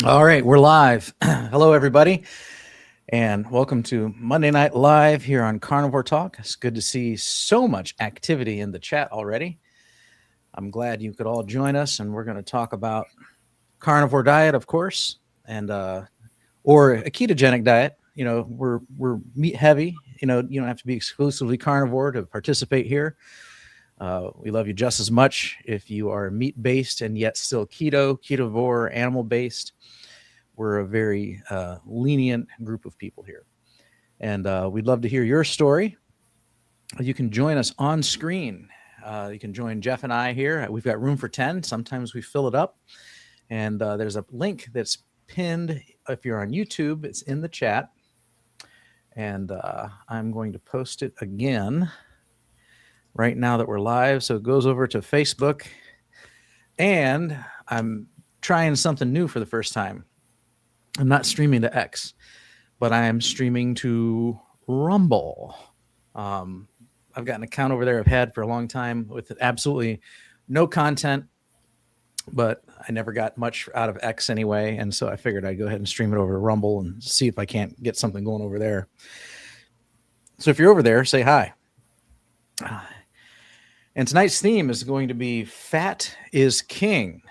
All right, we're live. Hello, everybody, and welcome to Monday Night Live here on Carnivore Talk. It's good to see so much activity in the chat already. I'm glad you could all join us, and we're going to talk about carnivore diet, of course, and or a ketogenic diet. You know, we're meat heavy. You don't have to be exclusively carnivore to participate here. We love you just as much if you are meat based and yet still ketovore, animal based. We're a very lenient group of people here. And we'd love to hear your story. You can join us on screen. You can join Jeff and I here. We've got room for 10. Sometimes we fill it up. And there's a link that's pinned. If you're on YouTube, it's in the chat. And I'm going to post it again right now that we're live. So it goes over to Facebook. And I'm trying something new for the first time. I'm not streaming to X, but I am streaming to Rumble. I've got an account over there I've had for a long time with absolutely no content, but I never got much out of X anyway. And so I figured I'd go ahead and stream it over to Rumble and see if I can't get something going over there. So if you're over there, say hi. And tonight's theme is going to be Fat is King,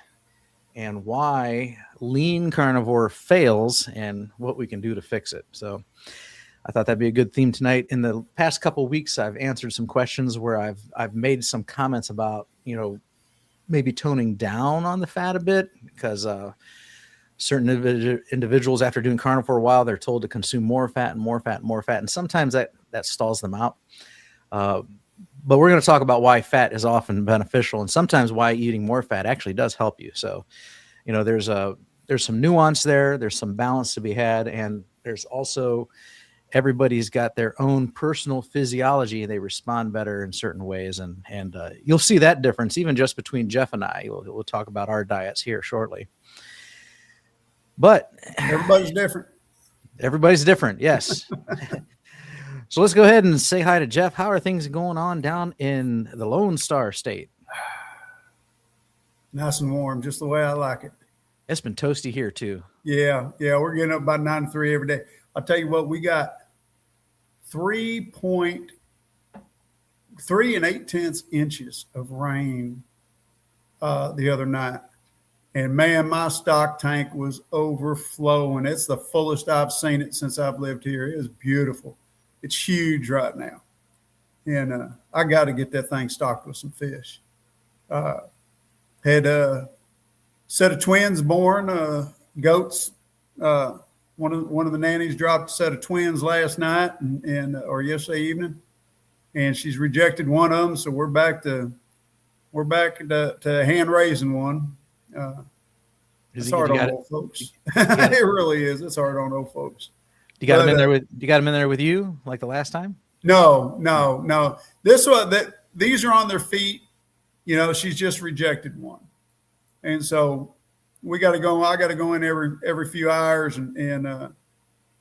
and why lean carnivore fails and what we can do to fix it. So I thought that'd be a good theme tonight. In the past couple of weeks, I've answered some questions where I've made some comments about, maybe toning down on the fat a bit, because certain individuals, after doing carnivore for a while, they're told to consume more fat and more fat and more fat. And sometimes that stalls them out. But we're going to talk about why fat is often beneficial, and sometimes why eating more fat actually does help you. So, there's some nuance there. There's some balance to be had. And there's also, everybody's got their own personal physiology. They respond better in certain ways. And you'll see that difference even just between Jeff and I. We'll talk about our diets here shortly. But everybody's different. Everybody's different. Yes. So let's go ahead and say hi to Jeff. How are things going on down in the Lone Star State? Nice and warm, just the way I like it. It's been toasty here too. Yeah, we're getting up about 93 every day. I'll tell you what, we got 3.3 8/10 inches of rain the other night. And man, my stock tank was overflowing. It's the fullest I've seen it since I've lived here. It is beautiful. It's huge right now. And I got to get that thing stocked with some fish. Had a set of twins born, goats. One of the nannies dropped a set of twins last night or yesterday evening, and she's rejected one of them. So we're back to hand raising one. It's hard on old folks. It really is. It's hard on old folks. You got them in there with you like the last time? No. These are on their feet. She's just rejected one, and so we got to go. I got to go in every few hours, and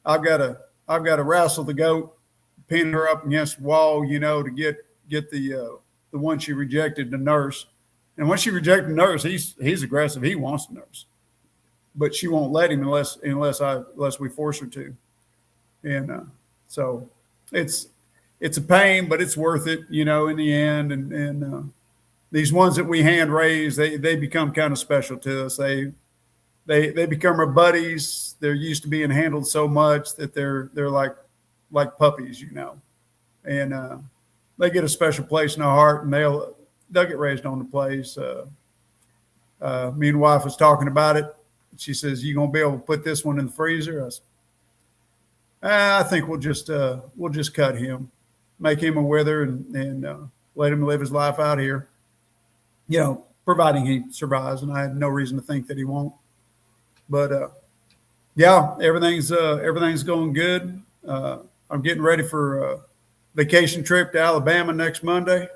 I've got to wrestle the goat, pin her up against the wall, to get the one she rejected, the nurse. And when she rejected the nurse, he's aggressive. He wants the nurse, but she won't let him unless we force her to. And so it's a pain, but it's worth it, in the end. And these ones that we hand raise, they become kind of special to us. They become our buddies. They're used to being handled so much that they're like puppies, and they get a special place in our heart, and they'll get raised on the place. Me and wife was talking about it. She says, "You gonna be able to put this one in the freezer?" I said, I think we'll just cut him, make him a wither, and let him live his life out here. Providing he survives, and I have no reason to think that he won't. But everything's going good. I'm getting ready for a vacation trip to Alabama next Monday.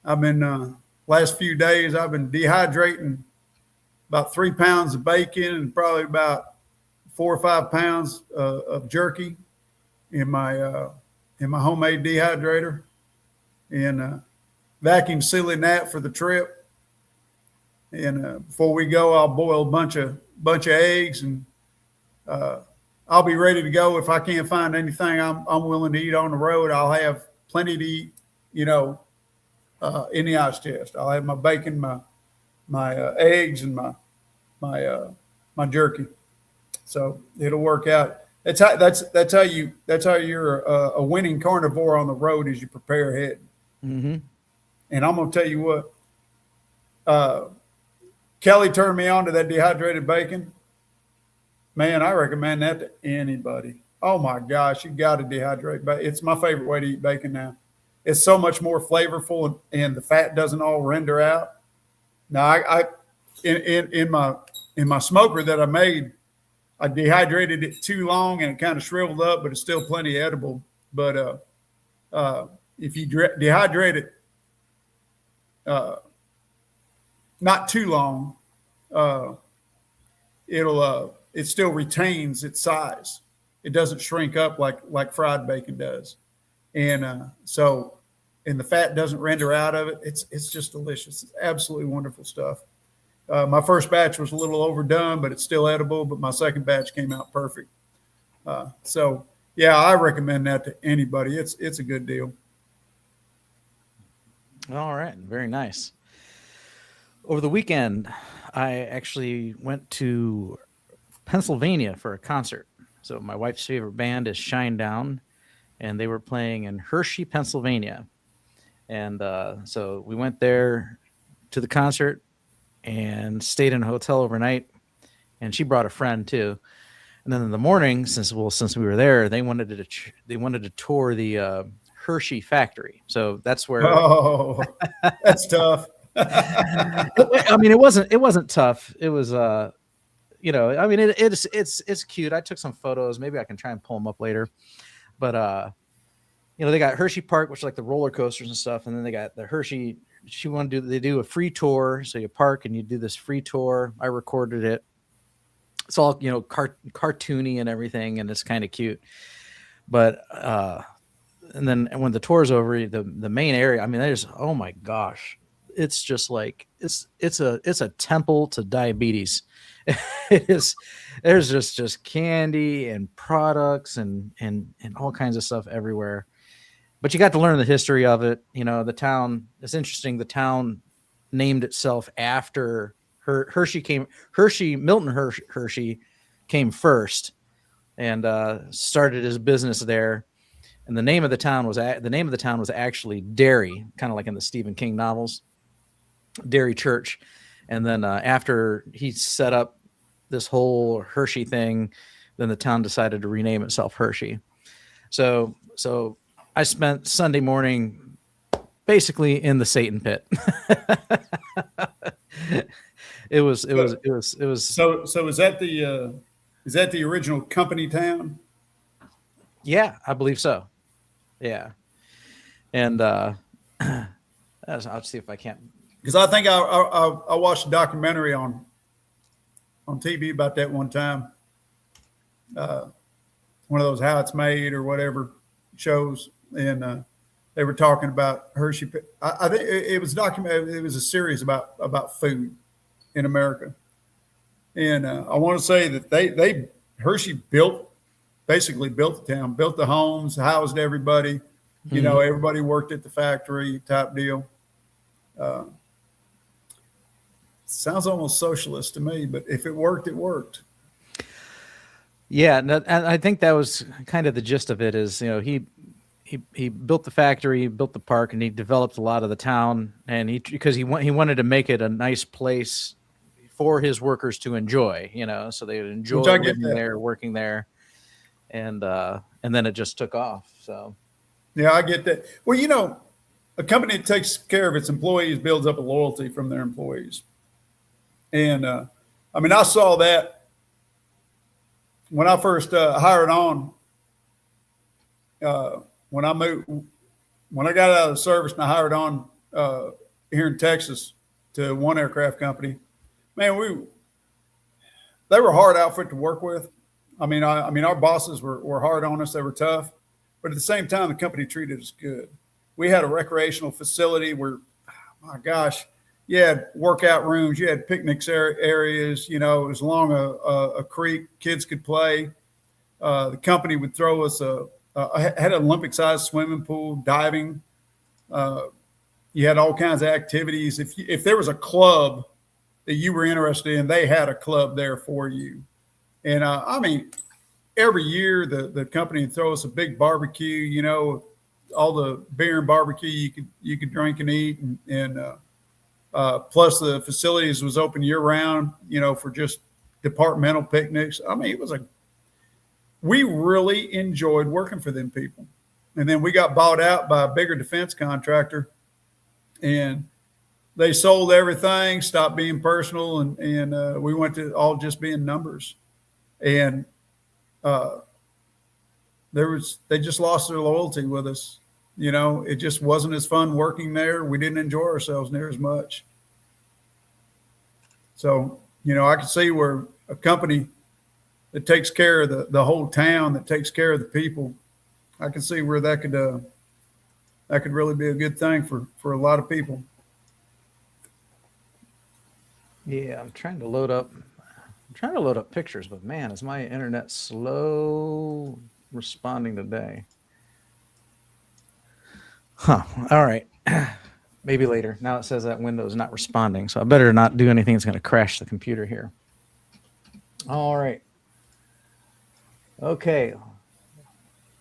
I've been last few days I've been dehydrating about 3 pounds of bacon and probably about 4 or 5 pounds of jerky in my homemade dehydrator, and vacuum sealing that for the trip. And before we go, I'll boil a bunch of bunch of eggs, and I'll be ready to go. If I can't find anything I'm willing to eat on the road, I'll have plenty to eat, in the ice chest. I'll have my bacon, my eggs, and my jerky. So it'll work out. That's how you're a winning carnivore on the road, is you prepare ahead. Mm-hmm. And I'm gonna tell you what, Kelly turned me on to that dehydrated bacon. Man, I recommend that to anybody. Oh my gosh, you got to dehydrate bacon. It's my favorite way to eat bacon now. It's so much more flavorful, and the fat doesn't all render out. Now, in my smoker that I made, I dehydrated it too long and it kind of shriveled up, but it's still plenty edible. But if you dehydrate it not too long, it still retains its size. It doesn't shrink up like fried bacon does, and and the fat doesn't render out of it. It's just delicious. It's absolutely wonderful stuff. My first batch was a little overdone, but it's still edible. But my second batch came out perfect. So yeah, I recommend that to anybody. It's a good deal. All right, very nice. Over the weekend, I actually went to Pennsylvania for a concert. So my wife's favorite band is Shinedown, and they were playing in Hershey, Pennsylvania. And so we went there to the concert and stayed in a hotel overnight. And she brought a friend too. And then in the morning, since we were there, they wanted to tour the Hershey factory. So that's where. Oh, that's tough. I mean, it wasn't tough. It was I mean, it's cute. I took some photos. Maybe I can try and pull them up later. But they got Hershey Park, which is like the roller coasters and stuff, and then they got the Hershey. They do a free tour, so you park and you do this free tour. I recorded it. It's all cartoony and everything, and it's kind of cute. But and then when the tour's over, the main area. I mean, there's, oh my gosh, it's just like it's a temple to diabetes. It is. There's just candy and products and all kinds of stuff everywhere. But you got to learn the history of it. The town. It's interesting. The town named itself after Milton Hershey came first and started his business there. And the name of the town was actually Derry, kind of like in the Stephen King novels, Derry Church. And then after he set up this whole Hershey thing, then the town decided to rename itself Hershey. So I spent Sunday morning basically in the Satan pit. It was. So is that the original company town? Yeah, I believe so. Yeah, and I'll see if I can't. Because I think I watched a documentary on TV about that one time. One of those How It's Made or whatever shows, and they were talking about Hershey. I think it was documented. It was a series about food in America, and I want to say that Hershey basically built the town, built the homes, housed everybody. Everybody worked at the factory type deal. Sounds almost socialist to me, but if it worked, it worked. Yeah, and I think that was kind of the gist of it. Is he built the factory, built the park, and he developed a lot of the town, and because he wanted to make it a nice place for his workers to enjoy, so they would enjoy living there, working there, and then it just took off. So yeah, I get that. Well, a company that takes care of its employees builds up a loyalty from their employees. And I mean, I saw that when I first hired on. When I got out of the service and I hired on here in Texas to one aircraft company, man, they were a hard outfit to work with. I mean, our bosses were hard on us. They were tough, but at the same time, the company treated us good. We had a recreational facility where, oh my gosh, you had workout rooms, you had picnics areas. You know, it was along a creek, kids could play. The company would throw us had an Olympic sized swimming pool, diving. Uh, you had all kinds of activities. If there was a club that you were interested in, they had a club there for you. And I mean, every year the company would throw us a big barbecue. You know, all the beer and barbecue you could drink and eat, and plus the facilities was open year round. You know, for just departmental picnics. I mean, we really enjoyed working for them people. And then we got bought out by a bigger defense contractor, and they sold everything, stopped being personal, and we went to all just being numbers. And uh, they just lost their loyalty with us. You know, it just wasn't as fun working there. We didn't enjoy ourselves near as much. So, you know, I can see where a company that takes care of the whole town, that takes care of the people, I can see where that could really be a good thing for a lot of people. Yeah, I'm trying to load up. I'm trying to load up pictures, but man, is my internet slow responding today? Huh. All right. Maybe later. Now it says that window is not responding, so I better not do anything that's going to crash the computer here. All right. Okay.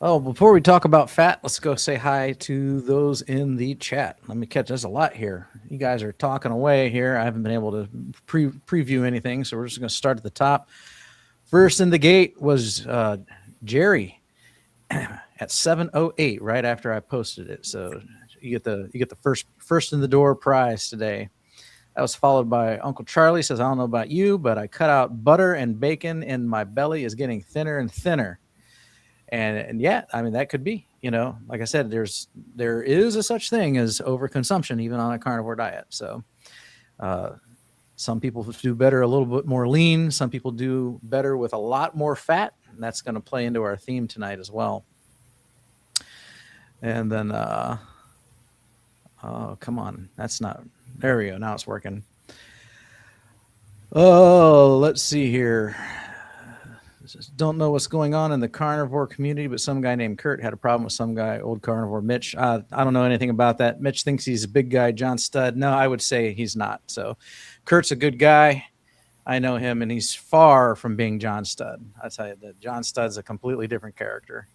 Oh, before we talk about fat, let's go say hi to those in the chat. Let me catch. There's a lot here. You guys are talking away here. I haven't been able to preview anything, so we're just going to start at the top. First in the gate was Jerry at 7:08, right after I posted it. So you get the first in the door prize today. That was followed by Uncle Charlie says, I don't know about you, but I cut out butter and bacon and my belly is getting thinner and thinner. And yeah, I mean, that could be, you know, like I said, there is a such thing as overconsumption, even on a carnivore diet. So some people do better a little bit more lean. Some people do better with a lot more fat. And that's going to play into our theme tonight as well. And then, oh, come on. That's not, there we go. Now it's working. Oh, let's see here. Don't know what's going on in the carnivore community, but some guy named Kurt had a problem with some guy, old carnivore Mitch. I don't know anything about that. Mitch thinks he's a big guy, John Studd. No, I would say he's not. So Kurt's a good guy. I know him, and he's far from being John Studd. I tell you that John Studd's a completely different character.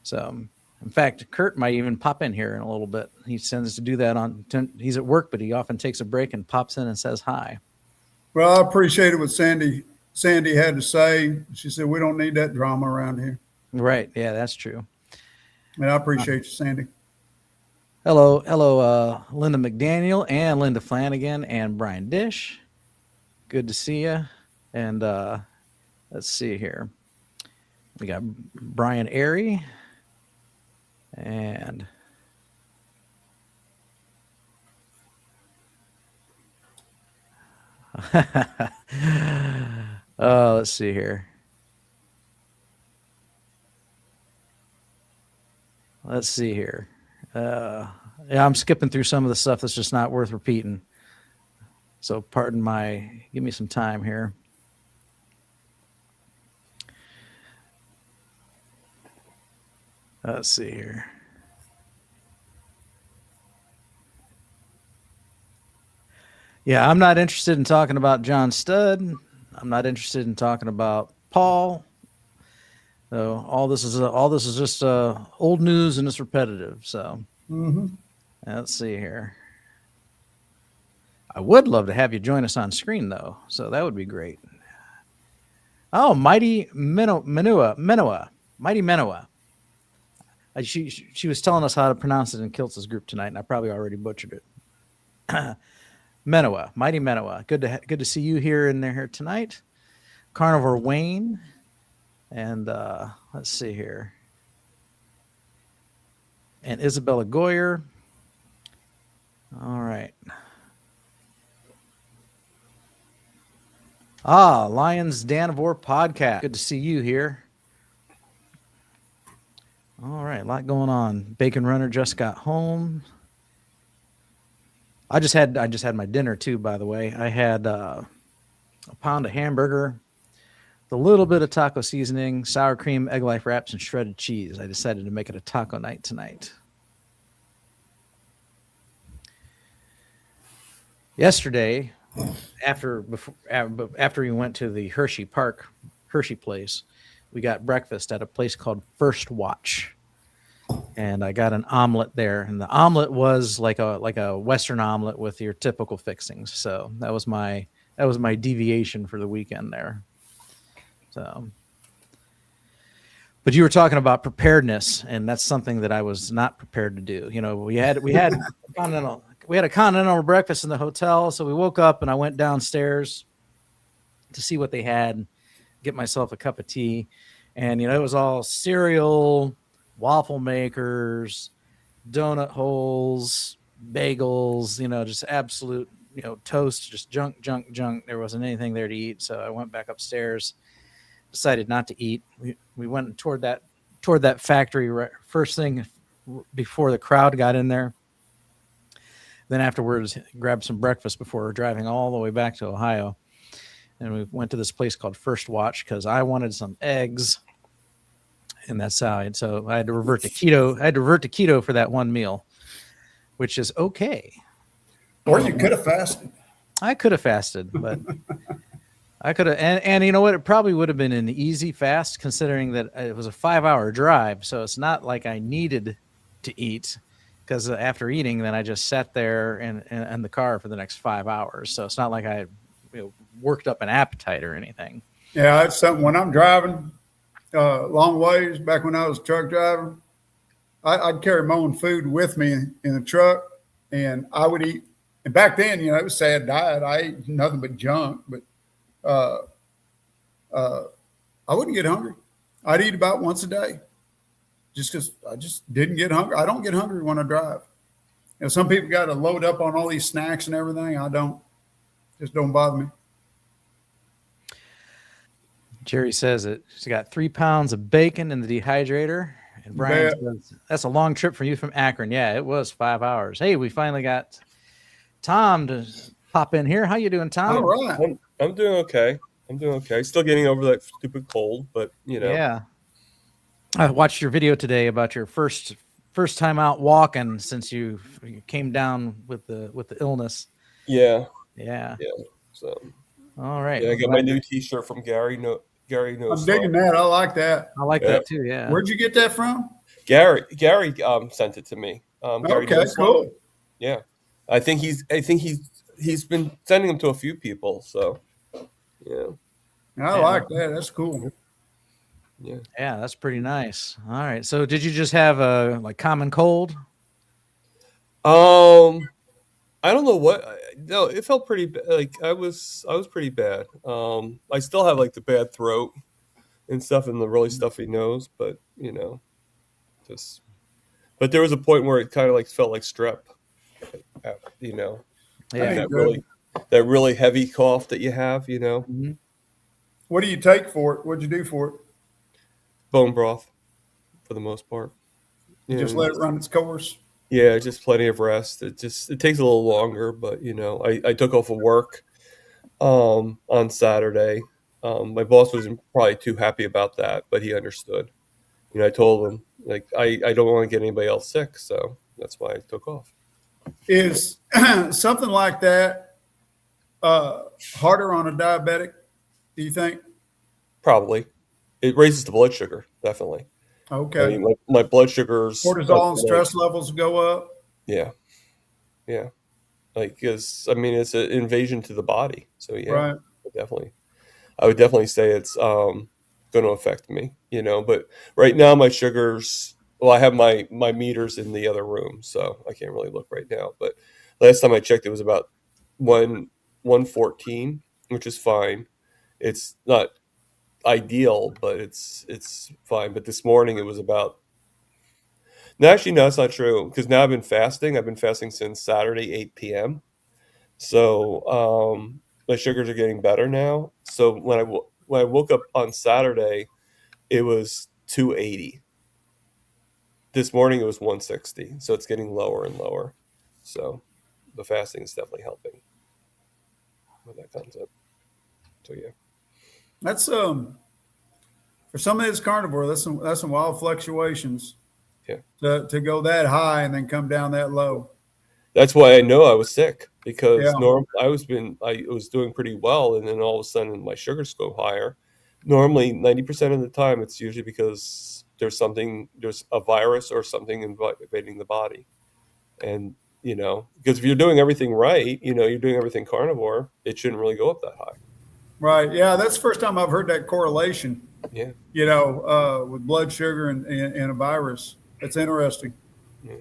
So, in fact, Kurt might even pop in here in a little bit. He tends to do that he's at work, but he often takes a break and pops in and says hi. Well, I appreciated what Sandy had to say. She said, we don't need that drama around here. Right. Yeah, that's true. And I appreciate you, Sandy. Hello, Linda McDaniel and Linda Flanagan and Brian Dish. Good to see you. And let's see here. We got Brian Airy and let's see here. Let's see here. Yeah, I'm skipping through some of the stuff that's just not worth repeating. So give me some time here. Let's see here. Yeah, I'm not interested in talking about John Studd. I'm not interested in talking about Paul. So all this is just old news and it's repetitive. So Let's see here. I would love to have you join us on screen though, so that would be great. Oh, Mighty Menoa. Mighty Menoa. She was telling us how to pronounce it in Kiltz's group tonight, and I probably already butchered it. Menoa, Mighty Menoa. Good to see you here tonight. Carnivore Wayne, and let's see here. And Isabella Goyer. All right. Lions Danivore podcast. Good to see you here. All right, a lot going on. Bacon Runner just got home. I just had my dinner too. By the way, I had a pound of hamburger, a little bit of taco seasoning, sour cream, egg life wraps, and shredded cheese. I decided to make it a taco night tonight. Yesterday, after we went to the Hershey place, we got breakfast at a place called First Watch, and I got an omelet there. And the omelet was like a Western omelet with your typical fixings. So that was my deviation for the weekend there. So, but you were talking about preparedness, and that's something that I was not prepared to do. Continental we had a continental breakfast in the hotel, so we woke up and I went downstairs to see what they had, get myself a cup of tea, and it was all cereal, waffle makers, donut holes, bagels, just absolute, toast, just junk, junk, junk. There wasn't anything there to eat, so I went back upstairs, decided not to eat. We went toward that factory first thing before the crowd got in there. Then afterwards, grabbed some breakfast before driving all the way back to Ohio. And we went to this place called First Watch because I wanted some eggs, and that's how. So I had to revert to keto. I had to revert to keto for that one meal, which is okay. Or you could have fasted. I could have fasted, but I could have, and you know what? It probably would have been an easy fast considering that it was a 5-hour drive. So it's not like I needed to eat because after eating, then I just sat there in the car for the next 5 hours. So it's not like I worked up an appetite or anything. Yeah, it's something when I'm driving long ways. Back when I was a truck driver, I'd carry my own food with me in the truck, and I would eat. And back then, it was a sad diet. I ate nothing but junk, but uh, uh, I wouldn't get hungry. I'd eat about once a day, just because I just didn't get hungry. I don't get hungry when I drive. Some people got to load up on all these snacks and everything. I don't. Just don't bother me. Jerry says it. She's got 3 pounds of bacon in the dehydrator. And Brian Bad. says, that's a long trip for you from Akron. Yeah, it was 5 hours. Hey, we finally got Tom to pop in here. How you doing, All Tom? right. I'm doing okay. I'm doing okay. Still getting over that stupid cold, but Yeah. I watched your video today about your first time out walking since you came down with the illness. yeah, Yeah. yeah. So All right. yeah, I got my new T-shirt from Gary. No, Gary knows. I'm digging that. I like that. I like Yeah. that too. Yeah. Where'd you get that from? Gary sent it to me. Gary Okay, knows. cool. Yeah, I think he's been sending them to a few people. So yeah, I like that. That's cool. yeah. Yeah, that's pretty nice. All right. So did you just have a common cold? I don't know what. No, it felt pretty like I was pretty bad. I still have like the bad throat and stuff and the really stuffy nose, but just. But there was a point where it kind of like felt like strep, you know, That Yeah. ain't that good. really heavy cough that you have, Mhm. What do you take for it? What'd you do for it? bone broth for the most part. You just And let it run its course. yeah, just plenty of rest. It takes a little longer, but I took off of work on Saturday. My boss wasn't probably too happy about that, but he understood. I told him like I don't want to get anybody else sick, so that's why I took off. Is something like that harder on a diabetic? Do you think? Probably it raises the blood sugar, definitely. I Okay. mean, my blood sugars, Cortisol and stress levels go up. yeah, yeah. Like, because I mean, it's an invasion to the body. So yeah, Right. definitely. I would definitely say it's going to affect me. But right now my sugars. Well, I have my meters in the other room, so I can't really look right now. But last time I checked, it was about 114, which is fine. It's not ideal, but it's fine. But this morning it was about. No, actually, no, that's not true. Because now I've been fasting. I've been fasting since Saturday, 8 p.m. So my sugars are getting better now. So when I woke up on Saturday, it was 280. This morning it was 160. So it's getting lower and lower. So the fasting is definitely helping when that comes up. So yeah. That's for some of this carnivore, that's some wild fluctuations Yeah. to go that high and then come down that low. That's why I know I was sick, because Yeah. normally I was doing pretty well, and then all of a sudden my sugars go higher. Normally 90% of the time it's usually because there's a virus or something invading the body. And because if you're doing everything right, you're doing everything carnivore, it shouldn't really go up that high. Right. Yeah, that's the first time I've heard that correlation, Yeah. with blood sugar and a virus. That's interesting. Yeah.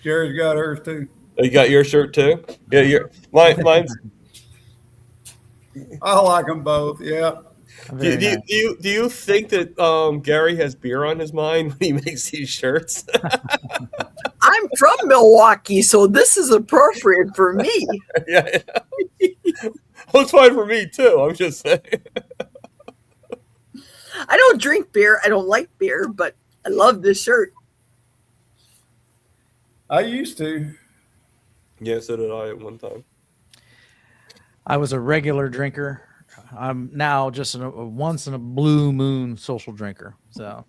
Jerry's got hers too. Oh, you got your shirt too? Yeah, mine's. I like them both. Yeah. Do, Very do, you- nice. do you do you think that Gary has beer on his mind when he makes these shirts? I'm from Milwaukee, so this is appropriate for me. Yeah. Well, it's fine for me too. I'm just saying. I don't drink beer. I don't like beer, but I love this shirt. I used to. Yeah, so did I at one time. I was a regular drinker. I'm now just a once in a blue moon social drinker. So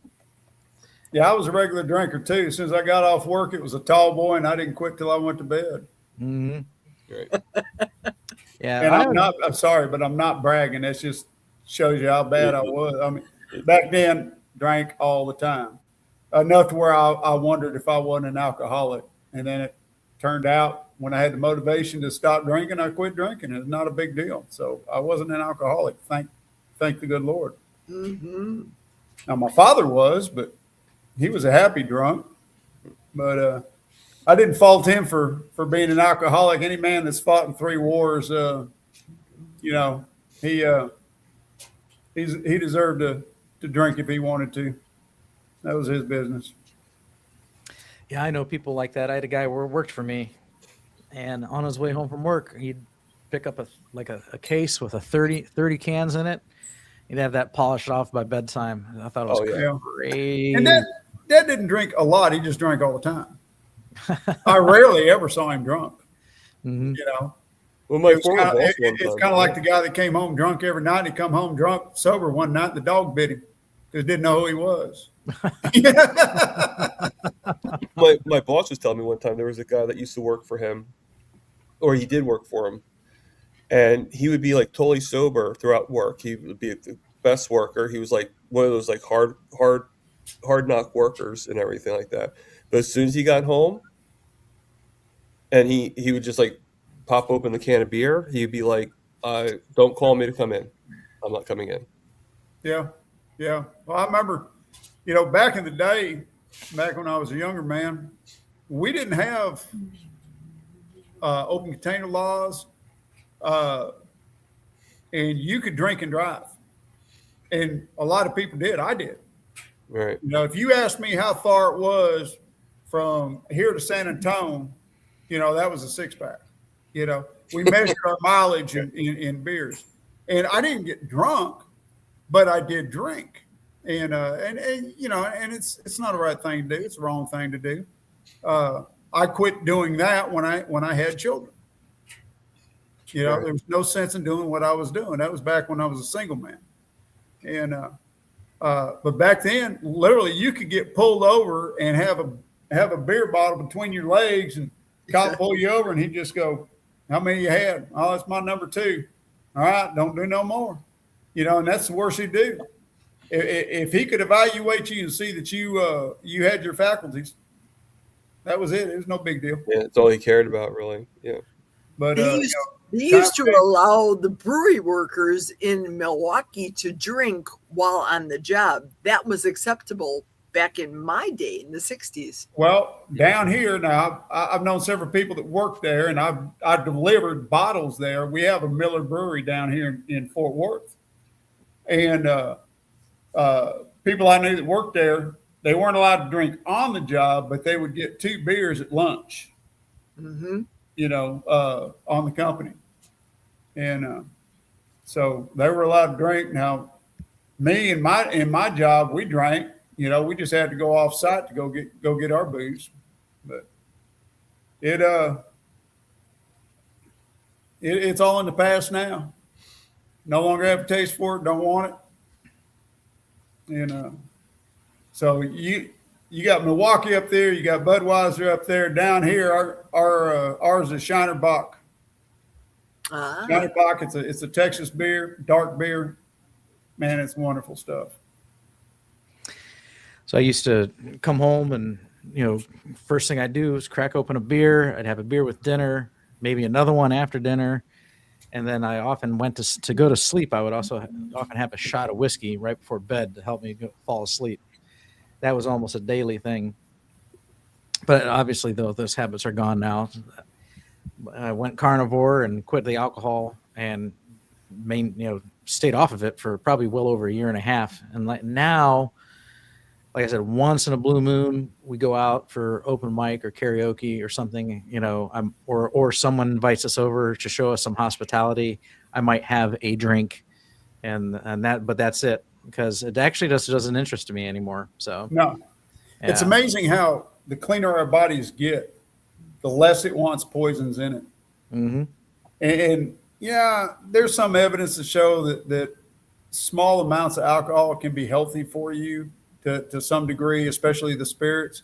Yeah, I was a regular drinker too. As soon as I got off work, it was a tall boy, and I didn't quit till I went to bed. mhm. Right. Yeah, And I'm sorry, but I'm not bragging. That just shows you how bad I was. I mean, back then, drank all the time, enough to where I wondered if I wasn't an alcoholic. And then it turned out when I had the motivation to stop drinking, I quit drinking. It's not a big deal. So I wasn't an alcoholic. Thank the good Lord. Mm-hmm. Now my father was, but he was a happy drunk. But I didn't fault him for being an alcoholic. Any man that's fought in 3 wars, he deserved to drink if he wanted to. That was his business. yeah, I know people like that. I had a guy who worked for me, and on his way home from work, he'd pick up a case with 30 cans in it. He'd have that polished off by bedtime. I thought it was Yeah. crazy. And Dad didn't drink a lot. He just drank all the time. I rarely ever saw him drunk. Mhm. Well, my It's former kind boss one of time. like the guy that came home drunk every night. He come home drunk, sober one night. The dog bit him because didn't know who he was. My boss was telling me one time there was a guy that used to work for him, or he did work for him, and he would be like totally sober throughout work. He would be the best worker. He was like one of those like hard knock workers and everything like that. But as soon as he got home, and he would just like pop open the can of beer, he'd be like, "Don't call me to come in. I'm not coming in." Yeah. Well, I remember, back in the day, back when I was a younger man, we didn't have open container laws, and you could drink and drive. And a lot of people did. I did. Right. If you asked me how far it was from here to San Antonio, that was a 6-pack. We measured our mileage in beers, and I didn't get drunk, but I did drink, and it's not the right thing to do. It's the wrong thing to do. I quit doing that when I had children. Right. There was no sense in doing what I was doing. That was back when I was a single man, and but back then, literally, you could get pulled over and have a beer bottle between your legs, and cop pull you over, and he'd just go, "How many you had?" "Oh, that's my number 2. "All right, don't do no more." And that's the worst he'd do. If he could evaluate you and see that you had your faculties, that was it. It was no big deal. Yeah, that's all he cared about, really. Yeah. But They used to allow the brewery workers in Milwaukee to drink while on the job. That was acceptable back in my day in the 60s. well, down here now, I've known several people that work there, and I've delivered bottles there. We have a Miller Brewery down here in Fort Worth, and people I knew that worked there, they weren't allowed to drink on the job, but they would get 2 beers at lunch. Mm-hmm. On the company. And so they were allowed to drink. Now, me in my job, we drank. We just had to go off site to go get our booze. But it it's all in the past now. No longer have a taste for it. Don't want it. And so you got Milwaukee up there. You got Budweiser up there. Down here, ours is Shiner Bock. Shiner Bock. It's a Texas beer, dark beer. Man, it's wonderful stuff. So I used to come home and, first thing I'd do is crack open a beer. I'd have a beer with dinner, maybe another one after dinner. And then I often went to go to sleep. I would also often have a shot of whiskey right before bed to help me fall asleep. That was almost a daily thing. But obviously, though, those habits are gone now. I went carnivore and quit the alcohol and stayed off of it for probably well over a year and a half. And now, like I said, once in a blue moon, we go out for open mic or karaoke or something, or someone invites us over to show us some hospitality. I might have a drink but that's it, because it actually just doesn't interest me anymore. So no, yeah. It's amazing how the cleaner our bodies get, the less it wants poisons in it. Mm-hmm. And yeah, there's some evidence to show that small amounts of alcohol can be healthy for you to some degree, especially the spirits.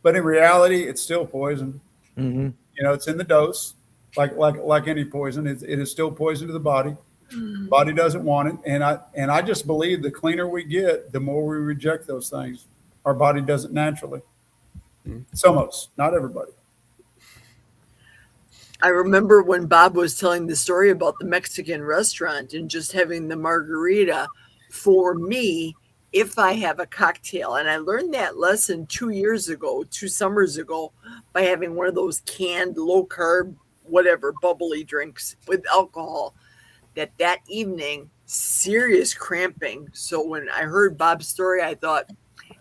But in reality, it's still poison. Mm-hmm. It's in the dose, like any poison. It is still poison to the body. The body doesn't want it. And I just believe the cleaner we get, the more we reject those things. Our body does it naturally. Some of us, not everybody. I remember when Bob was telling the story about the Mexican restaurant and just having the margarita. For me, if I have a cocktail, and I learned that lesson 2 summers ago, by having one of those canned low carb, whatever, bubbly drinks with alcohol, that evening, serious cramping. So when I heard Bob's story, I thought,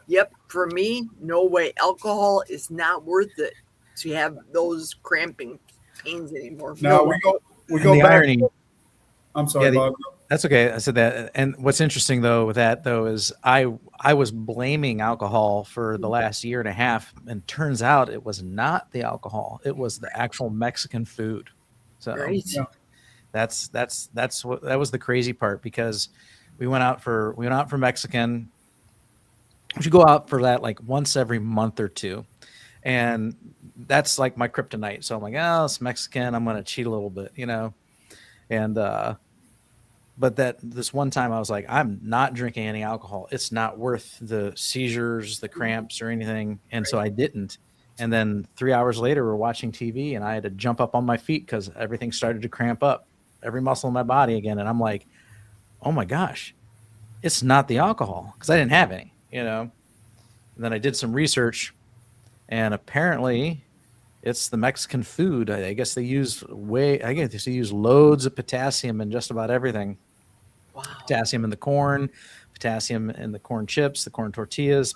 yep, for me, no way. Alcohol is not worth it to have those cramping pains anymore. No, we go back. Irony. I'm sorry, Bob. That's okay. I said that. And what's interesting though with that though is I was blaming alcohol for the last year and a half, and turns out it was not the alcohol. It was the actual Mexican food. So right. that was the crazy part, because we went out for Mexican. We should go out for that like once every month or two. And that's like my kryptonite. So I'm like, it's Mexican. I'm going to cheat a little bit, and, but this one time I was like, I'm not drinking any alcohol. It's not worth the seizures, the cramps or anything. And so I didn't. And then 3 hours later, we're watching TV and I had to jump up on my feet because everything started to cramp up, every muscle in my body again. And I'm like, oh my gosh, it's not the alcohol, because I didn't have any, And then I did some research, and apparently it's the Mexican food. I guess they use loads of potassium in just about everything. Wow. Potassium in the corn, potassium in the corn chips, the corn tortillas,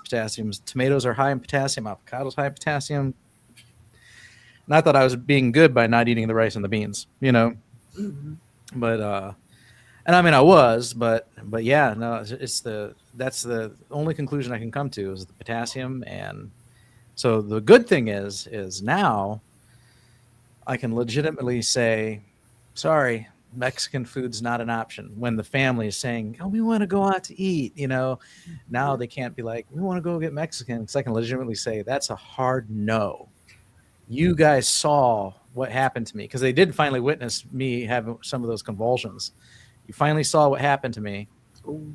tomatoes are high in potassium, avocados high in potassium. And I thought I was being good by not eating the rice and the beans, Mm-hmm. But and I mean I was, but yeah, no, that's the only conclusion I can come to is the potassium. And so the good thing is now I can legitimately say, sorry, Mexican food's not an option. When the family is saying, we want to go out to eat, now they can't be like, we want to go get Mexican, because I can legitimately say that's a hard no. You guys saw what happened to me, because they did finally witness me having some of those convulsions. You finally saw what happened to me.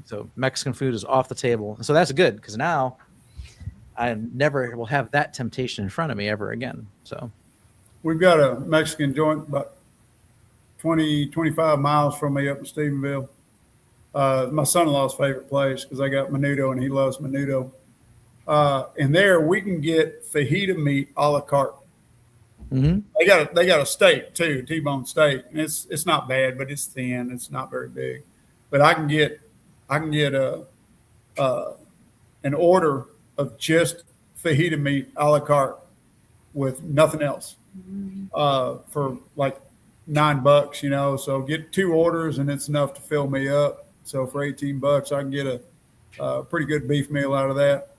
So Mexican food is off the table. And so that's good, because now I never will have that temptation in front of me ever again. So we've got a Mexican joint about 25 miles from me up in Stephenville. My son-in-law's favorite place, because I got menudo and he loves menudo. And there we can get fajita meat a la carte. Mm-hmm. They got a steak too, T-bone steak. And it's not bad, but it's thin. It's not very big. But I can get an order of just fajita meat a la carte with nothing else for like $9, So get 2 orders and it's enough to fill me up. So for $18, I can get a pretty good beef meal out of that.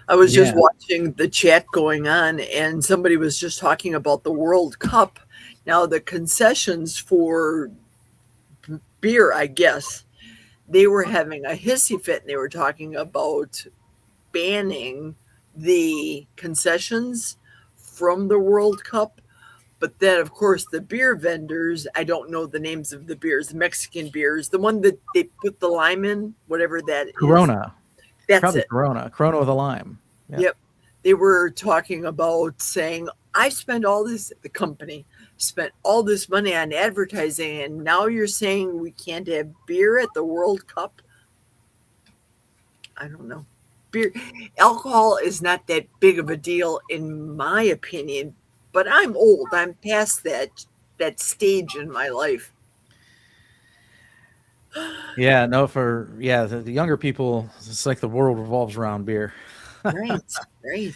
I was just Yeah. watching the chat going on, and somebody was just talking about the World Cup. Now, the concessions for beer, I guess, they were having a hissy fit, and they were talking about banning the concessions from the World Cup. But then, of course, the beer vendors, I don't know the names of the beers, the Mexican beers, the one that they put the lime in, whatever that is. Corona. That's Probably it. Corona with a lime. Yeah. Yep. They were talking about saying, I spent all this, the company spent all this money on advertising, and now you're saying we can't have beer at the World Cup? I don't know. Beer, alcohol is not that big of a deal, in my opinion, but I'm old. I'm past that stage in my life. Yeah, no, the younger people, it's like the world revolves around beer. Right, right.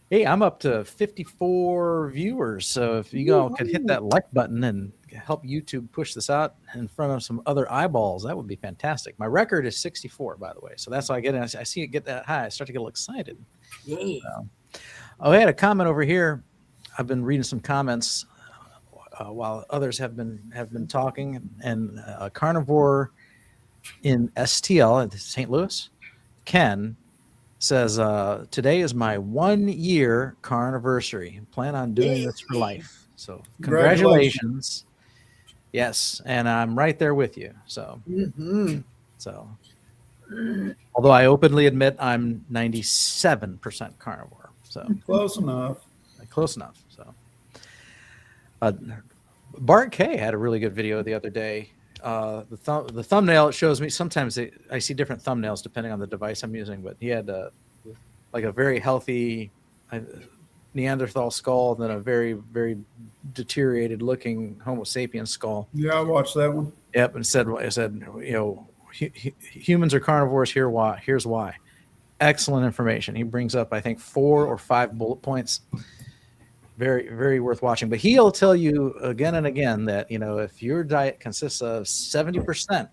Hey, I'm up to 54 viewers, so if you all could hit that like button and help YouTube push this out in front of some other eyeballs, that would be fantastic. My record is 64, by the way, so that's why I see it get that high. I start to get a little excited. Yay. So, I had a comment over here. I've been reading some comments while others have been talking, and Carnivore in STL at St. Louis, Ken says, today is my 1 year carniversary. Plan on doing this for life. So congratulations. Yes, and I'm right there with you. So, although I openly admit I'm 97% carnivore. So Close enough. Close enough. So, Bart K had a really good video the other day. The thumbnail, it shows me, sometimes I see different thumbnails depending on the device I'm using, but he had like a very healthy Neanderthal skull, and then a very, very deteriorated looking Homo sapien skull. Yeah, I watched that one. Yep, and it said, you know, humans are carnivores. Here's why. Excellent information. He brings up, I think, 4 or 5 bullet points. Very, very worth watching. But he'll tell you again and again that, you know, if your diet consists of 70%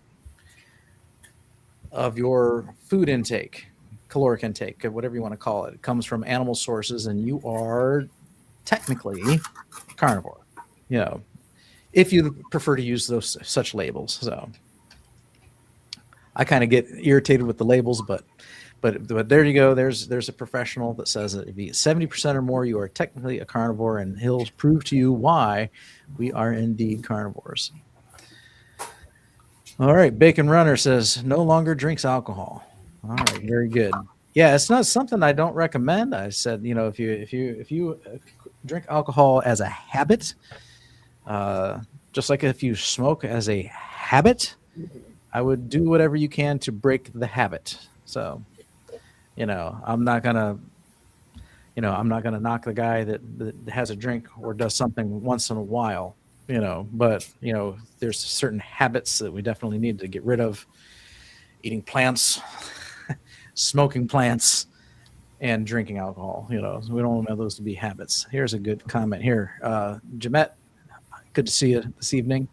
of your food intake, caloric intake, whatever you want to call it, comes from animal sources, and you are technically carnivore, you know, if you prefer to use such labels. So I kind of get irritated with the labels, but there you go. There's a professional that says that if you eat 70% or more, you are technically a carnivore, and he'll prove to you why we are indeed carnivores. All right, Bacon Runner says no longer drinks alcohol. All right, very good. Yeah, it's not something I don't recommend. I said, you know, if you drink alcohol as a habit, just like if you smoke as a habit, I would do whatever you can to break the habit. So, you know, I'm not gonna knock the guy that has a drink or does something once in a while, you know, but, you know, there's certain habits that we definitely need to get rid of. Eating plants, smoking plants, and drinking alcohol, you know, so we don't want those to be habits. Here's a good comment here. Jamette, good to see you this evening.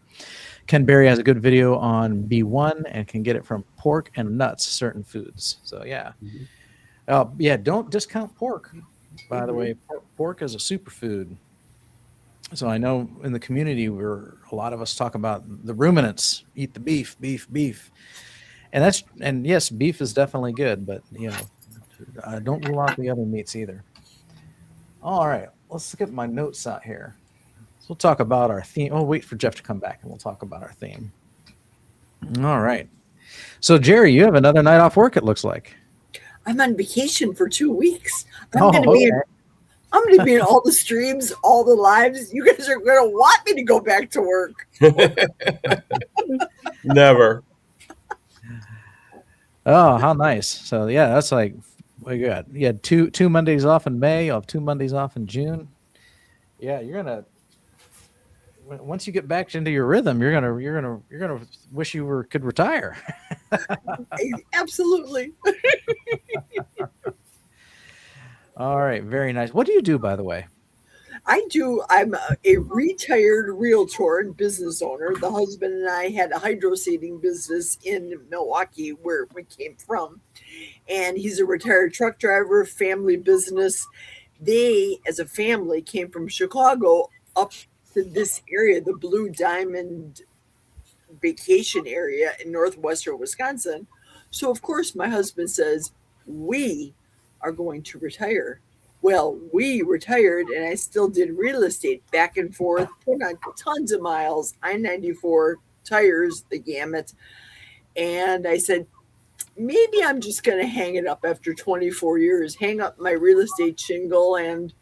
Ken Berry has a good video on B1 and can get it from pork and nuts, certain foods. So, yeah. Yeah, don't discount pork, by the way. Pork is a superfood. So I know in the community where a lot of us talk about the ruminants, eat the beef. And yes, beef is definitely good, but, you know, don't rule out the other meats either. All right, let's get my notes out here. So we'll talk about our theme. Oh, wait for Jeff to come back and we'll talk about our theme. All right. So, Jerry, you have another night off work, it looks like. I'm on vacation for 2 weeks. I'm going to be in all the streams, all the lives. You guys are going to want me to go back to work. Never. Oh, how nice. So, yeah, that's like, what you got? You had two Mondays off in May. You'll have 2 Mondays off in June. Yeah, you're going to, once you get back into your rhythm, you're gonna wish you could retire. Absolutely. All right, very nice. What do you do, by the way? I'm a retired realtor and business owner. The husband and I had a hydro seeding business in Milwaukee, where we came from. And he's a retired truck driver, family business. They, as a family, came from Chicago up to this area, the Blue Diamond vacation area in northwestern Wisconsin. So, of course, my husband says, we are going to retire. Well, we retired, and I still did real estate back and forth, put on tons of miles, I-94 tires, the gamut. And I said, maybe I'm just going to hang it up after 24 years, hang up my real estate shingle, and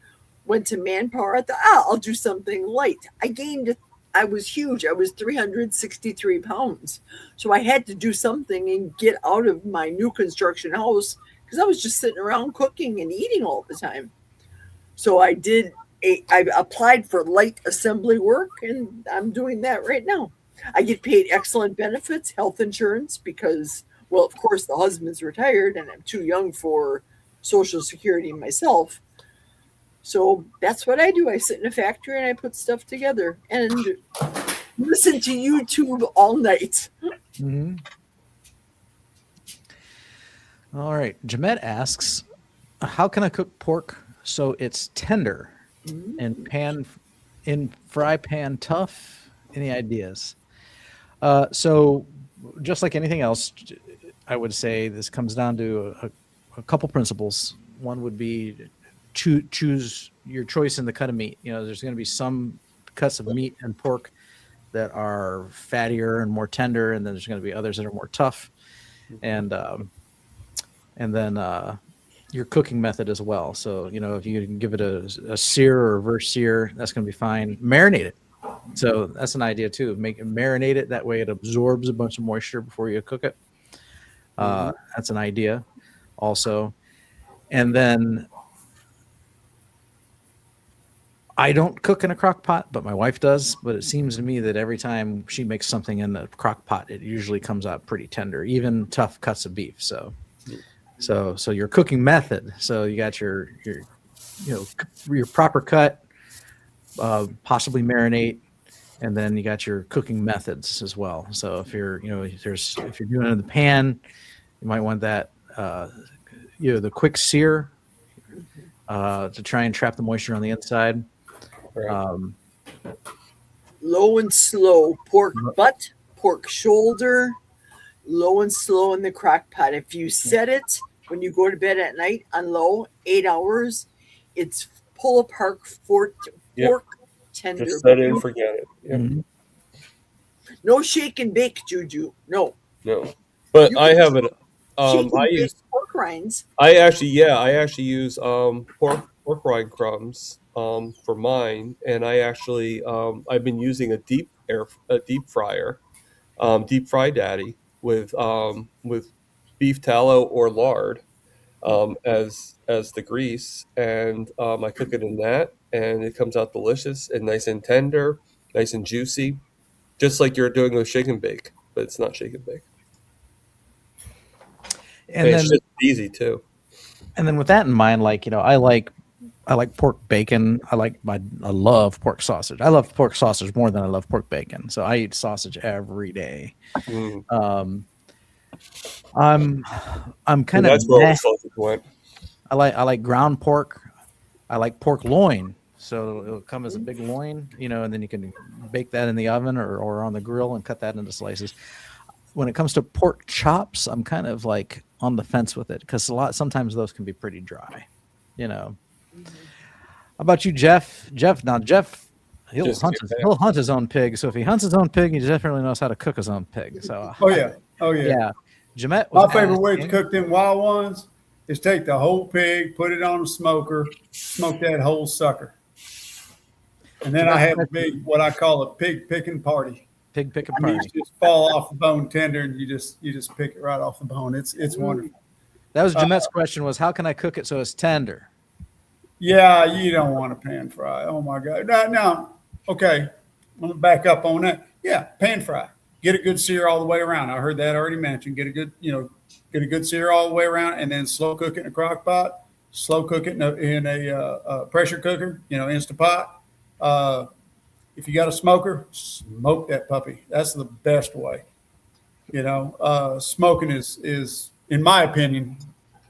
went to Manpower. I thought, I'll do something light. I was huge. I was 363 pounds. So I had to do something and get out of my new construction house because I was just sitting around cooking and eating all the time. So I applied for light assembly work, and I'm doing that right now. I get paid excellent benefits, health insurance, because, well, of course, the husband's retired and I'm too young for Social Security myself. So that's what I do. I sit in a factory and I put stuff together and listen to YouTube all night. Mm-hmm. All right. Jemet asks, how can I cook pork so it's tender and in fry pan tough? Any ideas? So just like anything else, I would say this comes down to a couple principles. One would be choose your choice in the cut of meat. You know, there's going to be some cuts of meat and pork that are fattier and more tender, and then there's going to be others that are more tough. And then your cooking method as well. So, you know, if you can give it a sear or reverse sear, that's going to be fine. Marinate it. So that's an idea too. Marinate it. That way it absorbs a bunch of moisture before you cook it. That's an idea also. And then I don't cook in a crock pot, but my wife does. But it seems to me that every time she makes something in the crock pot, it usually comes out pretty tender, even tough cuts of beef. So your cooking method. So you got your proper cut, possibly marinate, and then you got your cooking methods as well. So if you're doing it in the pan, you might want that the quick sear to try and trap the moisture on the inside. Right. Low and slow, pork butt, pork shoulder, low and slow in the crock pot. If you set it when you go to bed at night on low, 8 hours, it's pull apart pork tender. Just set it and forget it. Yep. Mm-hmm. No shake and bake, Juju. No. But I have it. I use pork rinds. I actually use pork rind crumbs for mine, and I actually I've been using a deep fryer, deep fry daddy with beef tallow or lard as the grease, and I cook it in that, and it comes out delicious and nice and tender, nice and juicy, just like you're doing with shake and bake, but it's not shake and bake. And it's just easy too. And then with that in mind, I like pork bacon. I love pork sausage. I love pork sausage more than I love pork bacon. So I eat sausage every day. I'm kind of that's where all sausage went. I like ground pork. I like pork loin. So it'll come as a big loin, and then you can bake that in the oven or on the grill and cut that into slices. When it comes to pork chops, I'm kind of like on the fence with it because sometimes those can be pretty dry, How about you, Jeff? Jeff, he'll hunt his own pig. So if he hunts his own pig, he definitely knows how to cook his own pig. So Oh yeah. Jemet, My favorite way to cook them wild ones is take the whole pig, put it on a smoker, smoke that whole sucker, and then I have a big, what I call a pig picking party. Pig picking party. You just fall off the bone tender, and you just pick it right off the bone. It's wonderful. That was Jemet's question: was how can I cook it so it's tender? Yeah, you don't want to pan fry. Oh my God! Now, okay, I'm gonna back up on that. Yeah, pan fry. Get a good sear all the way around. I heard that already mentioned. Get a good sear all the way around, and then slow cook it in a crock pot. slow cook it in a pressure cooker, Instant Pot. If you got a smoker, smoke that puppy. That's the best way. Smoking is, in my opinion,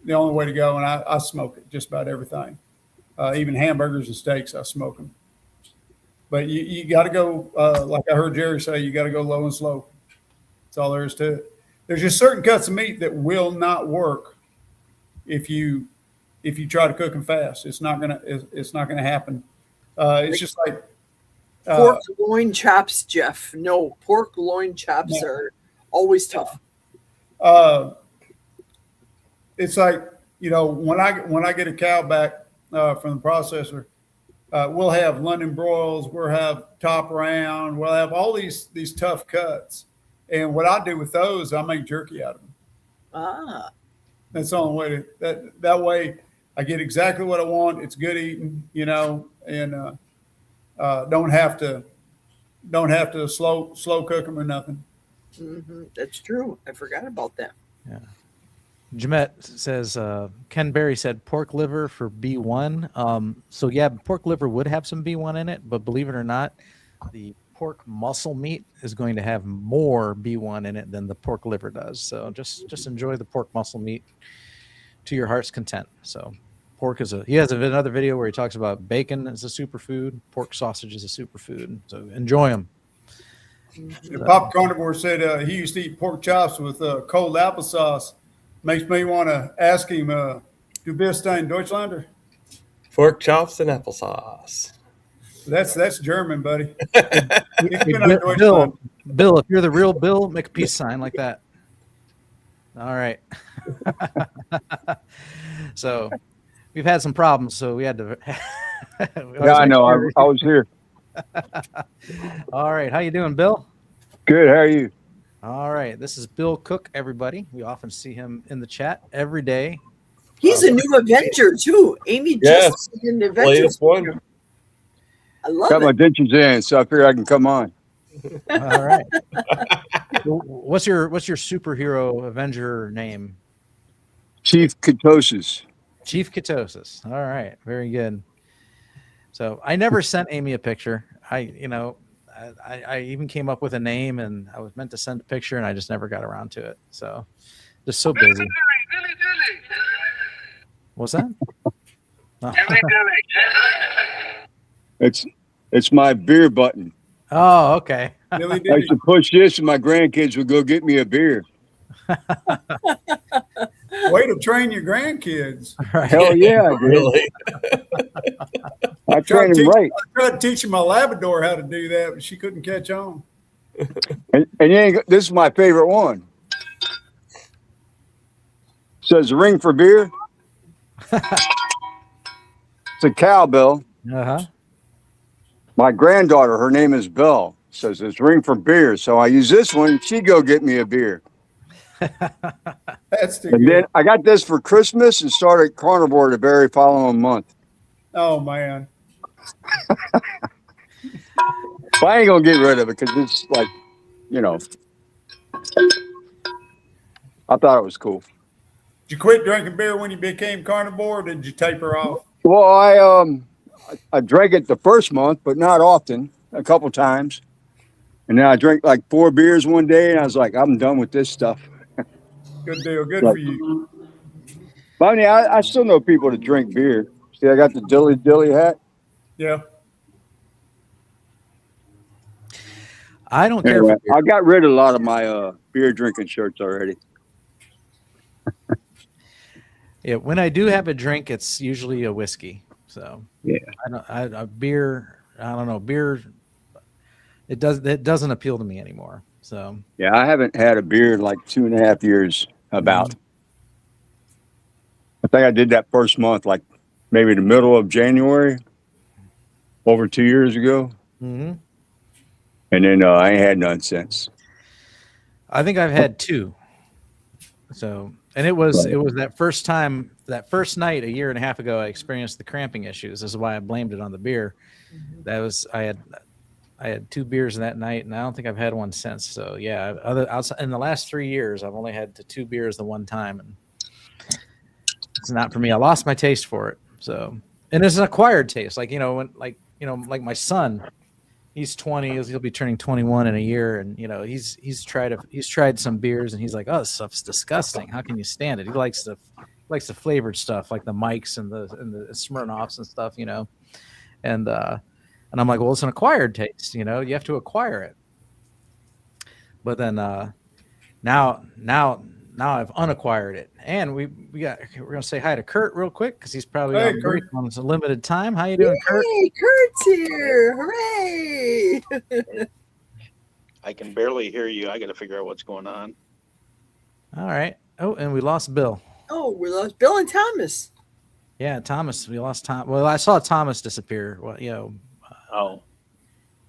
the only way to go. And I smoke it, just about everything. Even hamburgers and steaks, I smoke them. But you got to go, like I heard Jerry say, you got to go low and slow. That's all there is to it. There's just certain cuts of meat that will not work if you try to cook them fast. It's not gonna happen. It's just like pork loin chops, Jeff. No, pork loin chops are always tough. It's like, when I get a cow back from the processor, we'll have London broils, we'll have top round, we'll have all these tough cuts. And what I do with those, I make jerky out of them. Ah, that's the only way that way I get exactly what I want. It's good eating, and don't have to slow cook them or nothing. Mm-hmm. That's true. I forgot about that. Yeah. Jemet says, Ken Berry said pork liver for B1. So yeah, pork liver would have some B1 in it, but believe it or not, the pork muscle meat is going to have more B1 in it than the pork liver does. So just enjoy the pork muscle meat to your heart's content. So pork he has another video where he talks about bacon as a superfood, pork sausage is a superfood. So enjoy them. Pop Carnivore said he used to eat pork chops with cold applesauce. Makes me want to ask him, "Du bist ein Deutschlander?" Pork chops and applesauce. That's German, buddy. Bill, if you're the real Bill, make a peace sign like that. All right. So we've had some problems, so we had to. Yeah, I know. I was here. All right. How you doing, Bill? Good. How are you? All right. This is Bill Cook, everybody. We often see him in the chat every day. He's a new Avenger, too. Amy just in the Avenger. Latest one. I love Got it. my dentures in, so I figure I can come on. All right. What's your superhero Avenger name? Chief Ketosis. Chief Ketosis. All right. Very good. So I never sent Amy a picture. I even came up with a name, and I was meant to send a picture, and I just never got around to it. So just so busy. Dilly. What's that? Oh. It's my beer button. Oh, okay. I used to push this, and my grandkids would go get me a beer. Way to train your grandkids. Right. Hell yeah, I did. Really? I trained them right. I tried teaching my Labrador how to do that, but she couldn't catch on. And this is my favorite one. Says ring for beer. It's a cowbell. Uh-huh. My granddaughter, her name is Belle, says it's ring for beer. So I use this one. She go get me a beer. That's too And good. then I got this for Christmas and started Carnivore the very following month. Oh man. But I ain't gonna get rid of it because it's like, I thought it was cool. Did you quit drinking beer when you became carnivore, or did you taper off? Well, I drank it the first month, but not often, a couple times. And then I drank like 4 beers one day, and I was like, I'm done with this stuff. Good deal. Good for you. But I mean, I still know people that drink beer. See, I got the dilly hat. Yeah. I don't care. Anyway, I got rid of a lot of my beer drinking shirts already. Yeah, when I do have a drink, it's usually a whiskey. So yeah, beer. I don't know, beer. It doesn't appeal to me anymore. So yeah, I haven't had a beer in like 2.5 years. About. Mm-hmm. I think I did that first month, like maybe the middle of January, over 2 years ago. Mm-hmm. And then I ain't had none since. I think I've had 2. So, and it was that first time, that first night a year and a half ago, I experienced the cramping issues. This is why I blamed it on the beer. That was I had 2 beers that night, and I don't think I've had one since. So yeah, outside in the last 3 years, I've only had 2 beers the one time, and it's not for me. I lost my taste for it. So, and it's an acquired taste. Like, like my son, he's 20, he'll be turning 21 in a year. And, he's tried some beers and he's like, oh, this stuff's disgusting. How can you stand it? He likes the flavored stuff, like the Mikes and the Smirnoffs and stuff, and I'm like, well, it's an acquired taste, you have to acquire it. But then, now I've unacquired it, and we're gonna say hi to Kurt real quick because he's probably on break on a limited time. How you doing, Kurt? Hey, Kurt's here! Hooray! I can barely hear you. I got to figure out what's going on. All right. Oh, and we lost Bill. Oh, we lost Bill and Thomas. Yeah, Thomas. We lost Tom. Well, I saw Thomas disappear. Well, Oh,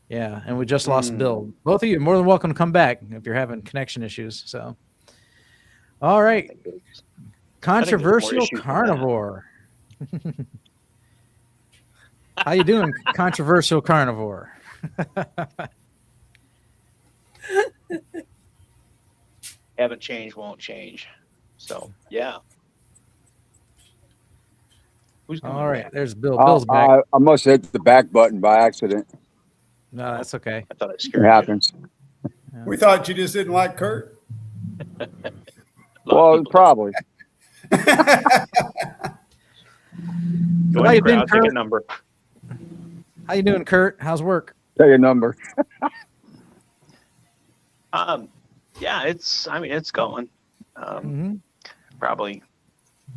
yeah, and we just lost Bill. Both of you are more than welcome to come back if you're having connection issues. So, all right, controversial carnivore. How you doing, controversial carnivore? haven't changed, won't change. So, yeah. Who's coming All right, back? there's Bill. Bill's back. I must have hit the back button by accident. No, that's okay. I thought I It scared you. happens. We thought you just didn't like Kurt. A lot of Well, people- probably. Go How ahead, you been, crowd, take a Kurt? number. How you doing, Kurt? How's work? Tell your number. Yeah, it's going. Mhm. Probably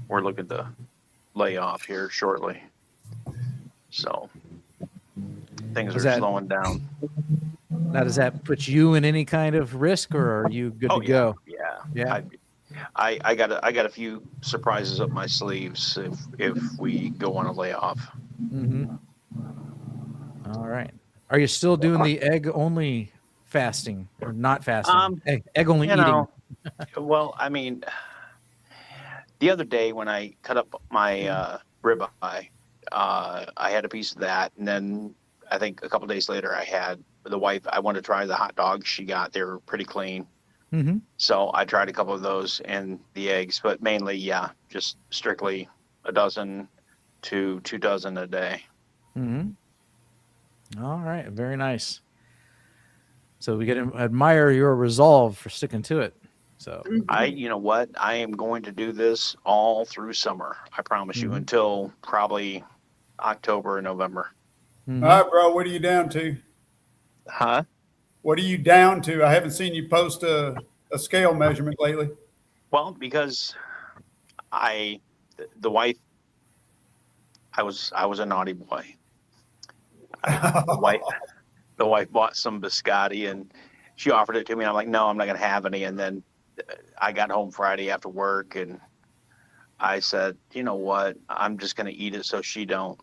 we're looking to lay off here shortly. So things Is are that- slowing down. Now, does that put you in any kind of risk, or are you good to go? Yeah. Yeah. I got a few surprises up my sleeves if we go on a layoff. Mm-hmm. All right. Are you still doing the egg only fasting or not fasting? Egg only You eating. know, well, I mean, the other day when I cut up my ribeye, I had a piece of that, and then I think a couple days later, I had the wife. I wanted to try the hot dogs she got; they were pretty clean. Mm-hmm. So I tried a couple of those and the eggs, but mainly, yeah, just strictly a dozen to 2 dozen a day. Mm-hmm. All right. Very nice. So we get to admire your resolve for sticking to it. So You know what? I am going to do this all through summer. I promise you, Mhm. until probably October or November. Mhm. All right, bro. What are you down to? Huh? What are you down to? I haven't seen you post a scale measurement lately. Well, because the wife, I was a naughty boy. The wife bought some biscotti and she offered it to me. And I'm like, no, I'm not going to have any. And then I got home Friday after work and I said, you know what? I'm just going to eat it so she don't.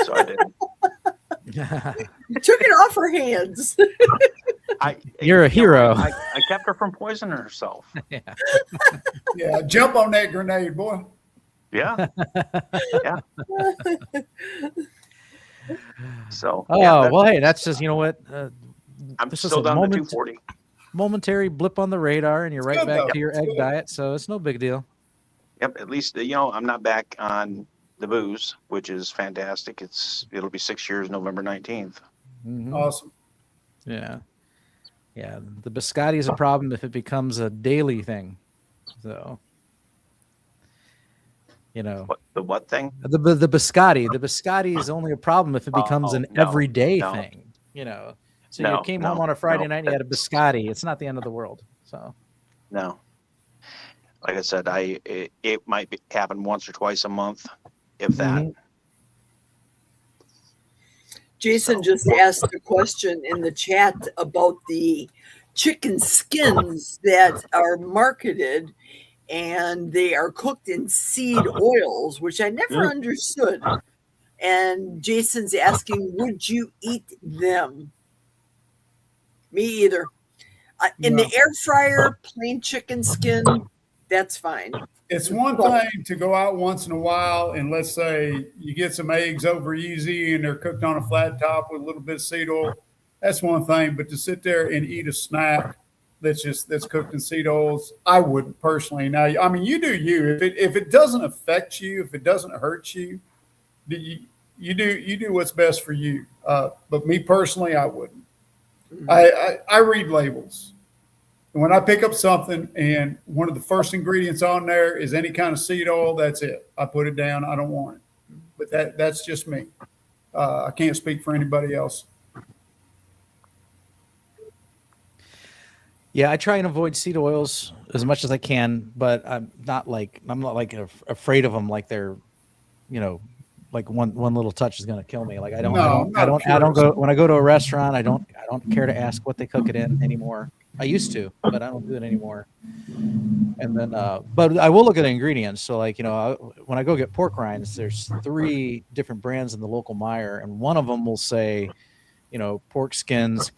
So I did. You took it off her hands. You're a hero. I kept her from poisoning herself. Yeah. Yeah, jump on that grenade, boy. Yeah. Yeah. So. Oh, yeah, well, hey, that's just, you know what? I'm this is still a down to moment- 240. Momentary blip on the radar, and you're right good, back though. to your It's egg good. diet. So it's no big deal. Yep. At least, I'm not back on the booze, which is fantastic. It'll be 6 years, November 19th. Mhm. Awesome. Yeah. Yeah. The biscotti is a problem if it becomes a daily thing. So, What thing? the biscotti is only a problem if it becomes an no, everyday no. thing, So No, you came home no, on a Friday no, night and you had a biscotti. It's not the end of the world. So, No. Like I said, it might happen once or twice a month, if that. Mhm. Jason just asked a question in the chat about the chicken skins that are marketed and they are cooked in seed oils, which I never understood. And Jason's asking, would you eat them? Me either. In No. the air fryer, plain chicken skin, that's fine. It's one thing to go out once in a while and let's say you get some eggs over easy and they're cooked on a flat top with a little bit of seed oil. That's one thing. But to sit there and eat a snack that's cooked in seed oils. I wouldn't personally. Now, I mean, you do you. If it doesn't affect you, if it doesn't hurt you, you do what's best for you. But me personally, I wouldn't. I read labels. And when I pick up something and one of the first ingredients on there is any kind of seed oil, that's it. I put it down. I don't want it. But that's just me. I can't speak for anybody else. Yeah, I try and avoid seed oils as much as I can, but I'm not like afraid of them like they're, like one little touch is going to kill me. Like I don't go when I go to a restaurant. I don't care to ask what they cook it in anymore. I used to, but I don't do it anymore. And then, but I will look at the ingredients. So like, when I go get pork rinds, there's 3 different brands in the local Meijer, and one of them will say, pork skins,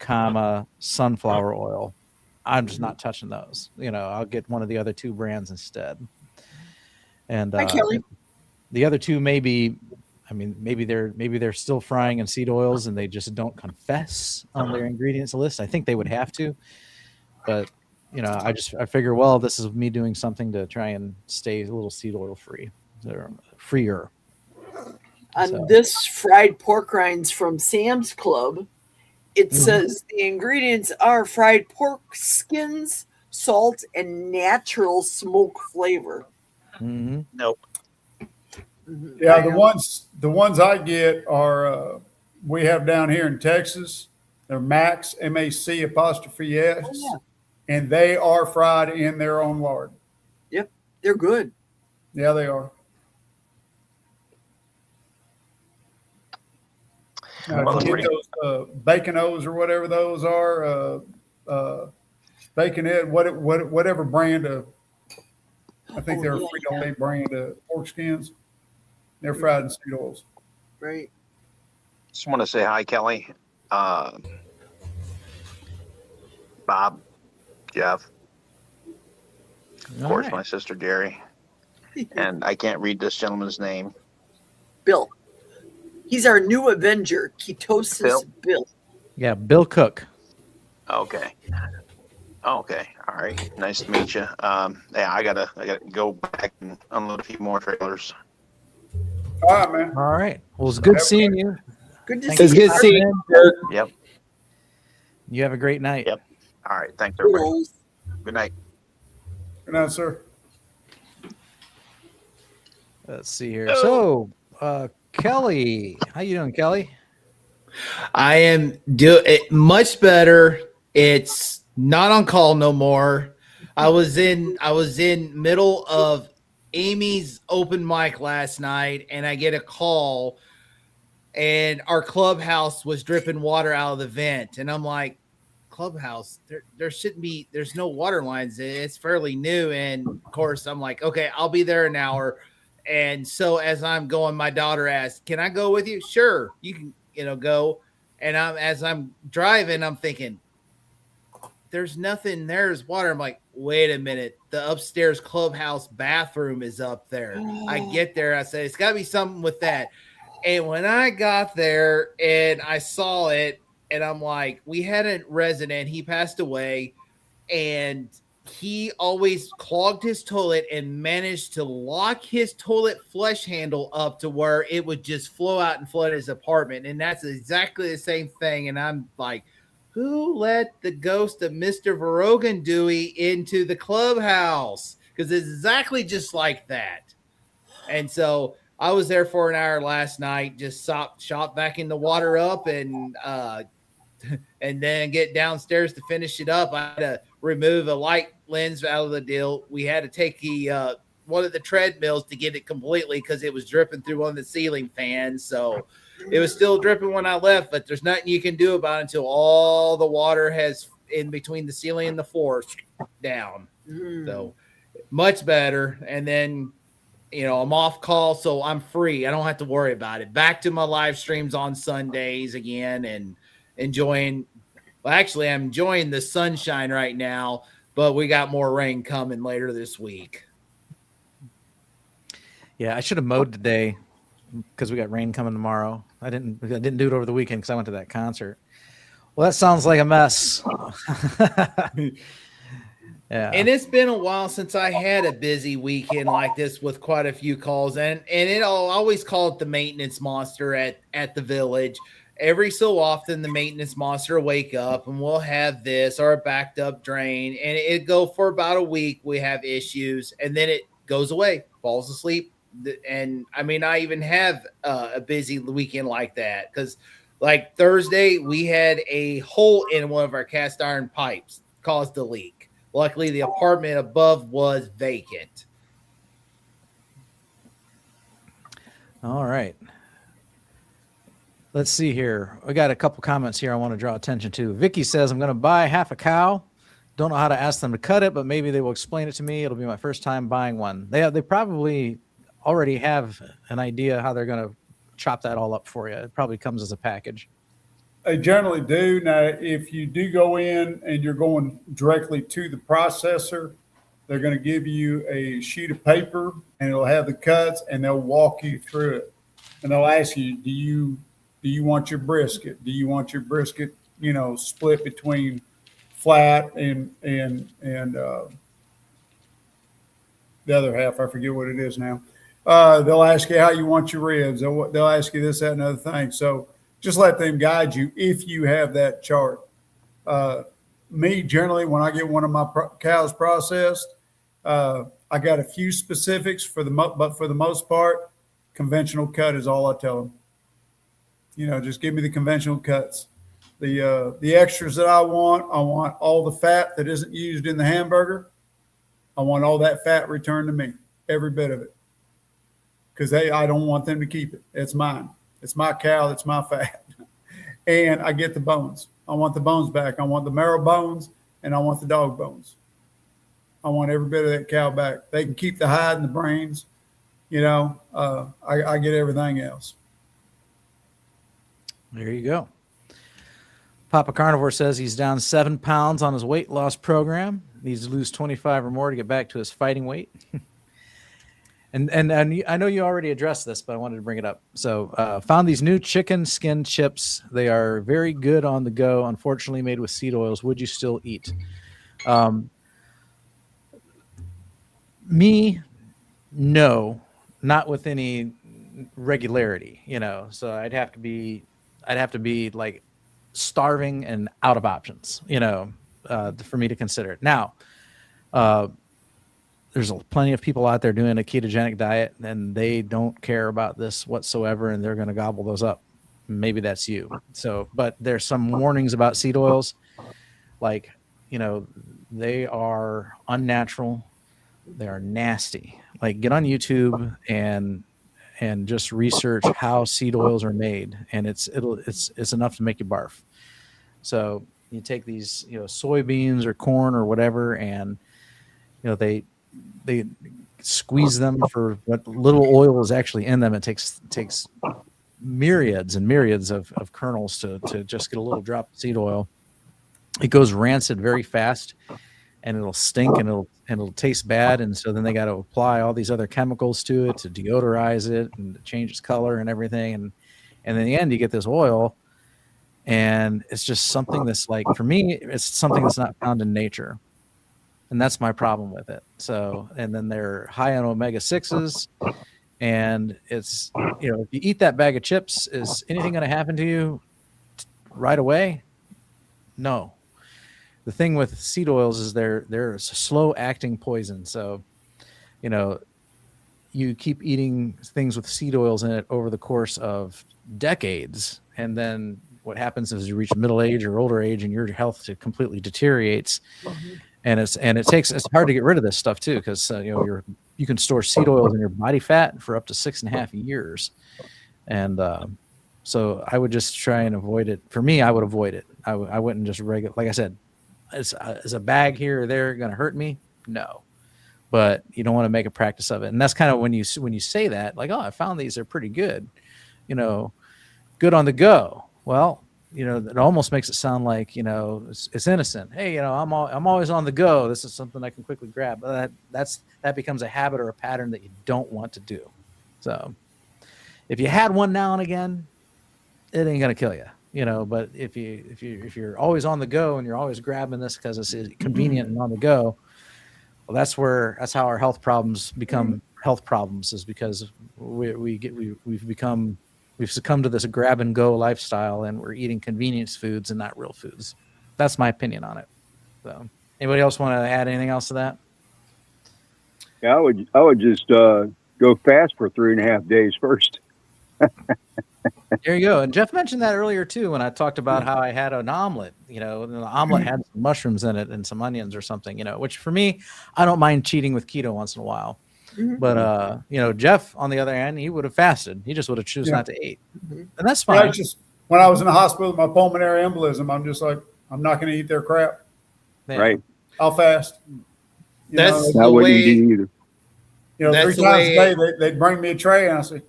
sunflower oil. I'm just not touching those. I'll get one of the other 2 brands instead. And Hi, Kelly. the other 2 maybe they're still frying in seed oils and they just don't confess on their ingredients list. I think they would have to, but I figure, well, this is me doing something to try and stay a little seed oil free, or freer. On this fried pork rinds from Sam's Club, it says the ingredients are fried pork skins, salt, and natural smoke flavor. Mm-hmm. Nope. Yeah, the ones I get are we have down here in Texas. They're Max, MAC apostrophe S, and they are fried in their own lard. Yep, they're good. Yeah, they are. If you get those bacon O's or whatever those are, bacon Ed, whatever brand of, I think they're a Frito-Lay brand of pork skins. They're fried in seed oils. Right. Just want to say hi, Kelly. Bob, Jeff, of course, my sister Jerry, and I can't read this gentleman's name. Bill. He's our new Avenger, Ketosis Bill. Yeah, Bill Cook. Okay. All right. Nice to meet you. Yeah, I gotta go back and unload a few more trailers. All right, man. All right. Well, it's good seeing you. Good to Thank see you. you. Good seeing you. Yep. You have a great night. Yep. All right. Thanks, everybody. Toodles. Good night. Good night, sir. Let's see here. So, Kelly, how you doing, Kelly? I am much better. It's not on call no more. I was in middle of Amy's open mic last night, and I get a call, and our clubhouse was dripping water out of the vent, and I'm like, clubhouse, there shouldn't be. There's no water lines. It's fairly new, and of course, I'm like, okay, I'll be there an hour. And so as I'm going, my daughter asked, "Can I go with you?" Sure, you can, go. And as I'm driving, I'm thinking, there's nothing. There's water. I'm like, wait a minute. The upstairs clubhouse bathroom is up there. I get there. I said, it's got to be something with that. And when I got there and I saw it, and I'm like, we had a resident. He passed away, and he always clogged his toilet and managed to lock his toilet flush handle up to where it would just flow out and flood his apartment. And that's exactly the same thing. And I'm like, who let the ghost of Mr. Varogan Dewey into the clubhouse? Because it's exactly just like that. And so I was there for an hour last night, just shot back in the water up and then get downstairs to finish it up. I had to remove a light lens out of the deal. We had to take the one of the treadmills to get it completely because it was dripping through one of the ceiling fans. So it was still dripping when I left, but there's nothing you can do about it until all the water has in between the ceiling and the floor down. So much better. And then, I'm off call, so I'm free. I don't have to worry about it. Back to my live streams on Sundays again and enjoying. Well, actually, I'm enjoying the sunshine right now, but we got more rain coming later this week. Yeah, I should have mowed today because we got rain coming tomorrow. I didn't do it over the weekend because I went to that concert. Well, that sounds like a mess. Yeah. And it's been a while since I had a busy weekend like this with quite a few calls, and I'll always call it the maintenance monster at the village. Every so often, the maintenance monster will wake up and we'll have this or a backed up drain, and it go for about a week. We have issues, and then it goes away, falls asleep. And I mean, I even have a busy weekend like that because, like Thursday, we had a hole in one of our cast iron pipes, caused a leak. Luckily, the apartment above was vacant. All right. Let's see here. We got a couple comments here I want to draw attention to. Vicky says, I'm going to buy half a cow. Don't know how to ask them to cut it, but maybe they will explain it to me. It'll be my first time buying one. They probably already have an idea how they're going to chop that all up for you. It probably comes as a package. They generally do. Now, if you do go in and you're going directly to the processor, they're going to give you a sheet of paper and it'll have the cuts and they'll walk you through it. And they'll ask you, do you want your brisket? Do you want your brisket, split between flat and the other half? I forget what it is now. They'll ask you how you want your ribs. They'll ask you this, that, and other thing. So just let them guide you if you have that chart. Me, generally, when I get one of my cows processed, I got a few specifics but for the most part, conventional cut is all I tell them. Just give me the conventional cuts. The extras that I want all the fat that isn't used in the hamburger. I want all that fat returned to me, every bit of it, because I don't want them to keep it. It's mine. It's my cow. It's my fat. And I get the bones. I want the bones back. I want the marrow bones, and I want the dog bones. I want every bit of that cow back. They can keep the hide and the brains. I get everything else. There you go. Papa Carnivore says he's down 7 pounds on his weight loss program. Needs to lose 25 or more to get back to his fighting weight. And I know you already addressed this, but I wanted to bring it up. So found these new chicken skin chips. They are very good on the go. Unfortunately, made with seed oils. Would you still eat? Me, no, not with any regularity. So I'd have to be like starving and out of options. For me to consider it. Now, there's plenty of people out there doing a ketogenic diet and they don't care about this whatsoever and they're going to gobble those up. Maybe that's you. So, but there's some warnings about seed oils. Like, they are unnatural. They are nasty. Like, get on YouTube and just research how seed oils are made. And it's enough to make you barf. So you take these, soybeans or corn or whatever, and, they squeeze them for what little oil is actually in them. It takes myriads and myriads of kernels to just get a little drop of seed oil. It goes rancid very fast, and it'll stink and it'll taste bad. And so then they got to apply all these other chemicals to it to deodorize it and to change its color and everything. And in the end, you get this oil, and it's just something that's, like, for me, it's something that's not found in nature. And that's my problem with it. So, and then they're high on omega-6s, and it's, if you eat that bag of chips, is anything going to happen to you right away? No. The thing with seed oils is they're a slow acting poison. So, you keep eating things with seed oils in it over the course of decades. And then what happens is you reach middle age or older age and your health completely deteriorates. Mm-hmm. And it's hard to get rid of this stuff too, because you can store seed oils in your body fat for up to 6.5 years, and so I would just try and avoid it. For me, I would avoid it. I wouldn't just regular. Like I said, is a bag here or there going to hurt me? No, but you don't want to make a practice of it. And that's kind of when you say that, like, oh, I found these are pretty good, good on the go. Well, it almost makes it sound like, it's innocent. Hey, I'm always on the go. This is something I can quickly grab. But that becomes a habit or a pattern that you don't want to do. So if you had one now and again, it ain't gonna kill you, but if you're always on the go and you're always grabbing this because it's convenient and on the go, Well, that's how our health problems become health problems, is because we've succumbed to this grab and go lifestyle, and we're eating convenience foods and not real foods. That's my opinion on it. So, anybody else want to add anything else to that? Yeah, I would just go fast for 3.5 days first. There you go. And Jeff mentioned that earlier too, when I talked about how I had an omelet, and the omelet had some mushrooms in it and some onions or something, which for me, I don't mind cheating with keto once in a while. But, Jeff, on the other hand, he would have fasted. He just would have chosen not to eat. And that's fine. Right, just when I was in the hospital with my pulmonary embolism, I'm just like, I'm not going to eat their crap. Yeah. Right. I'll fast. That's That the wouldn't way. do either. That's 3 the times a way- day they'd bring me a tray, and I say,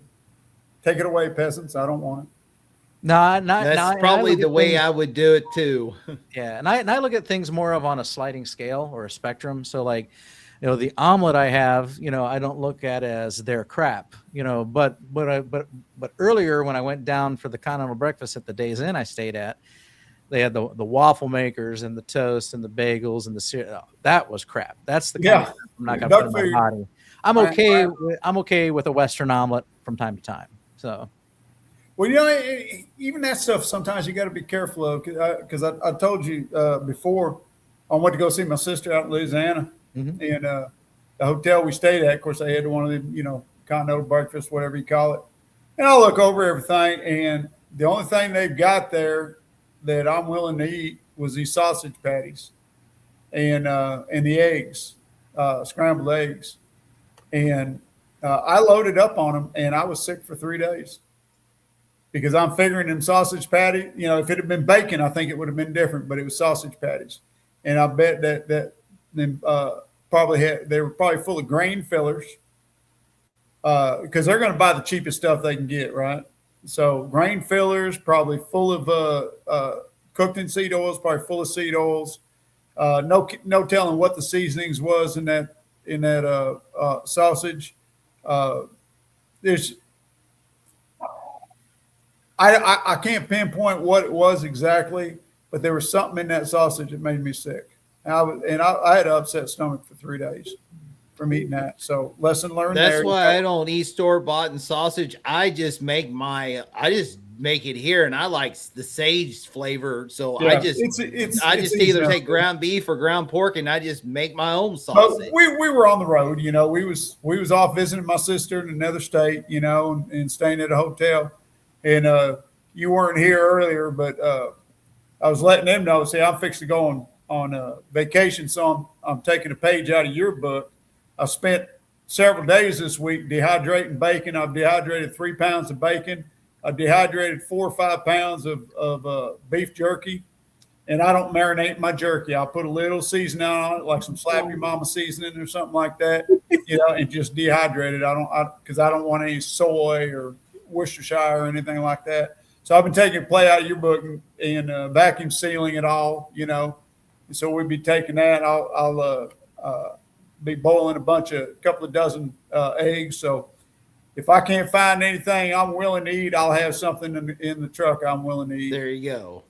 "Take it away, peasants. I don't want it." That's probably the way I would do it too. Yeah, and I look at things more of on a sliding scale or a spectrum. So like, the omelet I have, I don't look at as their crap, but earlier when I went down for the continental breakfast at the Days Inn I stayed at, they had the waffle makers and the toast and the bagels and the cereal. That was crap. That's the kind of stuff I'm not gonna put in my body. I'm okay. I'm okay with a Western omelet from time to time. So. Well, even that stuff, sometimes you got to be careful of, because I told you before, I went to go see my sister out in Louisiana, and the hotel we stayed at, of course, they had one of the, continental breakfast, whatever you call it. And I look over everything, and the only thing they've got there that I'm willing to eat was these sausage patties and the eggs, scrambled eggs. And I loaded up on them, and I was sick for 3 days. Because I'm figuring them sausage patty, if it had been bacon, I think it would have been different, but it was sausage patties. And I bet that they were probably full of grain fillers, because they're going to buy the cheapest stuff they can get, right? So grain fillers, probably full of cooked in seed oils, probably full of seed oils. No telling what the seasonings was in that sausage. I can't pinpoint what it was exactly, but there was something in that sausage that made me sick. I had an upset stomach for 3 days from eating that. So lesson learned. That's why I don't eat store-bought sausage. I just make it here, and I like the sage flavor. So yeah, I just either take ground beef or ground pork, and I just make my own sausage. We were on the road, we was off visiting my sister in another state, and staying at a hotel. And you weren't here earlier, but I was letting them know. See, I'm fixing to go on vacation, so I'm taking a page out of your book. I spent several days this week dehydrating bacon. I've dehydrated 3 pounds of bacon. I dehydrated 4 or 5 pounds of beef jerky, and I don't marinate my jerky. I'll put a little seasoning on it, like some Slap Your Mama seasoning or something like that, and just dehydrate it. Because I don't want any soy or Worcestershire or anything like that. So I've been taking a play out of your book and vacuum sealing it all, And so we'll be taking that. I'll be boiling a couple of dozen eggs. So if I can't find anything I'm willing to eat, I'll have something in the truck I'm willing to eat. There you go.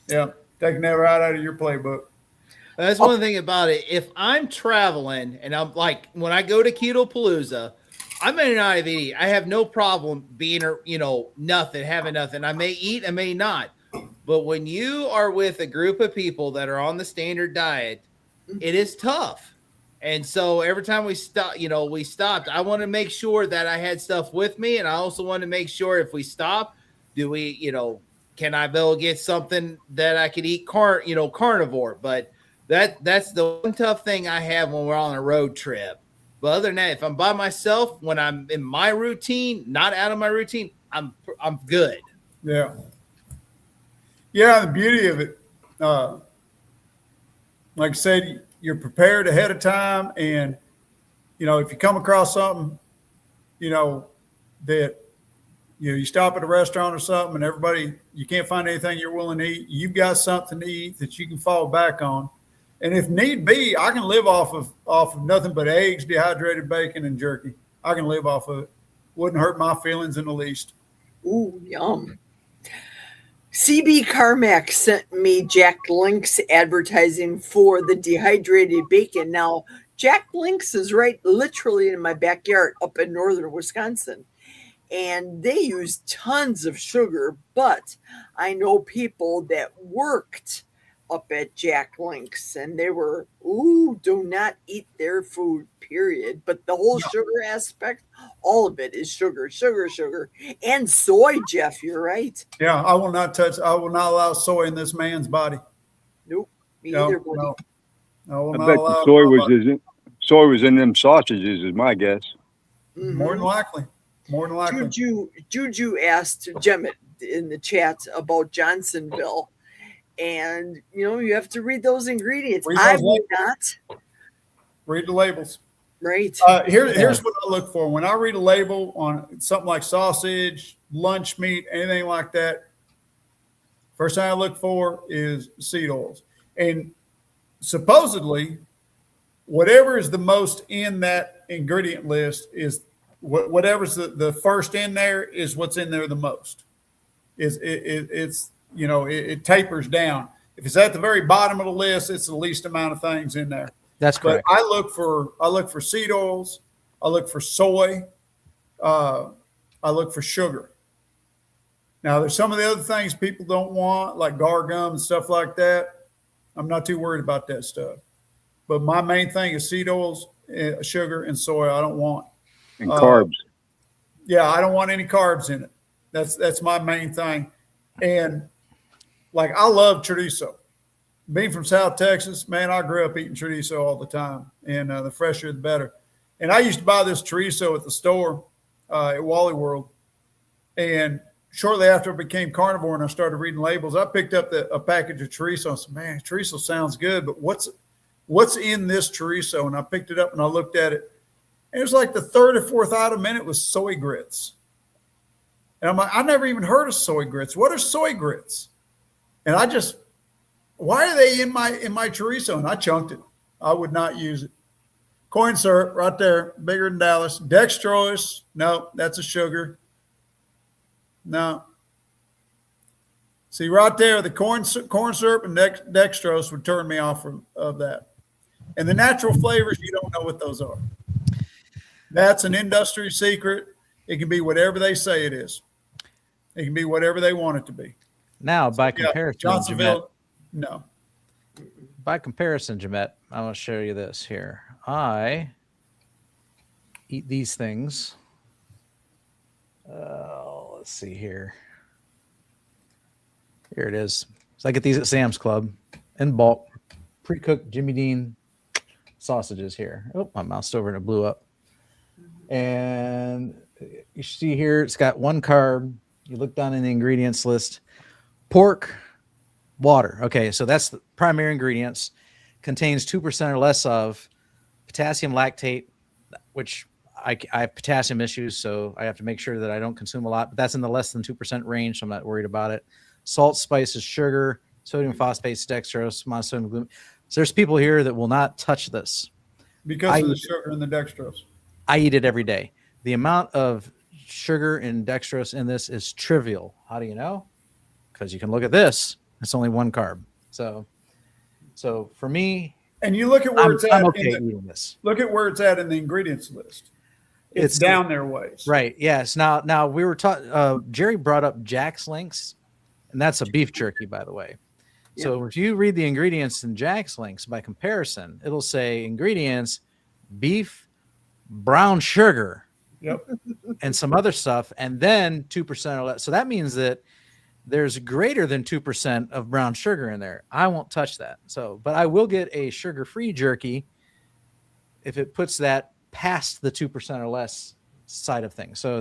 Yeah, taking that right out of your playbook. That's one thing about it. If I'm traveling and I'm like, when I go to Keto Palooza, I may not have eaten. I have no problem being, having nothing. I may eat, I may not. But when you are with a group of people that are on the standard diet, it is tough. And so every time we stopped, I want to make sure that I had stuff with me. And I also want to make sure if we stop, can I be able to get something that I could eat carnivore? But that's the one tough thing I have when we're on a road trip. But other than that, if I'm by myself, when I'm in my routine, not out of my routine, I'm good. Yeah. Yeah, the beauty of it, like I said, you're prepared ahead of time, and if you come across something, that you stop at a restaurant or something, and you can't find anything you're willing to eat. You've got something to eat that you can fall back on. And if need be, I can live off of nothing but eggs, dehydrated bacon, and jerky. I can live off of it. Wouldn't hurt my feelings in the least. Ooh, yum. CB Carmack sent me Jack Link's advertising for the dehydrated bacon. Now, Jack Link's is right literally in my backyard up in northern Wisconsin. And they use tons of sugar, but I know people that worked up at Jack Link's and they were, ooh, do not eat their food, period. But the whole sugar aspect, all of it is sugar, sugar, sugar. And soy, Jeff, you're right. Yeah, I will not allow soy in this man's body. Nope, me No, either, buddy. no. I will I not bet allow the soy my body. soy was in them sausages, is my guess. Mhm. More than likely. More than likely. Juju asked Jemmett in the chat about Johnsonville. And, you have to read those ingredients. Read I those would labels. not. Read the labels. Right. Here's what I look for. When I read a label on something like sausage, lunch meat, anything like that, first thing I look for is seed oils. And supposedly, whatever is the most in that ingredient list is whatever's the first in there is what's in there the most. It tapers down. If it's at the very bottom of the list, it's the least amount of things in there. That's correct. But I look for seed oils. I look for soy. I look for sugar. Now, there's some of the other things people don't want, like gar gum and stuff like that. I'm not too worried about that stuff. But my main thing is seed oils, sugar, and soy. I don't want. And carbs. Yeah, I don't want any carbs in it. That's my main thing. And like I love chorizo. Being from South Texas, man, I grew up eating chorizo all the time, and the fresher the better. And I used to buy this chorizo at the store at Wally World. And shortly after I became carnivore and I started reading labels, I picked up a package of chorizo and said, man, chorizo sounds good, but what's in this chorizo? And I picked it up and I looked at it. And it was like the third or fourth item in it was soy grits. And I'm like, I never even heard of soy grits. What are soy grits? And why are they in my chorizo? And I chunked it. I would not use it. Corn syrup right there, bigger than Dallas. Dextrose, no, that's a sugar. No. See, right there, the corn syrup and dextrose would turn me off of that. And the natural flavors, you don't know what those are. That's an industry secret. It can be whatever they say it is. It can be whatever they want it to be. Now, by comparison, Johnsonville, no. By comparison, Jemmett, I want to show you this here. I eat these things. Let's see here. Here it is. So I get these at Sam's Club in bulk, pre-cooked Jimmy Dean sausages here. Oh, I moused over and it blew up. And you see here, it's got one carb. You look down in the ingredients list. Pork, water. Okay, so that's the primary ingredients. Contains 2% or less of potassium lactate, which I have potassium issues, so I have to make sure that I don't consume a lot. But that's in the less than 2% range, so I'm not worried about it. Salt, spices, sugar, sodium phosphate, dextrose, monosodium gluten. So there's people here that will not touch this. Because of the sugar and the dextrose. I eat it every day. The amount of sugar and dextrose in this is trivial. How do you know? Because you can look at this. It's only one carb. So for me, and you look at where it's at. I'm okay eating this. Look at where it's at in the ingredients list. It's down their ways. Right. Yes. Now we were talking. Jerry brought up Jack's Links, and that's a beef jerky, by the way. Yeah. So if you read the ingredients in Jack's Links, by comparison, it'll say ingredients: beef, brown sugar, yep, and some other stuff, and then 2% or less. So that means that there's greater than 2% of brown sugar in there. I won't touch that. But I will get a sugar-free jerky if it puts that past the 2% or less side of things. So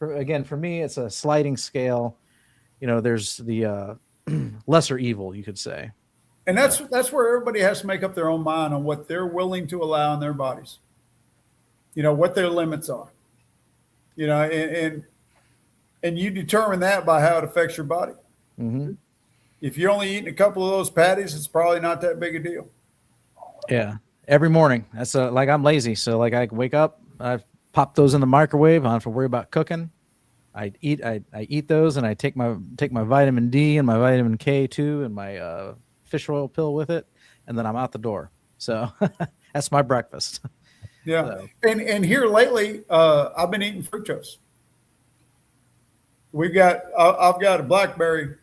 again, for me, it's a sliding scale. There's the lesser evil, you could say. And that's where everybody has to make up their own mind on what they're willing to allow in their bodies. What their limits are. And you determine that by how it affects your body. Mm-hmm. If you're only eating a couple of those patties, it's probably not that big a deal. Yeah, every morning. That's like I'm lazy, so like I wake up, I pop those in the microwave. I don't have to worry about cooking. I eat those, and I take my vitamin D and my vitamin K too, and my fish oil pill with it, and then I'm out the door. So That's my breakfast. Yeah. So, And here lately, I've been eating fructose. I've got a blackberry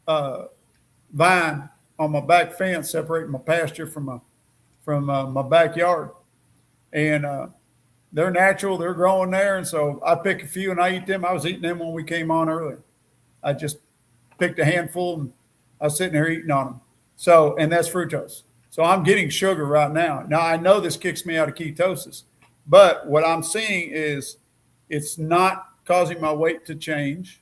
vine on my back fence separating my pasture from my backyard, and they're natural. They're growing there, and so I pick a few and I eat them. I was eating them when we came on earlier. I just picked a handful and I was sitting there eating on them. So, and that's fructose. So I'm getting sugar right now. Now I know this kicks me out of ketosis, but what I'm seeing is it's not causing my weight to change.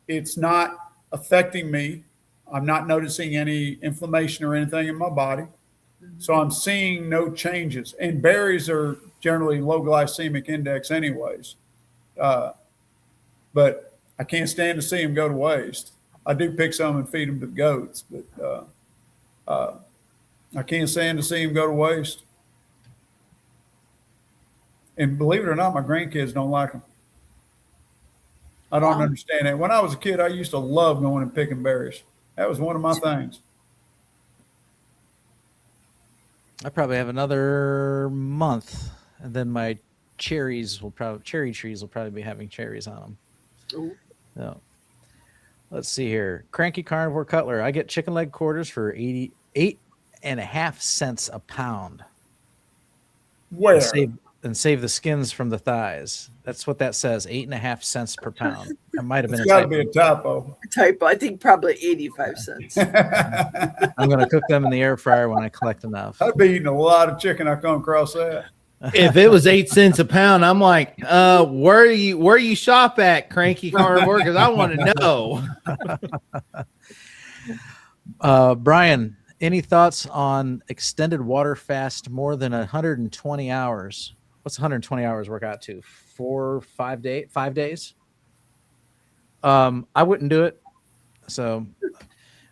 It's not affecting me. I'm not noticing any inflammation or anything in my body. So I'm seeing no changes. And berries are generally low glycemic index anyways. But I can't stand to see them go to waste. I do pick some and feed them to the goats, but I can't stand to see them go to waste. And believe it or not, my grandkids don't like them. I don't understand that. When I was a kid, I used to love going and picking berries. That was one of my things. I probably have another month, and then my cherry trees will probably be having cherries on them. Ooh. So, let's see here. Cranky Carnivore Cutler. I get chicken leg quarters for 88.5 cents a pound. Where? And save the skins from the thighs. That's what that says. 8.5 cents per pound. That might have been It's got to be a typo. Typo. I think probably 85 cents. I'm going to cook them in the air fryer when I collect enough. I'd be eating a lot of chicken. I come across that. If it was 8 cents a pound, I'm like, where you shop at, Cranky Carnivore? Because I want to know. Brian, any thoughts on extended water fast more than 120 hours? What's 120 hours work out to? 5 days? I wouldn't do it. So,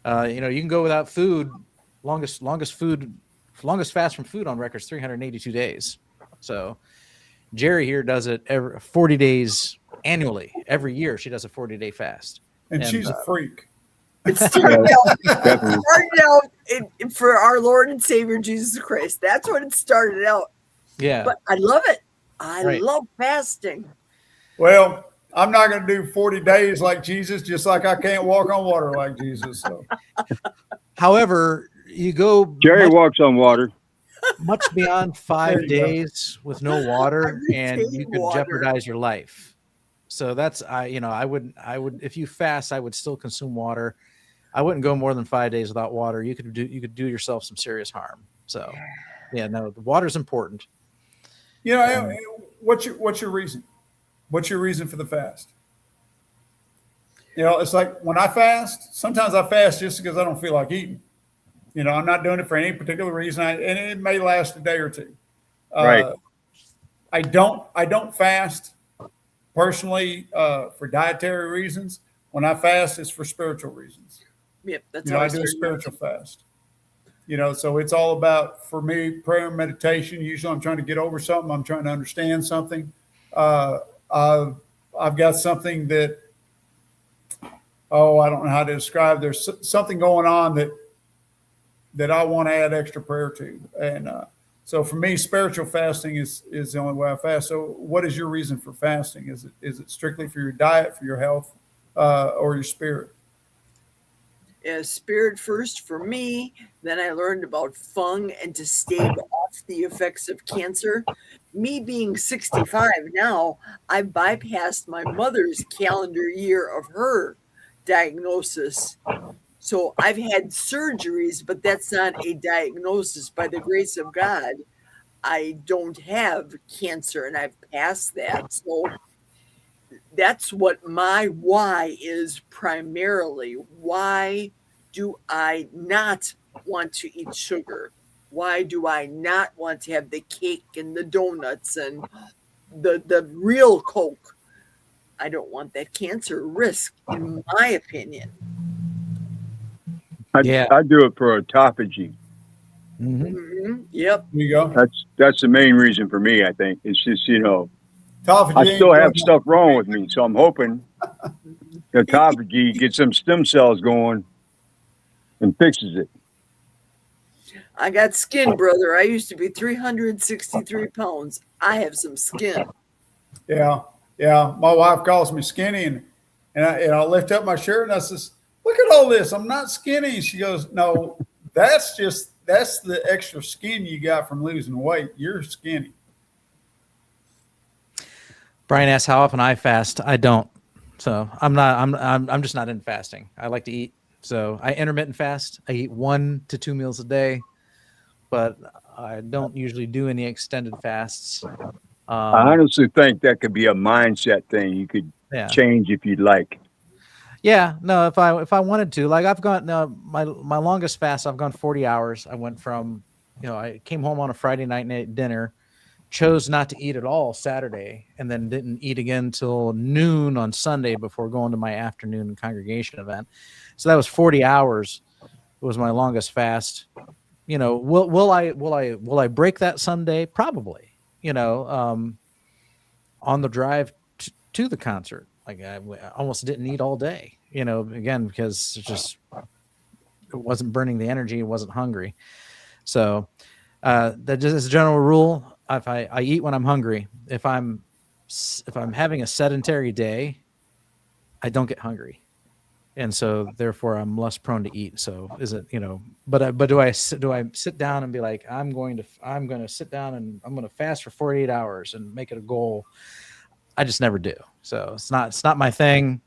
you can go without food. Longest fast from food on record is 382 days. So Jerry here does it every 40 days annually. Every year she does a 40-day fast. And she's a freak. It started out for our Lord and Savior Jesus Christ. That's what it started out. Yeah. But I love it. I Right. love fasting. Well, I'm not going to do 40 days like Jesus, just like I can't walk on water like Jesus. So. However, you go Jerry walks on water. much beyond 5 days with no water, and you could water. jeopardize your life. So that's I would if you fast, I would still consume water. I wouldn't go more than 5 days without water. You could do yourself some serious harm. So yeah, no, the water's important. What's your reason? What's your reason for the fast? It's like when I fast, sometimes I fast just because I don't feel like eating. I'm not doing it for any particular reason, and it may last a day or two. Right. I don't fast personally for dietary reasons. When I fast, it's for spiritual reasons. Yep, that's I do a spiritual fast. So it's all about, for me, prayer and meditation. Usually I'm trying to get over something. I'm trying to understand something. I've got something that, I don't know how to describe. There's something going on that I want to add extra prayer to. And so for me, spiritual fasting is the only way I fast. So what is your reason for fasting? Is it strictly for your diet, for your health, or your spirit? Spirit first for me. Then I learned about fung and to stave off the effects of cancer. Me being 65 now, I bypassed my mother's calendar year of her diagnosis. So I've had surgeries, but that's not a diagnosis. By the grace of God, I don't have cancer, and I've passed that. So that's what my why is primarily. Why do I not want to eat sugar? Why do I not want to have the cake and the donuts and the real Coke? I don't want that cancer risk, in my opinion. I do it for autophagy. Mm-hmm. Mm-hmm. Yep. There you go. That's the main reason for me. I think it's just Autophagy I still have stuff wrong with me, so I'm hoping the autophagy gets some stem cells going and fixes it. I got skin, brother. I used to be 363 pounds. I have some skin. Yeah, yeah. My wife calls me skinny, and I lift up my shirt and I says, "Look at all this. I'm not skinny." She goes, "No, that's the extra skin you got from losing weight. You're skinny." Brian asks how often I fast. I don't. So I'm just not in fasting. I like to eat. So I intermittent fast. I eat 1 to 2 meals a day, but I don't usually do any extended fasts. I honestly think that could be a mindset thing you could Yeah. change if you'd like. Yeah, no, if I wanted to, like I've gone my longest fast, I've gone 40 hours. I went from, I came home on a Friday night and ate dinner, chose not to eat at all Saturday, and then didn't eat again till noon on Sunday before going to my afternoon congregation event. So that was 40 hours. It was my longest fast. Will I break that someday? Probably. On the drive to the concert. Like I almost didn't eat all day, again, because it wasn't burning the energy. It wasn't hungry. So that just as a general rule, if I eat when I'm hungry, if I'm having a sedentary day, I don't get hungry. And so therefore I'm less prone to eat. So is it, but do I sit down and be like, I'm going to sit down and I'm going to fast for 48 hours and make it a goal? I just never do. So it's not my thing.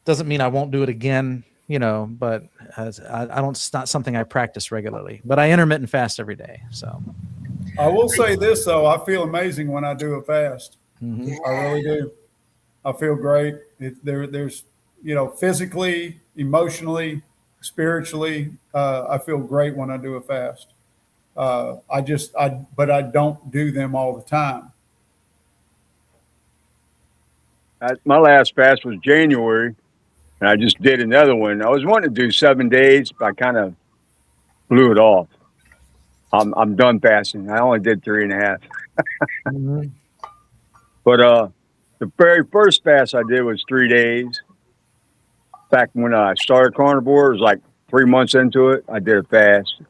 Doesn't mean I won't do it again, but I don't, it's not something I practice regularly, but I intermittent fast every day. So I will say this though, I feel amazing when I do a fast. mm-hmm. I really do. I feel great. There's physically, emotionally, spiritually, I feel great when I do a fast. But I don't do them all the time. My last fast was January, and I just did another one. I was wanting to do 7 days, but I kind of blew it off. I'm done fasting. I only did 3.5. Mm-hmm. But the very first fast I did was 3 days. Back when I started Carnivore, it was like 3 months into it. I did a fast.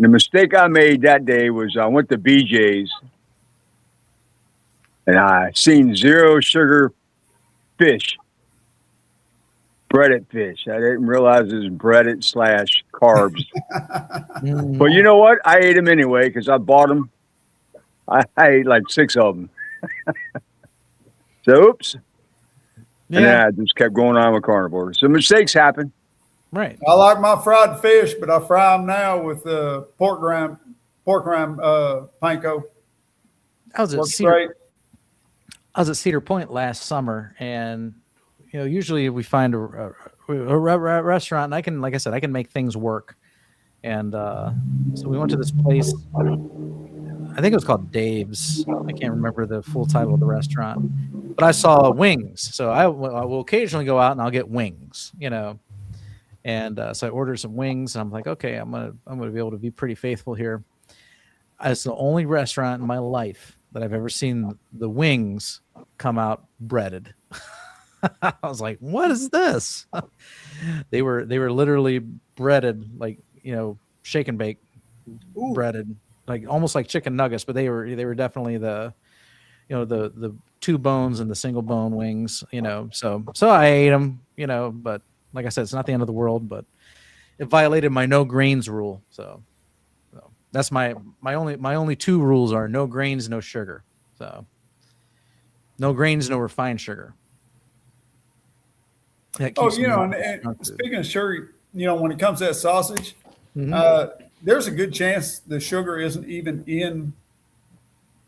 The mistake I made that day was I went to BJ's and I seen 0 sugar fish, breaded fish. I didn't realize it was breaded / carbs. Mm-hmm. But you know what? I ate them anyway because I bought them. I ate like 6 of them. So, oops. Yeah. And then I just kept going on with Carnivore. So mistakes happen. Right. I like my fried fish, but I fry them now with pork rind panko. Works great. I was at Cedar Point last summer, and usually we find a restaurant, and I can, like I said, I can make things work. And so we went to this place. I think it was called Dave's. I can't remember the full title of the restaurant, but I saw wings. So I will occasionally go out and I'll get wings, And so I ordered some wings, and I'm like, okay, I'm gonna be able to be pretty faithful here. It's the only restaurant in my life that I've ever seen the wings come out breaded. I was like, what is this? They were literally breaded, like, shake and bake. Ooh. Breaded, like almost like chicken nuggets, but they were definitely the 2 bones and the single bone wings, so I ate them, but like I said, it's not the end of the world, but it violated my no grains rule. So that's my only 2 rules are no grains, no sugar. So no grains, no refined sugar. Oh, and speaking of sugar, when it comes to that sausage, mm-hmm. There's a good chance the sugar isn't even in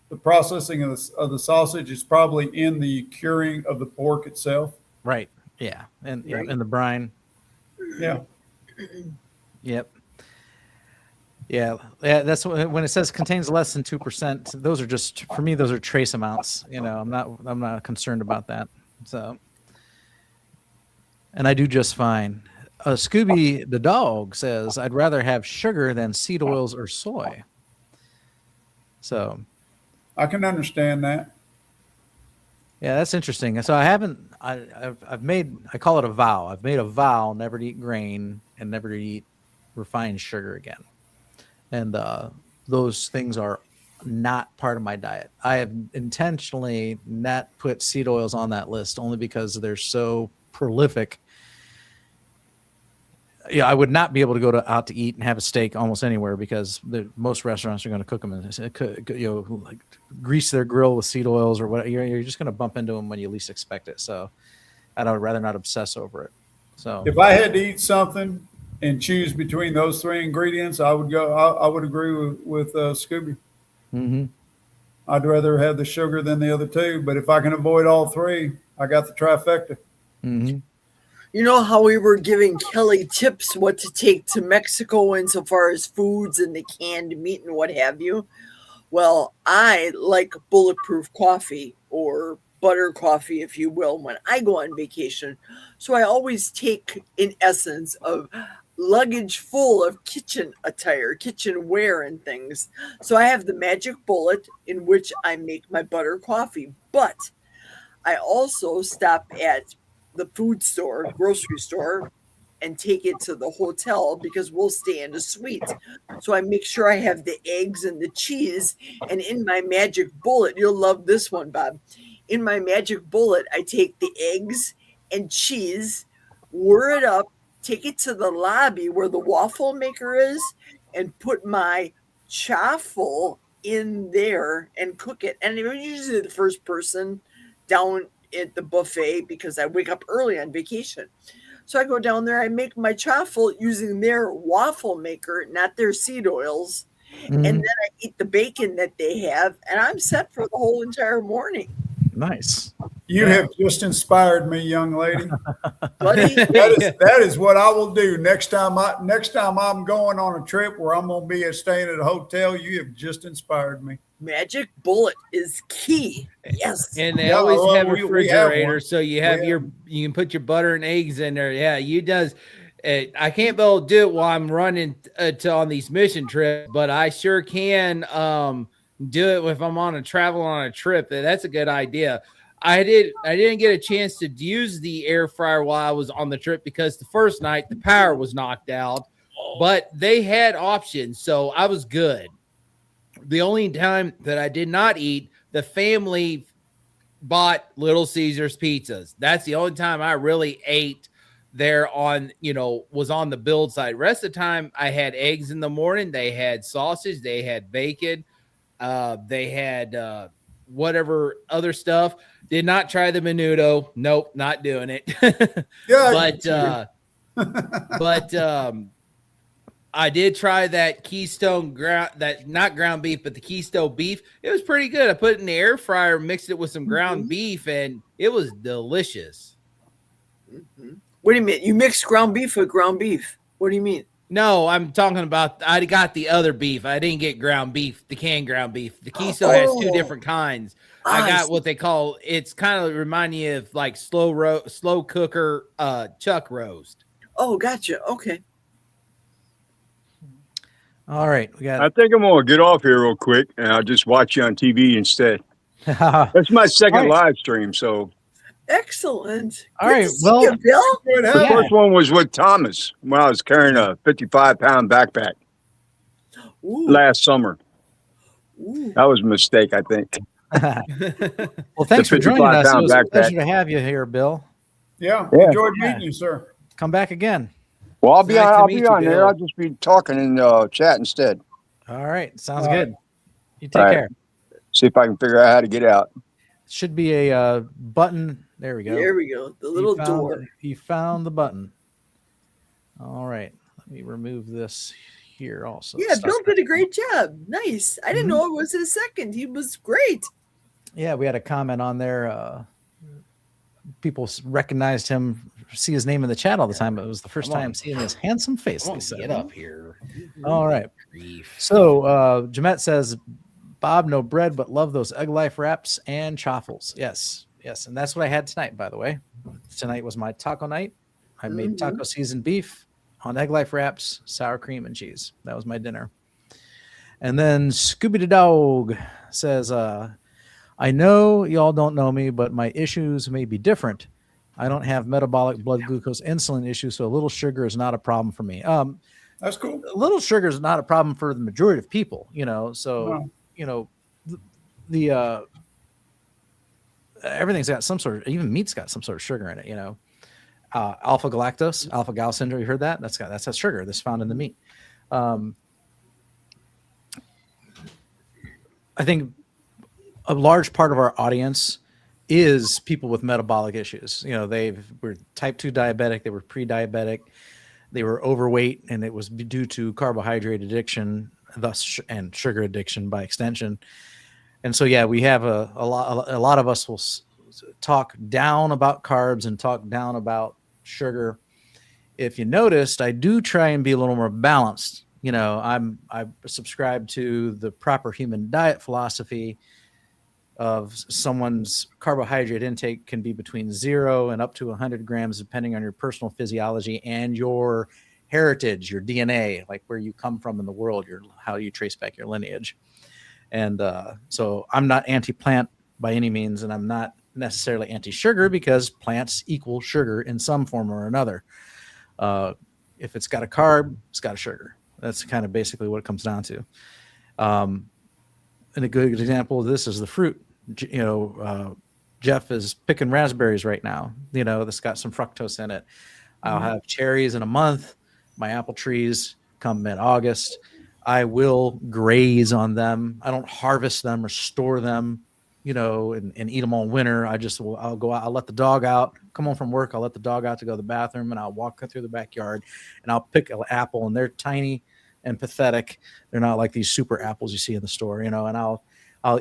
the processing of the sausage. It's probably in the curing of the pork itself. Right. Yeah. And in the brine. Yeah. Yep. Yeah. That's when it says contains less than 2%. Those are just, for me, those are trace amounts. I'm not concerned about that. So, and I do just fine. Scooby the dog says, I'd rather have sugar than seed oils or soy. So I can understand that. Yeah, that's interesting. So I've made, I call it a vow. I've made a vow never to eat grain and never to eat refined sugar again. And those things are not part of my diet. I have intentionally not put seed oils on that list only because they're so prolific. Yeah, I would not be able to go out to eat and have a steak almost anywhere because most restaurants are going to cook them and like grease their grill with seed oils or whatever. You're just going to bump into them when you least expect it. So I'd rather not obsess over it. So If I had to eat something and choose between those three ingredients, I would go. I would agree with Scooby. mm-hmm. I'd rather have the sugar than the other two. But if I can avoid all three, I got the trifecta. Mm-hmm. You know how we were giving Kelly tips what to take to Mexico insofar as foods and the canned meat and what have you? Well, I like bulletproof coffee or butter coffee, if you will, when I go on vacation. So I always take, in essence, of luggage full of kitchen attire, kitchenware and things. So I have the magic bullet in which I make my butter coffee. But I also stop at the food store, grocery store, and take it to the hotel because we'll stay in a suite. So I make sure I have the eggs and the cheese. And in my magic bullet, you'll love this one, Bob. In my magic bullet, I take the eggs and cheese, whir it up, take it to the lobby where the waffle maker is, and put my chaffle in there and cook it. And I'm usually the first person down at the buffet because I wake up early on vacation. So I go down there, I make my chaffle using their waffle maker, not their seed oils. Mm-hmm. And then I eat the bacon that they have, and I'm set for the whole entire morning. Nice. You have just inspired me, young lady. Buddy, That is what I will do next time I'm going on a trip where I'm going to be staying at a hotel. You have just inspired me. magic bullet is key. Yes. And they Yeah, always well, have a we have refrigerator, one. so you have you can put your butter and eggs in there. Yeah, you does. I can't be able to do it while I'm running on these mission trips, but I sure can do it if I'm on a trip. That's a good idea. I didn't get a chance to use the air fryer while I was on the trip because the first night the power was knocked out, but they had options, so I was good. The only time that I did not eat, the family bought Little Caesars pizzas. That's the only time I really ate there was on the build side. Rest of the time I had eggs in the morning. They had sausage. They had bacon. They had whatever other stuff. Did not try the menudo. Nope, not doing it. Yeah, but I did try that Keystone not ground beef, but the Keystone beef. It was pretty good. I put it in the air fryer, mixed it with some ground beef, and it was delicious. Mm-hmm. What do you mean? You mix ground beef with ground beef? What do you mean? No, I'm talking about I got the other beef. I didn't get ground beef, the canned ground beef. The Keystone has two different kinds. I got what they call, it's kind of remind you of like slow cooker chuck roast. Oh, gotcha. Okay. All right. We got I think I'm going to get off here real quick, and I'll just watch you on TV instead. That's my second live stream, so. Excellent. All Good right. to see Well, you, Bill. The first one was with Thomas when I was carrying a 55-pound backpack last summer. Ooh. That was a mistake, I think. well, thanks for joining us. It was a pleasure to have you here, Bill. Yeah. Yeah. Enjoyed meeting you, sir. Come back again. Well, I'll be Nice to on. I'll meet be you, on there. Bill. I'll just be talking in chat instead. All right. Sounds All good. You take All right. care. See if I can figure out how to get out. Should be a button. There we go. There we go. The little door. You found the button. All right. Let me remove this here also. Yeah, Stop. Bill did a great job. Nice. I didn't know it was his second. He was great. Yeah, we had a comment on there. People recognized him, see his name in the chat all the time, but it was the first time seeing his handsome face. They said. Get up here. All right. Grief. So Jamette says, Bob, no bread, but love those Egg Life wraps and chaffles. Yes. Yes. And that's what I had tonight, by the way. Tonight was my taco night. I made taco seasoned beef on Egg Life wraps, sour cream, and cheese. That was my dinner. And then Scooby the Dog says, I know y'all don't know me, but my issues may be different. I don't have metabolic blood glucose insulin issues, so a little sugar is not a problem for me. That's cool. A little sugar is not a problem for the majority of people, you know. So, No. you know, the everything's got some sort of, even meat's got some sort of sugar in it, you know. Alpha galactose, alpha gal syndrome. You heard that? That's a sugar that's found in the meat. I think a large part of our audience is people with metabolic issues. You know, were type 2 diabetic, they were pre-diabetic, they were overweight, and it was due to carbohydrate addiction, thus and sugar addiction by extension. And so, yeah, we have a lot of us will talk down about carbs and talk down about sugar. If you noticed, I do try and be a little more balanced. You know, I subscribe to the proper human diet philosophy of someone's carbohydrate intake can be between 0 and up to 100 grams, depending on your personal physiology and your heritage, your DNA, like where you come from in the world, how you trace back your lineage. And so I'm not anti-plant by any means, and I'm not necessarily anti-sugar, because plants equal sugar in some form or another. If it's got a carb, it's got a sugar. That's kind of basically what it comes down to. And a good example of this is the fruit. You know, Jeff is picking raspberries right now. You know, that's got some fructose in it. I'll have cherries in a month. My apple trees come mid-August. I will graze on them. I don't harvest them or store them, you know, and eat them all winter. I'll go out. I'll let the dog out. Come home from work. I'll let the dog out to go to the bathroom, and I'll walk through the backyard, and I'll pick an apple, and they're tiny and pathetic. They're not like these super apples you see in the store, you know, and I'll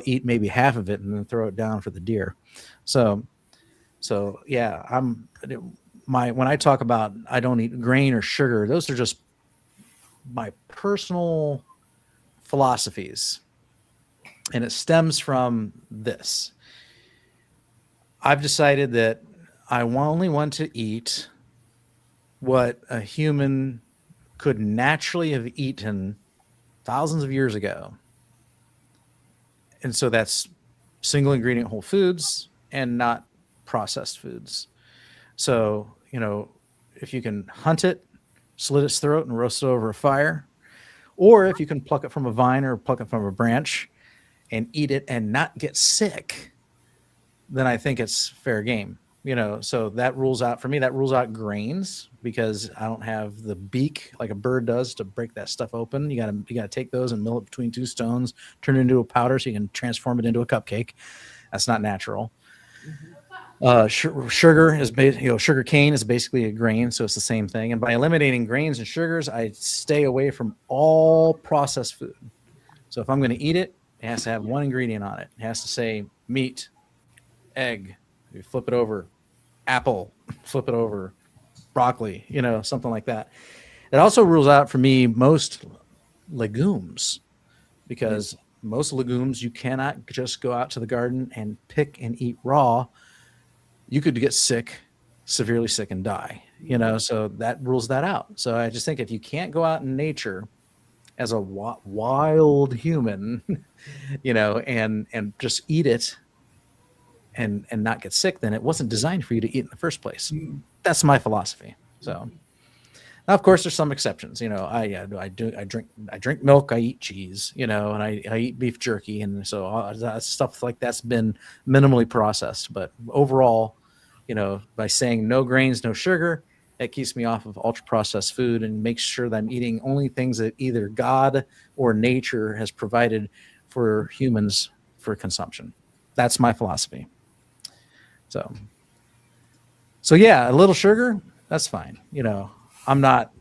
eat maybe half of it and then throw it down for the deer. So yeah, when I talk about I don't eat grain or sugar, those are just my personal philosophies. And it stems from this. I've decided that I only want to eat what a human could naturally have eaten thousands of years ago. And so that's single ingredient whole foods and not processed foods. So, you know, if you can hunt it, slit its throat and roast it over a fire, or if you can pluck it from a vine or pluck it from a branch and eat it and not get sick, then I think it's fair game. You know, so that rules out, for me, that rules out grains, because I don't have the beak like a bird does to break that stuff open. You gotta take those and mill it between two stones, turn it into a powder so you can transform it into a cupcake. That's not natural. Sugar is sugar cane is basically a grain, so it's the same thing. And by eliminating grains and sugars, I stay away from all processed food. So if I'm going to eat it, it has to have one ingredient on it. It has to say meat, egg. You flip it over, apple, flip it over, broccoli, you know, something like that. It also rules out for me most legumes, because most legumes you cannot just go out to the garden and pick and eat raw. You could get sick, severely sick, and die, you know, so that rules that out. So I just think if you can't go out in nature as a wild human, you know, and just eat it and not get sick, then it wasn't designed for you to eat in the first place. That's my philosophy. So now, of course, there's some exceptions. You know, I drink milk, I eat cheese, you know, and I eat beef jerky, and so stuff like that's been minimally processed. But overall, you know, by saying no grains, no sugar, it keeps me off of ultra processed food and makes sure that I'm eating only things that either God or nature has provided for humans for consumption. That's my philosophy. So yeah, a little sugar, that's fine. You know, I'm not,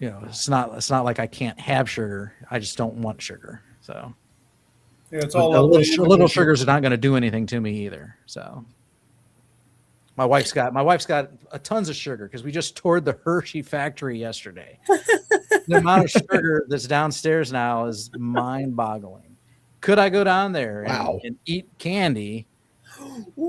you know, it's not like I can't have sugar. I just don't want sugar. So Yeah, it's all a little sugars are not going to do anything to me either. So my wife's got tons of sugar because we just toured the Hershey factory yesterday. The amount of sugar that's downstairs now is mind-boggling. Could I go down there and eat candy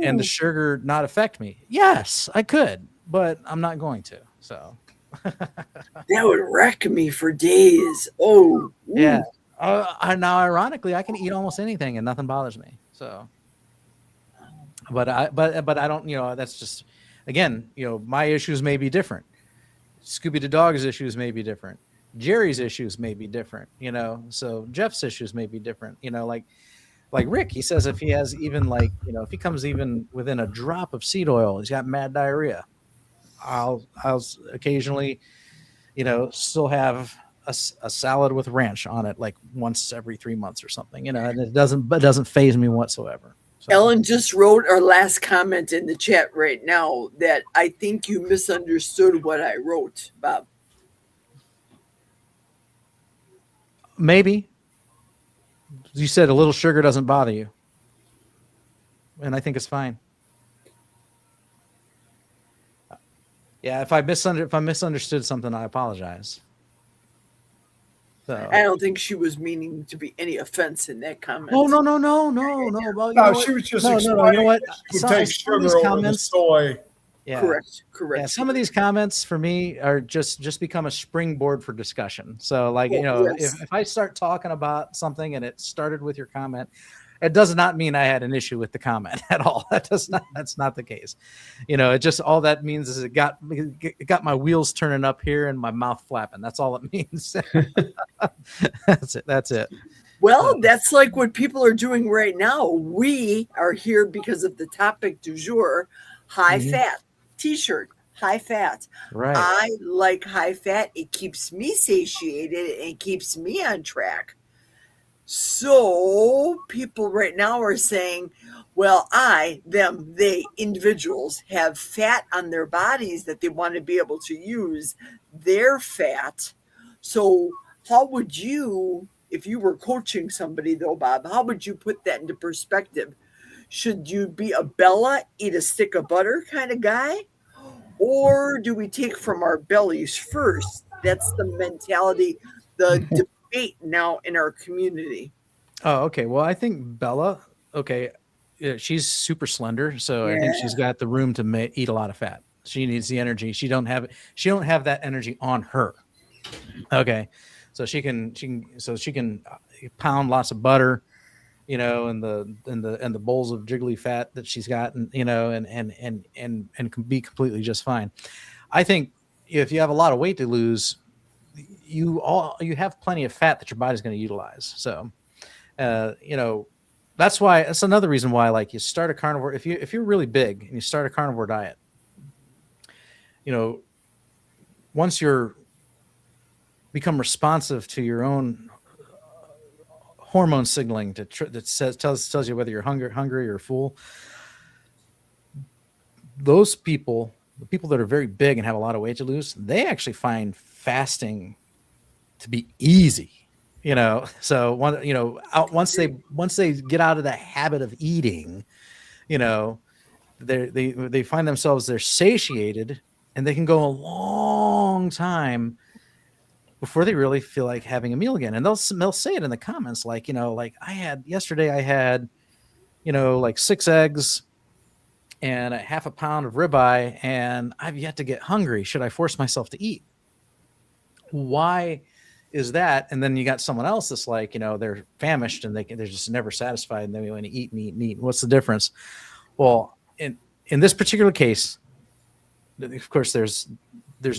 and the sugar not affect me? Yes, I could, but I'm not going to. So that would wreck me for days. Oh, yeah. Now, ironically, I can eat almost anything and nothing bothers me. So, but I don't. You know, that's just, again, you know, my issues may be different. Scooby the dog's issues may be different. Jerry's issues may be different, so Jeff's issues may be different, like Rick, he says if he has even if he comes even within a drop of seed oil, he's got mad diarrhea. I'll occasionally, still have a salad with ranch on it, like once every 3 months or something, and it doesn't faze me whatsoever. So. Ellen just wrote our last comment in the chat right now that I think you misunderstood what I wrote, Bob. Maybe. You said a little sugar doesn't bother you, and I think it's fine. Yeah, if I misunderstood something, I apologize. So. I don't think she was meaning to be any offense in that comment. Oh no! Well, no, she was just explaining. You know what? She would take sugar over the soy. Yeah. Correct. Yeah, some of these comments for me are just become a springboard for discussion. So, yes. if I start talking about something and it started with your comment, it does not mean I had an issue with the comment at all. That's not the case. It just, all that means is it got my wheels turning up here and my mouth flapping. That's all it means. That's it. Well, that's like what people are doing right now. We are here because of the topic du jour, high fat t-shirt, high fat. Right. I like high fat. It keeps me satiated and it keeps me on track. So people right now are saying, well, they, individuals have fat on their bodies that they want to be able to use their fat. So how would you, if you were coaching somebody though, Bob, how would you put that into perspective? Should you be a Bella, eat a stick of butter kind of guy? Or do we take from our bellies first? That's the mentality, the debate now in our community. Oh, okay. Well, I think Bella, she's super slender, so I think she's got the room to eat a lot of fat. She needs the energy. She don't have that energy on her. Okay. So she can pound lots of butter, and the bowls of jiggly fat that she's got, and and can be completely just fine. I think if you have a lot of weight to lose, you have plenty of fat that your body's going to utilize. So, that's another reason why, like, you start a carnivore, if you're really big and you start a carnivore diet, once you're become responsive to your own hormone signaling that tells you whether you're hungry or full. Those people, the people that are very big and have a lot of weight to lose, they actually find fasting to be easy. So once they get out of the habit of eating, they find themselves, they're satiated, and they can go a long time before they really feel like having a meal again. And they'll say it in the comments, like, yesterday I had, like 6 eggs and a half a pound of ribeye, and I've yet to get hungry. Should I force myself to eat? Why is that? And then you got someone else that's like, they're famished and they're just never satisfied, and they want to eat and eat and eat. What's the difference? Well, in this particular case, of course, there's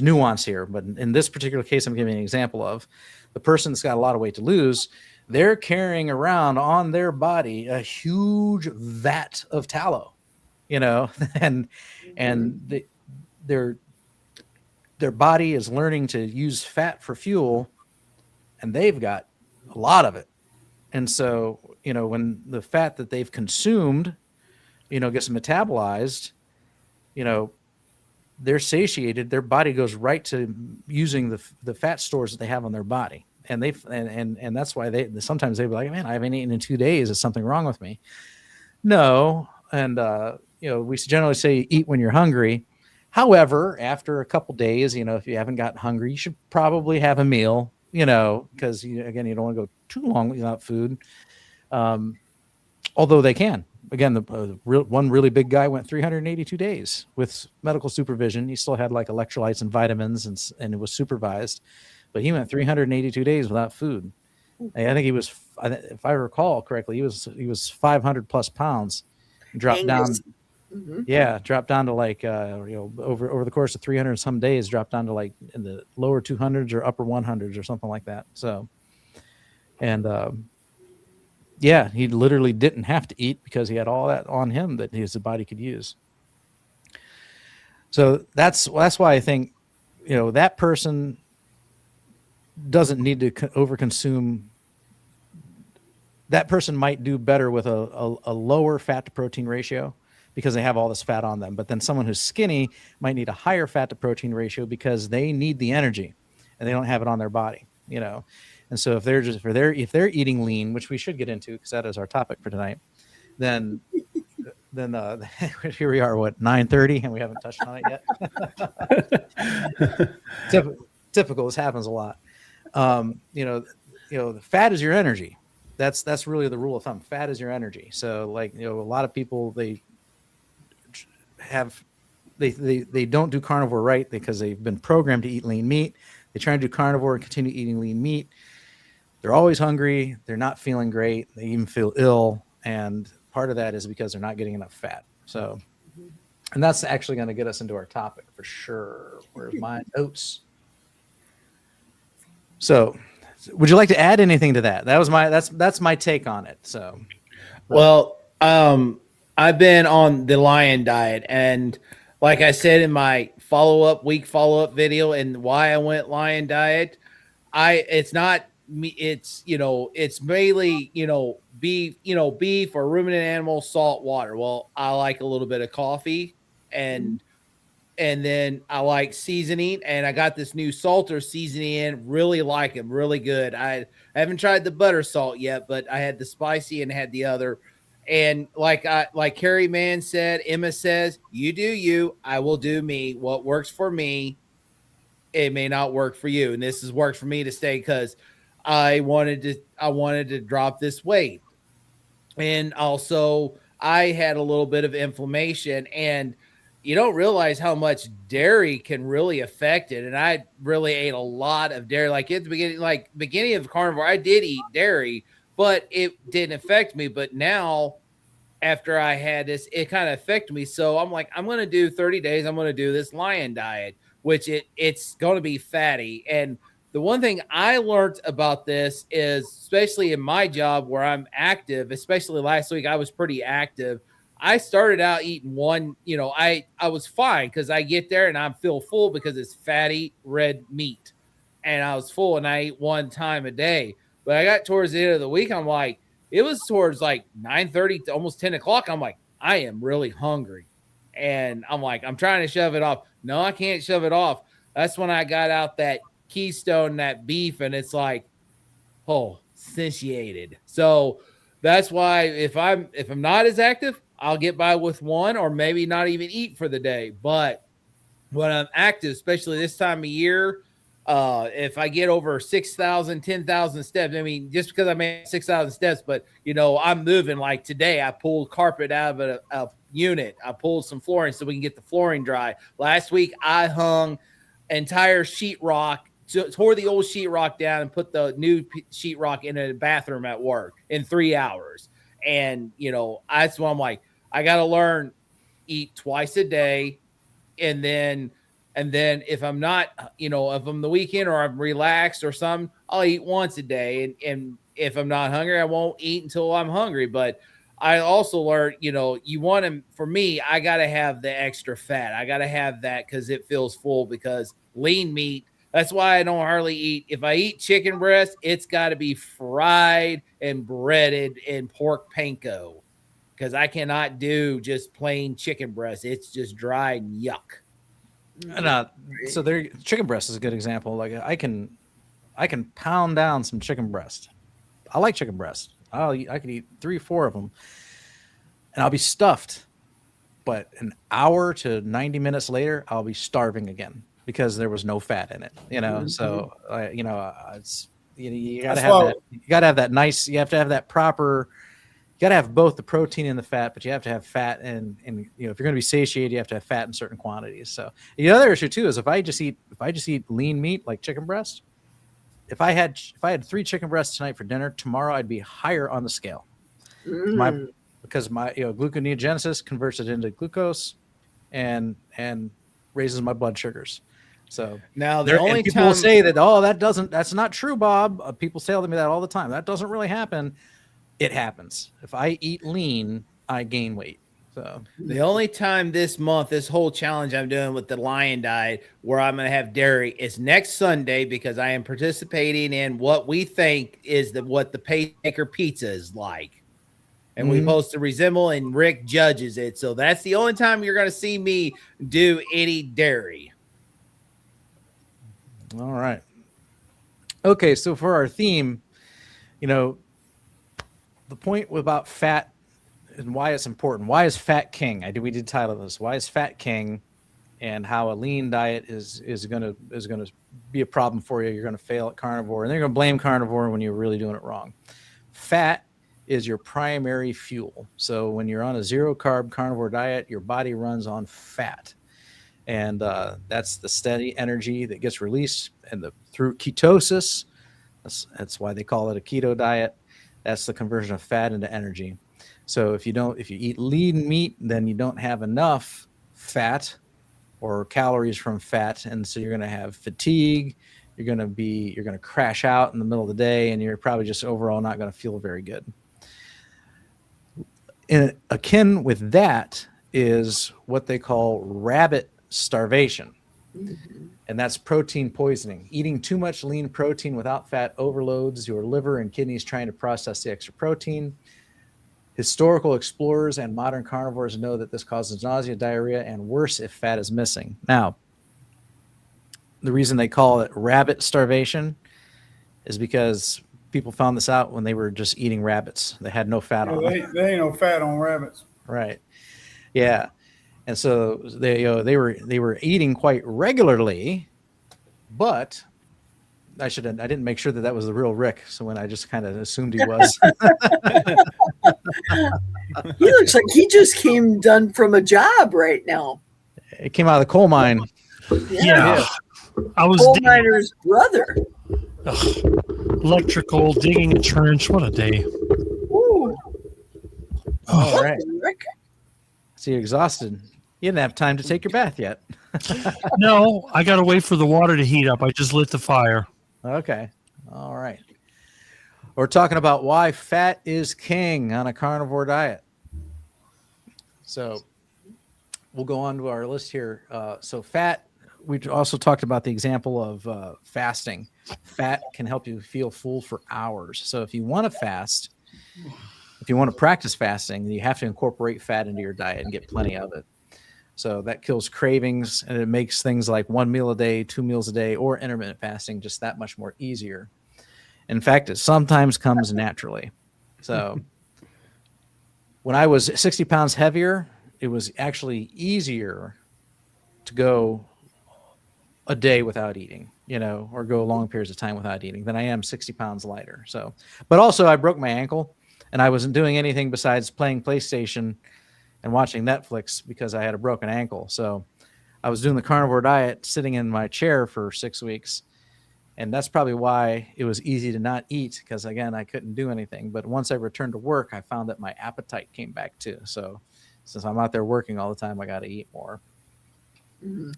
nuance here, but in this particular case, I'm giving an example of the person that's got a lot of weight to lose. They're carrying around on their body a huge vat of tallow, and their body is learning to use fat for fuel, and they've got a lot of it. And so, when the fat that they've consumed, gets metabolized, they're satiated. Their body goes right to using the fat stores that they have on their body, and and that's why sometimes they'll be like, "Man, I haven't eaten in 2 days. Is something wrong with me?" No, and we generally say eat when you're hungry. However, after a couple days, if you haven't gotten hungry, you should probably have a meal. Because again, you don't want to go too long without food. Although they can. Again, one really big guy went 382 days with medical supervision. He still had like electrolytes and vitamins, and it was supervised, but he went 382 days without food. I think he was, if I recall correctly, he was 500 plus pounds, dropped down. Mhm. Yeah, dropped down to like over the course of 300 and some days, dropped down to like in the lower 200s or upper 100s or something like that. So, and yeah, he literally didn't have to eat because he had all that on him that his body could use. So that's why I think that person doesn't need to overconsume. That person might do better with a lower fat to protein ratio because they have all this fat on them. But then someone who's skinny might need a higher fat to protein ratio because they need the energy and they don't have it on their body, And so if they're eating lean, which we should get into because that is our topic for tonight, then here we are, 9:30, and we haven't touched on it yet. Typical. This happens a lot. The fat is your energy. That's really the rule of thumb. Fat is your energy. So like, a lot of people, they don't do carnivore right because they've been programmed to eat lean meat. They try to do carnivore and continue eating lean meat. They're always hungry. They're not feeling great. They even feel ill. And part of that is because they're not getting enough fat. So, and that's actually going to get us into our topic for sure. Where's my notes? So, would you like to add anything to that? That's my take on it. So, well, I've been on the lion diet, and like I said in my week follow-up video and why I went lion diet, it's not me, it's mainly beef or ruminant animal, salt water. Well, I like a little bit of coffee and then I like seasoning, and I got this new salter seasoning in. Really like them, really good. I haven't tried the butter salt yet, but I had the spicy and had the other. And like Carrie Mann said, Emma says, you do you, I will do me. What works for me, it may not work for you. And this has worked for me to stay because I wanted to drop this weight. And also I had a little bit of inflammation, and you don't realize how much dairy can really affect it. And I really ate a lot of dairy. Like at the beginning of carnivore, I did eat dairy, but it didn't affect me. But now, after I had this, it kind of affected me. So I'm like, I'm going to do 30 days. I'm going to do this lion diet, which it's going to be fatty. And the one thing I learned about this is, especially in my job where I'm active, especially last week, I was pretty active. I started out eating one, I was fine because I get there and I feel full because it's fatty red meat. And I was full and I eat one time a day. But I got towards the end of the week, I'm like, it was towards like 9:30 to almost 10 o'clock. I'm like, I am really hungry. And I'm like, I'm trying to shove it off. No, I can't shove it off. That's when I got out that Keystone, that beef, and it's like, oh, satiated. So that's why if I'm not as active, I'll get by with one or maybe not even eat for the day. But when I'm active, especially this time of year, if I get over 6,000, 10,000 steps, I mean, just because I made 6,000 steps, but I'm moving. Like today, I pulled carpet out of a unit. I pulled some flooring so we can get the flooring dry. Last week, I hung entire sheetrock, tore the old sheetrock down and put the new sheetrock in a bathroom at work in 3 hours. And, that's why I'm like, I got to learn, eat twice a day. And then if I'm not, if I'm the weekend or I'm relaxed or something, I'll eat once a day. And if I'm not hungry, I won't eat until I'm hungry. But I also learned, you want to, for me, I got to have the extra fat. I got to have that because it feels full, because lean meat, that's why I don't hardly eat. If I eat chicken breast, it's got to be fried and breaded in pork panko, because I cannot do just plain chicken breast. It's just dry and yuck. And so there, chicken breast is a good example. Like I can pound down some chicken breast. I like chicken breast. I could eat 3 or 4 of them, and I'll be stuffed. But an hour to 90 minutes later, I'll be starving again because there was no fat in it. So it's you gotta have that. You gotta have that nice. You have to have that proper. You got to have both the protein and the fat, but you have to have fat and if you're going to be satiated, you have to have fat in certain quantities. So the other issue too is if I just eat lean meat like chicken breast, if I had 3 chicken breasts tonight for dinner, tomorrow I'd be higher on the scale. because my gluconeogenesis converts it into glucose and raises my blood sugars. So Now, the there, only and people will time say that, that's not true, Bob. People tell me that all the time. That doesn't really happen. It happens. If I eat lean, I gain weight. So the only time this month, this whole challenge I'm doing with the lion diet, where I'm going to have dairy is next Sunday, because I am participating in what we think is what the Paymaker pizza is like. And we post to resemble, and Rick judges it. So that's the only time you're going to see me do any dairy. all right. Okay, so for our theme, the point about fat and why it's important. Why is fat king? We did title this. Why is fat king, and how a lean diet is gonna be a problem for you. You're gonna fail at carnivore, and they're gonna blame carnivore when you're really doing it wrong. Fat is your primary fuel. So when you're on a zero carb carnivore diet, your body runs on fat. And that's the steady energy that gets released through ketosis. That's why they call it a keto diet. That's the conversion of fat into energy. So if you eat lean meat, then you don't have enough fat or calories from fat, and so you're going to have fatigue. You're going to crash out in the middle of the day, and you're probably just overall not going to feel very good. Akin with that is what they call rabbit starvation. And that's protein poisoning. Eating too much lean protein without fat overloads your liver and kidneys trying to process the extra protein. Historical explorers and modern carnivores know that this causes nausea, diarrhea, and worse if fat is missing. Now, the reason they call it rabbit starvation is because people found this out when they were just eating rabbits. They had no fat on them. They ain't no fat on rabbits. Right. Yeah. And so they were eating quite regularly, but I didn't make sure that was the real Rick. So when I just kind of assumed he was. He looks like he just came done from a job right now. It came out of the coal mine. Yeah. I was coal miner's brother. Electrical, digging a trench. What a day. Ooh. All right. Rick. So you're exhausted. You didn't have time to take your bath yet. No, I got to wait for the water to heat up. I just lit the fire. Okay. All right. We're talking about why fat is king on a carnivore diet. So we'll go on to our list here. So fat, we also talked about the example of fasting. Fat can help you feel full for hours. So if you want to fast, if you want to practice fasting, you have to incorporate fat into your diet and get plenty of it. So that kills cravings, and it makes things like 1 meal a day, 2 meals a day, or intermittent fasting just that much more easier. In fact, it sometimes comes naturally. So when I was 60 pounds heavier, it was actually easier to go a day without eating, or go long periods of time without eating than I am 60 pounds lighter. So, but also I broke my ankle, and I wasn't doing anything besides playing PlayStation and watching Netflix because I had a broken ankle. So I was doing the carnivore diet, sitting in my chair for 6 weeks. And that's probably why it was easy to not eat, because again, I couldn't do anything. But once I returned to work, I found that my appetite came back too. So since I'm out there working all the time, I got to eat more. Mm-hmm.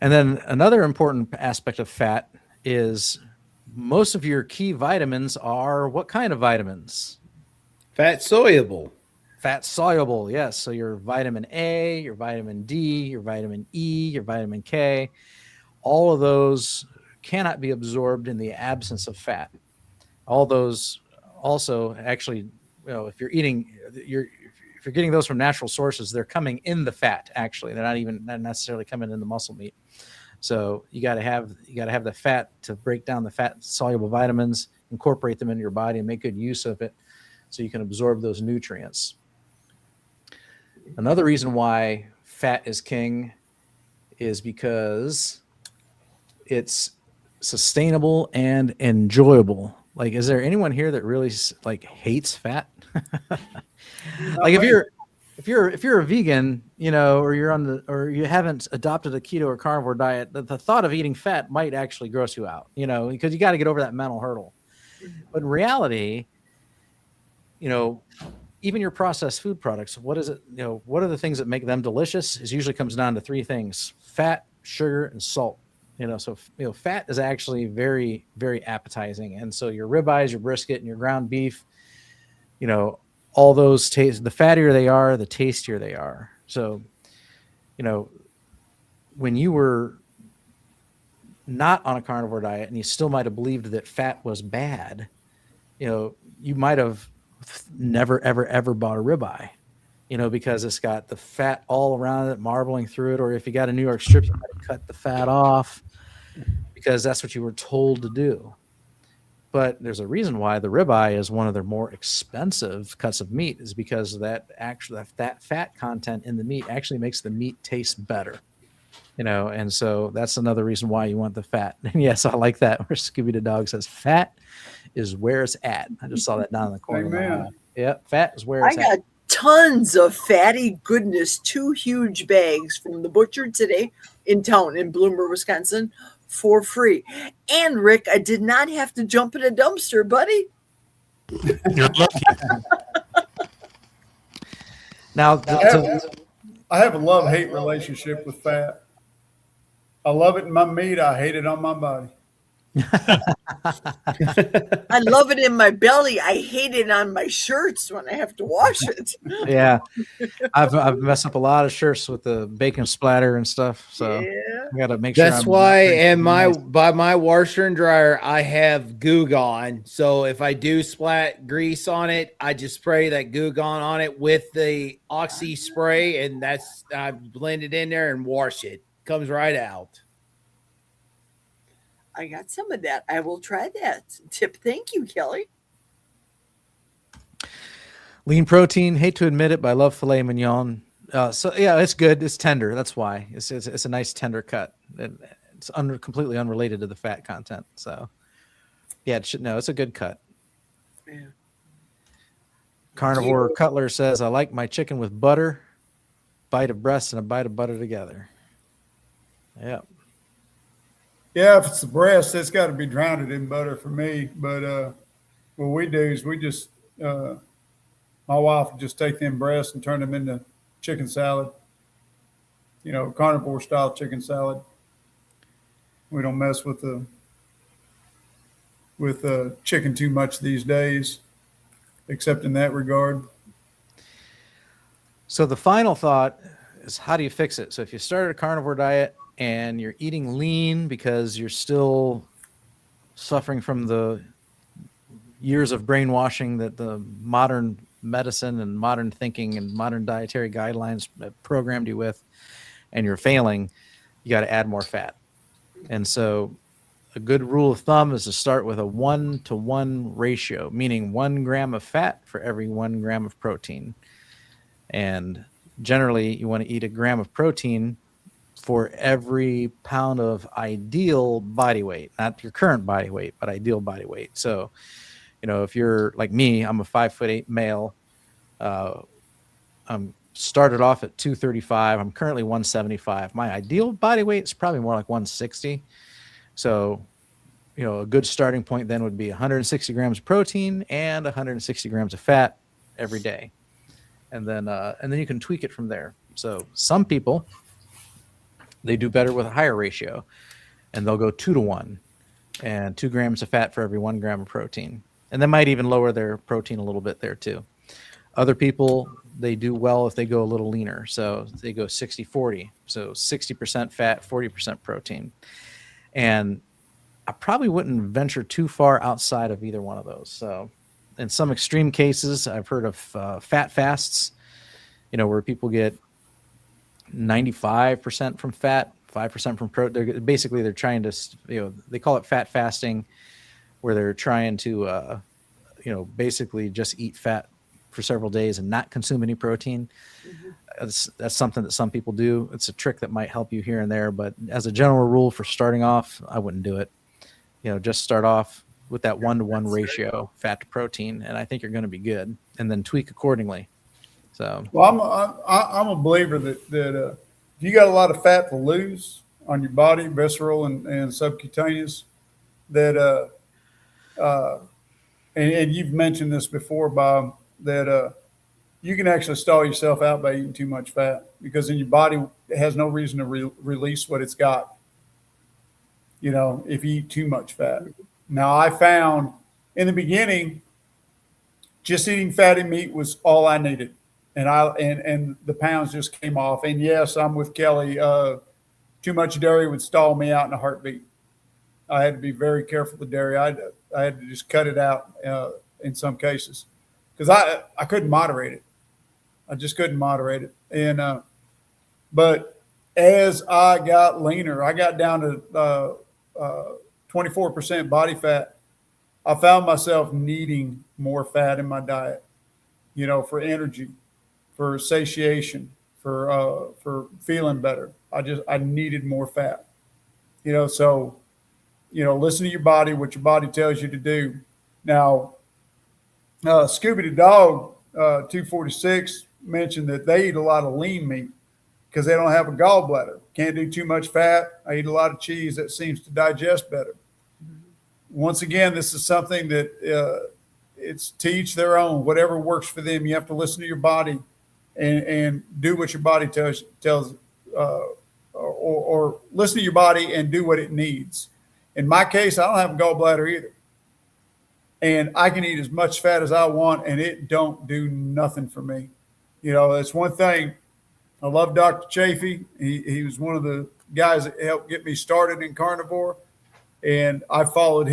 And then another important aspect of fat is most of your key vitamins are what kind of vitamins? Fat soluble. Fat soluble, yes. So your vitamin A, your vitamin D, your vitamin E, your vitamin K, all of those cannot be absorbed in the absence of fat. All those also actually, if you're getting those from natural sources, they're coming in the fat. Actually, they're not necessarily coming in the muscle meat. So you got to have the fat to break down the fat soluble vitamins, incorporate them into your body, and make good use of it, so you can absorb those nutrients. Another reason why fat is king is because it's sustainable and enjoyable. Like, is there anyone here that really hates fat? Like if you're a vegan, or or you haven't adopted a keto or carnivore diet, the thought of eating fat might actually gross you out, because you got to get over that mental hurdle. But in reality, even your processed food products, what is it? What are the things that make them delicious? It usually comes down to three things: fat, sugar, and salt. So fat is actually very, very appetizing, and so your ribeyes, your brisket, and your ground beef, all those taste. The fattier they are, the tastier they are. So, when you were not on a carnivore diet, and you still might have believed that fat was bad, you might have never, ever bought a ribeye, because it's got the fat all around it, marbling through it. Or if you got a New York strip, you might cut the fat off because that's what you were told to do. But there's a reason why the ribeye is one of their more expensive cuts of meat, is because that fat content in the meat actually makes the meat taste better. And so that's another reason why you want the fat. And yes, I like that where Scooby the dog says fat is where it's at. I just saw that down in the corner. Amen. Yeah, fat is where it's I got tons of fatty goodness, 2 huge bags from the butcher today in town in Bloomer, Wisconsin, for free. And Rick, I did not have to jump in a dumpster, buddy. You're lucky. Now, I have a love-hate relationship with fat. I love it in my meat. I hate it on my body. I love it in my belly. I hate it on my shirts when I have to wash it. yeah, I've messed up a lot of shirts with the bacon splatter and stuff. So Yeah. I got to make sure. That's I'm why, not and nice. by my washer and dryer, I have Goo Gone. So if I do splat grease on it, I just spray that Goo Gone on it with the Oxy spray, and I blend it in there and wash it. Comes right out. I got some of that. I will try that. Tip. Thank you, Kelly. Lean protein. Hate to admit it, but I love filet mignon. So yeah, it's good. It's tender. That's why it's a nice tender cut. It's completely unrelated to the fat content. So yeah, it's a good cut. Yeah. Carnivore Cutler says, I like my chicken with butter, bite of breast and a bite of butter together. Yeah. Yeah, if it's the breast, it's got to be drowned in butter for me. But what we do is we just, my wife will just take them breasts and turn them into chicken salad, carnivore style chicken salad. We don't mess with chicken too much these days, except in that regard. So the final thought is, how do you fix it? So if you started a carnivore diet and you're eating lean because you're still suffering from the years of brainwashing that the modern medicine and modern thinking and modern dietary guidelines programmed you with, and you're failing, you got to add more fat. And so a good rule of thumb is to start with a 1-to-1 ratio, meaning 1 gram of fat for every 1 gram of protein. And generally you want to eat a gram of protein for every pound of ideal body weight, not your current body weight, but ideal body weight. So, if you're like me, I'm a 5'8" male. I'm started off at 235. I'm currently 175. My ideal body weight is probably more like 160. So, a good starting point then would be 160 grams of protein and 160 grams of fat every day. And then you can tweak it from there. So some people, they do better with a higher ratio, and they'll go 2-to-1 and 2 grams of fat for every 1 gram of protein. And they might even lower their protein a little bit there too. Other people, they do well if they go a little leaner. So they go 60-40. So 60% fat, 40% protein. And I probably wouldn't venture too far outside of either one of those. So in some extreme cases, I've heard of fat fasts, where people get 95% from fat, 5% from protein. Basically, they're trying to, they call it fat fasting, where they're trying to, basically just eat fat for several days and not consume any protein. Mm-hmm. That's something that some people do. It's a trick that might help you here and there, but as a general rule for starting off, I wouldn't do it. Just start off with that 1-to-1 ratio, fat to protein, and I think you're going to be good, and then tweak accordingly. So, well, I'm a believer that if you got a lot of fat to lose on your body, visceral and subcutaneous, that and you've mentioned this before, Bob, that you can actually stall yourself out by eating too much fat because then your body has no reason to release what it's got. If you eat too much fat. Now, I found in the beginning, just eating fatty meat was all I needed, and the pounds just came off. And yes, I'm with Kelly. Too much dairy would stall me out in a heartbeat. I had to be very careful with dairy. I had to just cut it out in some cases because I couldn't moderate it. I just couldn't moderate it. And but as I got leaner, I got down to 24% body fat. I found myself needing more fat in my diet, for energy, for satiation, for feeling better. I needed more fat, so, listen to your body, what your body tells you to do. Now, Scooby the dog, 246 mentioned that they eat a lot of lean meat because they don't have a gallbladder. Can't do too much fat. I eat a lot of cheese that seems to digest better. Once again, this is something that it's to each their own. Whatever works for them, you have to listen to your body and do what your body tells, or listen to your body and do what it needs. In my case, I don't have a gallbladder either, and I can eat as much fat as I want, and it don't do nothing for me. That's one thing. I love Dr. Chafee. He was one of the guys that helped get me started in carnivore. And I followed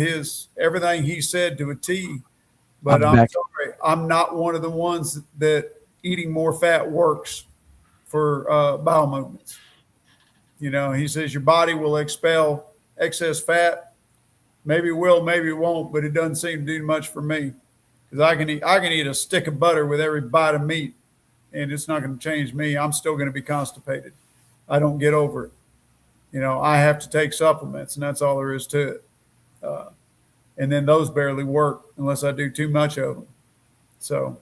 everything he said to a T. But I'm sorry, I'm not one of the ones that eating more fat works for bowel movements. He says your body will expel excess fat. Maybe it will, maybe it won't, but it doesn't seem to do much for me because I can eat a stick of butter with every bite of meat, and it's not going to change me. I'm still going to be constipated. I don't get over it. I have to take supplements, and that's all there is to it. And then those barely work unless I do too much of them. So,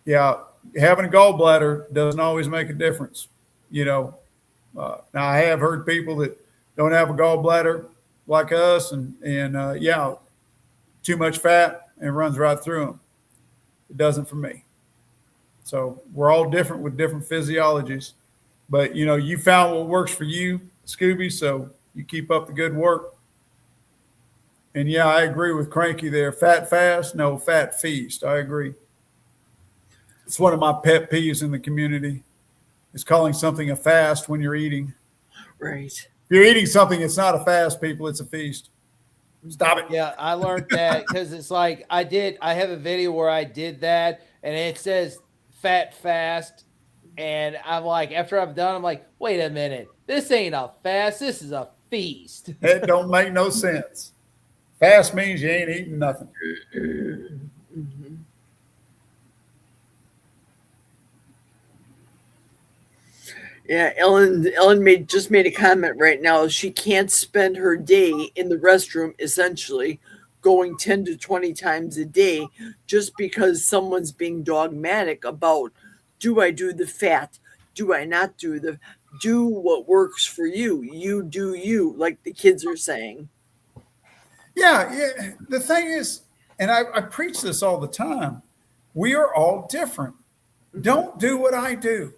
yeah, having a gallbladder doesn't always make a difference. Now I have heard people that don't have a gallbladder like us, and yeah, too much fat and it runs right through them. It doesn't for me. So we're all different with different physiologies. But, you found what works for you, Scooby, so you keep up the good work. And, yeah, I agree with Cranky there. Fat fast? No, fat feast. I agree. It's one of my pet peeves in the community is calling something a fast when you're eating. Right. If you're eating something, it's not a fast, people. It's a feast. Stop it. Yeah, I learned that because it's like I have a video where I did that, and it says fat fast. And I'm like, after I'm done, I'm like, wait a minute. This ain't a fast. This is a feast. It don't make no sense. Fast means you ain't eating nothing. Mm-hmm. Yeah, Ellen just made a comment right now. She can't spend her day in the restroom, essentially going 10 to 20 times a day just because someone's being dogmatic about, do I do the fat? Do I not do what works for you? You do you, like the kids are saying. Yeah. The thing is, and I preach this all the time, we are all different. Don't do what I do.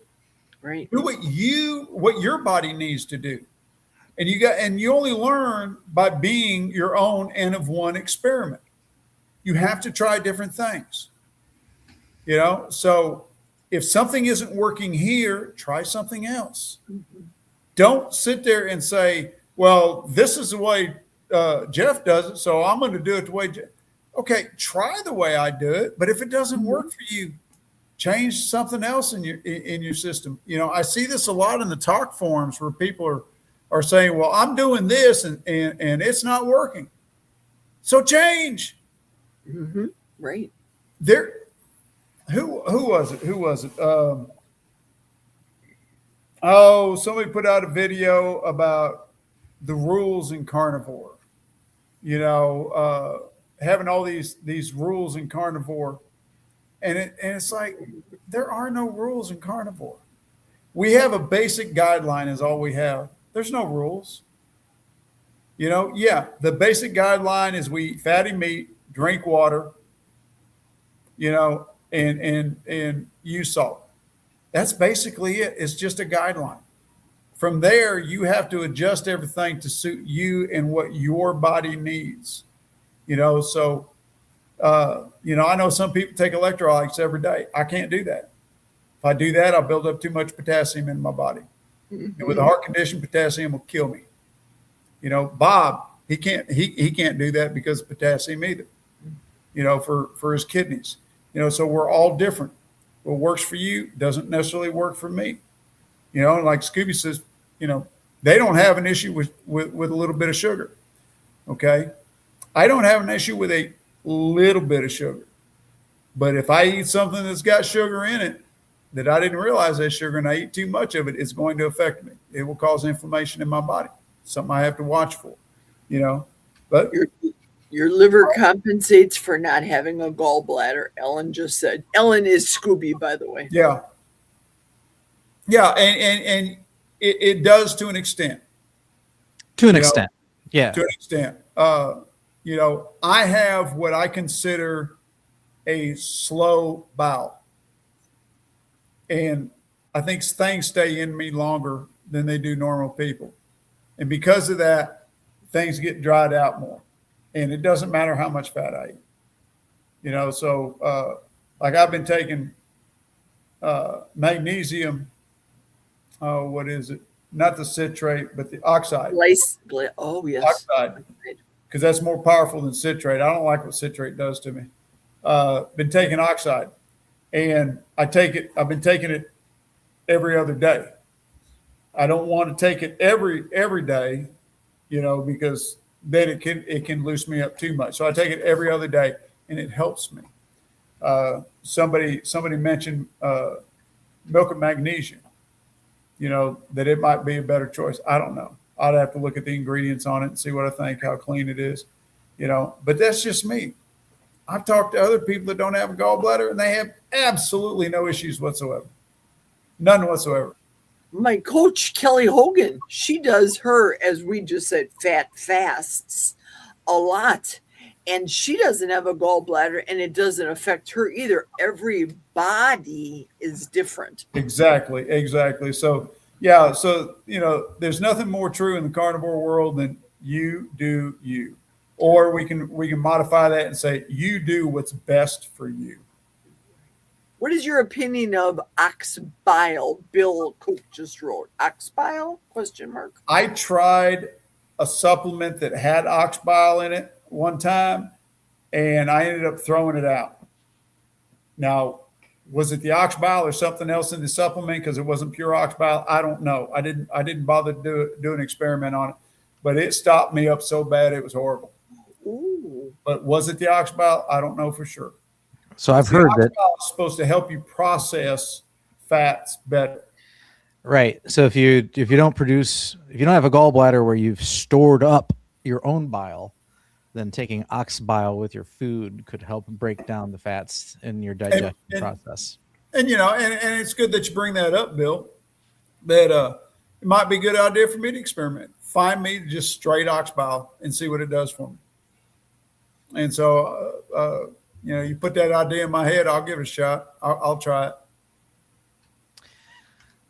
Right. Do what your body needs to do. And you only learn by being your own N of one experiment. You have to try different things. So if something isn't working here, try something else. Mm-hmm. Don't sit there and say, well, this is the way Jeff does it, so I'm going to do it the way Jeff. Okay, try the way I do it, but if it doesn't work for you, change something else in your system. I see this a lot in the talk forums where people are saying, well, I'm doing this and it's not working. So change. Mm-hmm. Right. Who was it? Somebody put out a video about the rules in carnivore. Having all these rules in carnivore. And it's like, there are no rules in carnivore. We have a basic guideline is all we have. There's no rules. The basic guideline is we eat fatty meat, drink water, and use salt. That's basically it. It's just a guideline. From there, you have to adjust everything to suit you and what your body needs. So I know some people take electrolytes every day. I can't do that. If I do that, I'll build up too much potassium in my body. And with a heart condition, potassium will kill me. Bob, he can't do that because of potassium either. For his kidneys. So we're all different. What works for you doesn't necessarily work for me. And like Scooby says, they don't have an issue with a little bit of sugar. Okay. I don't have an issue with a little bit of sugar. But if I eat something that's got sugar in it that I didn't realize there's sugar and I eat too much of it, it's going to affect me. It will cause inflammation in my body. Something I have to watch for, But your liver compensates for not having a gallbladder. Ellen just said. Ellen is Scooby, by the way. Yeah. Yeah, and it does to an extent. To an extent. Yeah. To an extent. I have what I consider a slow bowel. And I think things stay in me longer than they do normal people. And because of that, things get dried out more. And it doesn't matter how much fat I eat. So like I've been taking magnesium, what is it? Not the citrate, but the oxide. Oh, yes. Oxide, because that's more powerful than citrate. I don't like what citrate does to me. Been taking oxide, and I've been taking it every other day. I don't want to take it every day, because then it can loose me up too much. So I take it every other day, and it helps me. Somebody mentioned milk and magnesium. That it might be a better choice. I don't know. I'd have to look at the ingredients on it and see what I think, how clean it is. But that's just me. I've talked to other people that don't have a gallbladder, and they have absolutely no issues whatsoever. None whatsoever. My coach, Kelly Hogan, she does her, as we just said, fat fasts a lot. And she doesn't have a gallbladder, and it doesn't affect her either. Every body is different. Exactly. So, yeah. So, there's nothing more true in the carnivore world than you do you. Or we can modify that and say, you do what's best for you. What is your opinion of ox bile? Bill Cook just wrote ox bile? ? I tried a supplement that had ox bile in it one time, and I ended up throwing it out. Now, was it the ox bile or something else in the supplement because it wasn't pure ox bile? I don't know. I didn't bother to do an experiment on it, but it stopped me up so bad it was horrible. Ooh. But was it the ox bile? I don't know for sure. So I've heard that it's supposed to help you process fats better. Right. So if you don't have a gallbladder where you've stored up your own bile, then taking ox bile with your food could help break down the fats in your digestion process. And and it's good that you bring that up, Bill. That it might be a good idea for me to experiment. Find me just straight ox bile and see what it does for me. And so, you put that idea in my head, I'll give it a shot. I'll try it.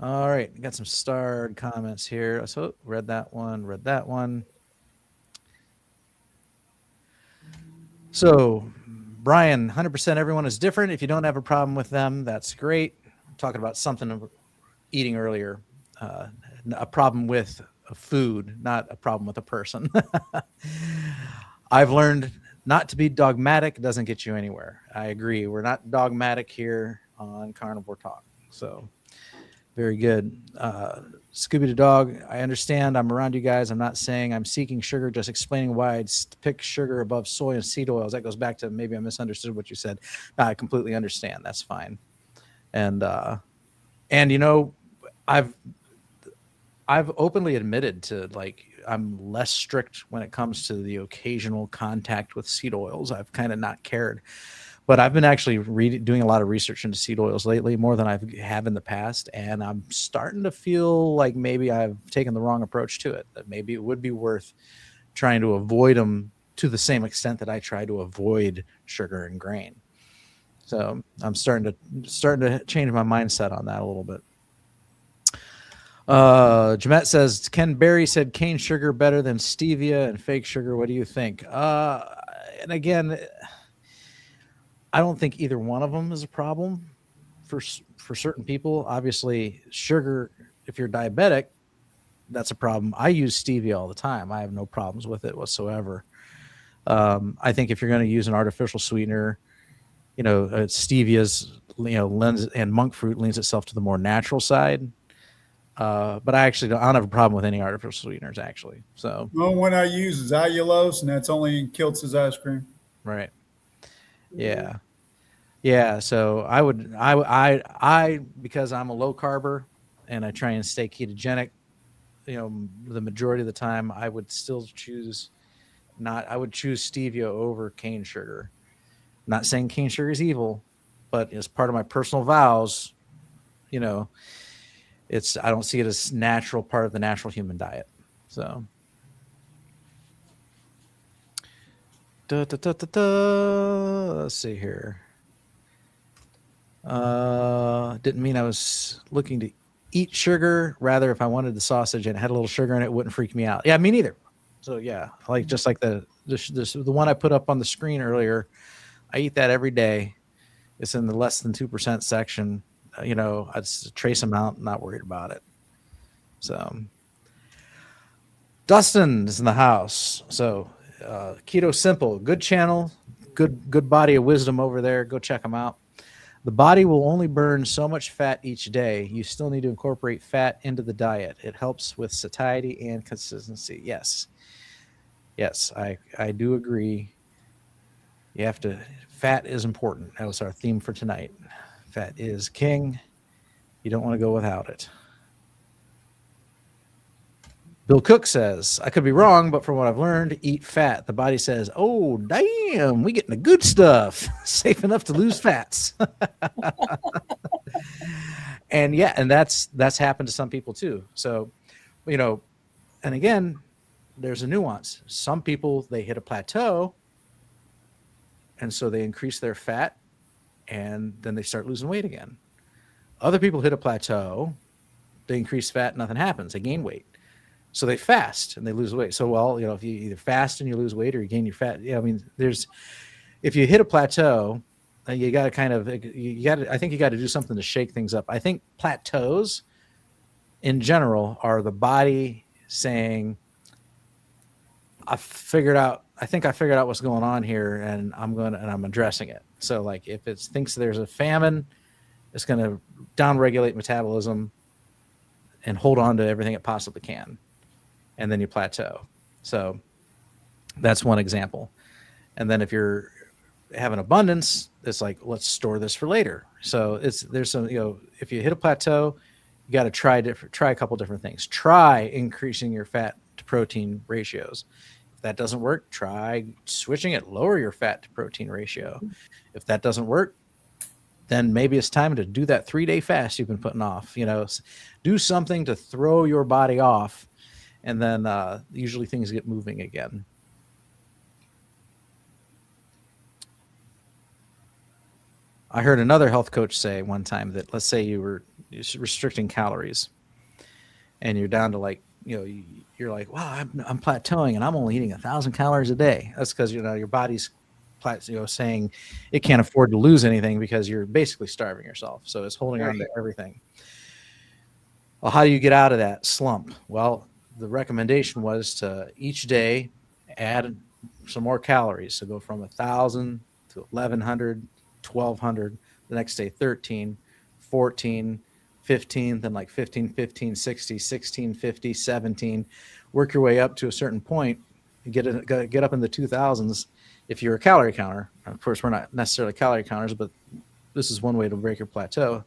All right. Got some starred comments here. So read that one. So Brian, 100% everyone is different. If you don't have a problem with them, that's great. I'm talking about something eating earlier, a problem with food, not a problem with a person. I've learned not to be dogmatic. Doesn't get you anywhere. I agree. We're not dogmatic here on Carnivore Talk. So very good. Scooby the Dog, I understand. I'm around you guys. I'm not saying I'm seeking sugar, just explaining why I'd pick sugar above soy and seed oils. That goes back to maybe I misunderstood what you said. I completely understand. That's fine. And I've openly admitted to I'm less strict when it comes to the occasional contact with seed oils. I've kind of not cared. But I've been actually doing a lot of research into seed oils lately, more than I have in the past, and I'm starting to feel like maybe I've taken the wrong approach to it, that maybe it would be worth trying to avoid them to the same extent that I try to avoid sugar and grain. So I'm starting to change my mindset on that a little bit. Jamet says Ken Berry said cane sugar better than stevia and fake sugar. What do you think? And again, I don't think either one of them is a problem for certain people. Obviously, sugar, if you're diabetic, that's a problem. I use stevia all the time. I have no problems with it whatsoever. I think if you're going to use an artificial sweetener, stevia's, lends, and monk fruit leans itself to the more natural side. But I don't have a problem with any artificial sweeteners, actually. So The only one I use is allulose, and that's only in Kiltz's ice cream. right, yeah. So I because I'm a low carber and I try and stay ketogenic, the majority of the time, I would still choose stevia over cane sugar. Not saying cane sugar is evil, but as part of my personal vows, I don't see it as natural part of the natural human diet. So let's see here. Didn't mean I was looking to eat sugar. Rather, if I wanted the sausage and it had a little sugar in it, wouldn't freak me out. Yeah, me neither. So yeah, just like the one I put up on the screen earlier. I eat that every day. It's in the less than 2% section. It's a trace amount, not worried about it. So Dustin is in the house. So Keto Simple, good channel, good body of wisdom over there. Go check them out. The body will only burn so much fat each day. You still need to incorporate fat into the diet. It helps with satiety and consistency. Yes, I do agree. You have to. Fat is important. That was our theme for tonight. Fat is king. You don't want to go without it. Bill Cook says, I could be wrong, but from what I've learned, eat fat. The body says, oh, damn, we getting the good stuff. Safe enough to lose fats. And yeah, and that's happened to some people too. So, and again, there's a nuance. Some people, they hit a plateau, and so they increase their fat, and then they start losing weight again. Other people hit a plateau, they increase fat, nothing happens. They gain weight. So they fast and they lose weight. So, well, if you either fast and you lose weight or you gain your fat, if you hit a plateau, you got to I think you got to do something to shake things up. I think plateaus in general are the body saying, I think I figured out what's going on here, and I'm addressing it. So like if it thinks there's a famine, it's going to downregulate metabolism and hold on to everything it possibly can. And then you plateau. So that's one example. And then if you're having abundance, it's like, let's store this for later. So there's some, if you hit a plateau, you got to try a couple different things. Try increasing your fat to protein ratios. If that doesn't work, try switching it, lower your fat to protein ratio. If that doesn't work, then maybe it's time to do that 3-day fast you've been putting off. Do something to throw your body off, and then usually things get moving again. I heard another health coach say one time that, let's say you were restricting calories and you're down to you're like, wow, I'm plateauing and I'm only eating 1,000 calories a day. That's because, your body's saying it can't afford to lose anything because you're basically starving yourself. So it's holding on to everything. Well, how do you get out of that slump? Well, the recommendation was to each day add some more calories. So go from 1,000 to 1,100, 1,200, the next day 13, 14, 15, then 15, 15, 60, 16, 50, 17. Work your way up to a certain point and get up in the 2,000s. If you're a calorie counter, of course, we're not necessarily calorie counters, but this is one way to break your plateau.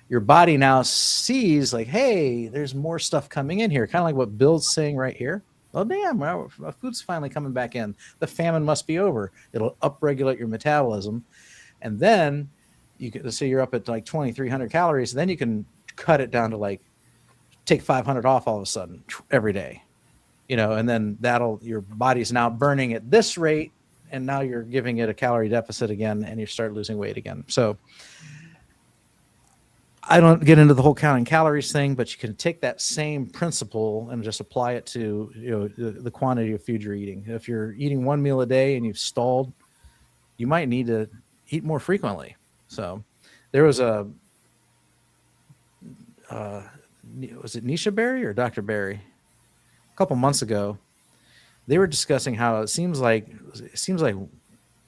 Your body now sees hey, there's more stuff coming in here. Kind of like what Bill's saying right here. Oh, damn, well, food's finally coming back in. The famine must be over. It'll upregulate your metabolism. And then let's say you're up at 2,300 calories. Then you can cut it down to take 500 off all of a sudden every day, and then your body's now burning at this rate. and now you're giving it a calorie deficit again, and you start losing weight again. So I don't get into the whole counting calories thing, but you can take that same principle and just apply it to, you know, the quantity of food you're eating. If you're eating one meal a day and you've stalled, you might need to eat more frequently. So there was a was it Nisha Berry or Dr. Berry? A couple months ago, they were discussing how it seems like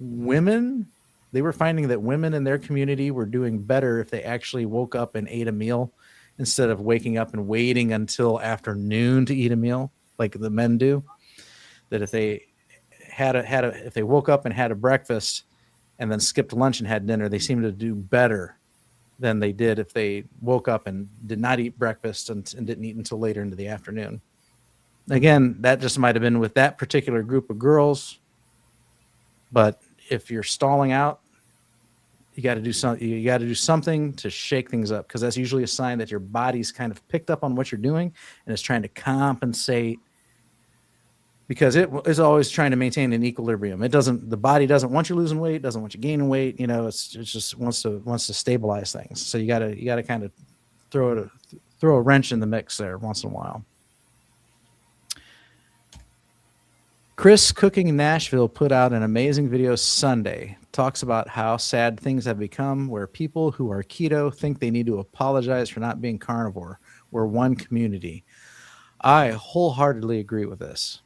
women, they were finding that women in their community were doing better if they actually woke up and ate a meal instead of waking up and waiting until afternoon to eat a meal like the men do. That if they if they woke up and had a breakfast and then skipped lunch and had dinner, they seemed to do better than they did if they woke up and did not eat breakfast and didn't eat until later into the afternoon. Again, that just might have been with that particular group of girls. But if you're stalling out, you got to do something. You got to do something to shake things up, because that's usually a sign that your body's kind of picked up on what you're doing and is trying to compensate, because it is always trying to maintain an equilibrium. It doesn't. The body doesn't want you losing weight. Doesn't want you gaining weight. You know, it's just wants to stabilize things. So you got to kind of throw a wrench in the mix there once in a while. Chris Cooking in Nashville put out an amazing video Sunday. Talks about how sad things have become, where people who are keto think they need to apologize for not being carnivore. We're one community. I wholeheartedly agree with this.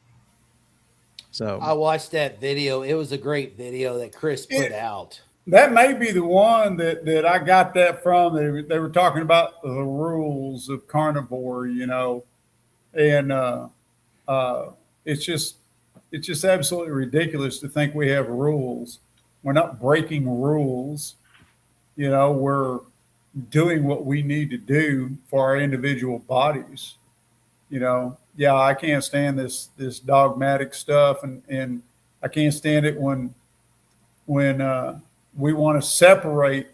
So I watched that video. It was a great video that Chris put out. That may be the one that I got that from. They were talking about the rules of carnivore, you know, and it's just absolutely ridiculous to think we have rules. We're not breaking rules. You know, we're doing what we need to do for our individual bodies. You know, yeah, I can't stand this dogmatic stuff, and I can't stand it when we want to separate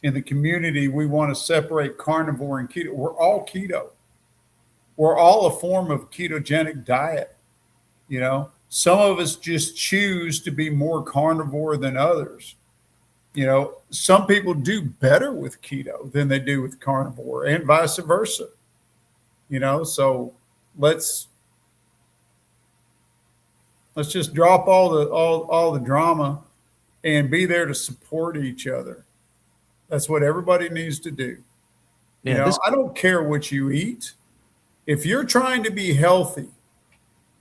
in the community. We want to separate carnivore and keto. We're all keto. We're all a form of ketogenic diet. You know, some of us just choose to be more carnivore than others. You know, some people do better with keto than they do with carnivore, and vice versa. You know, so let's just drop all the drama and be there to support each other. That's what everybody needs to do. You know, I don't care what you eat. If you're trying to be healthy,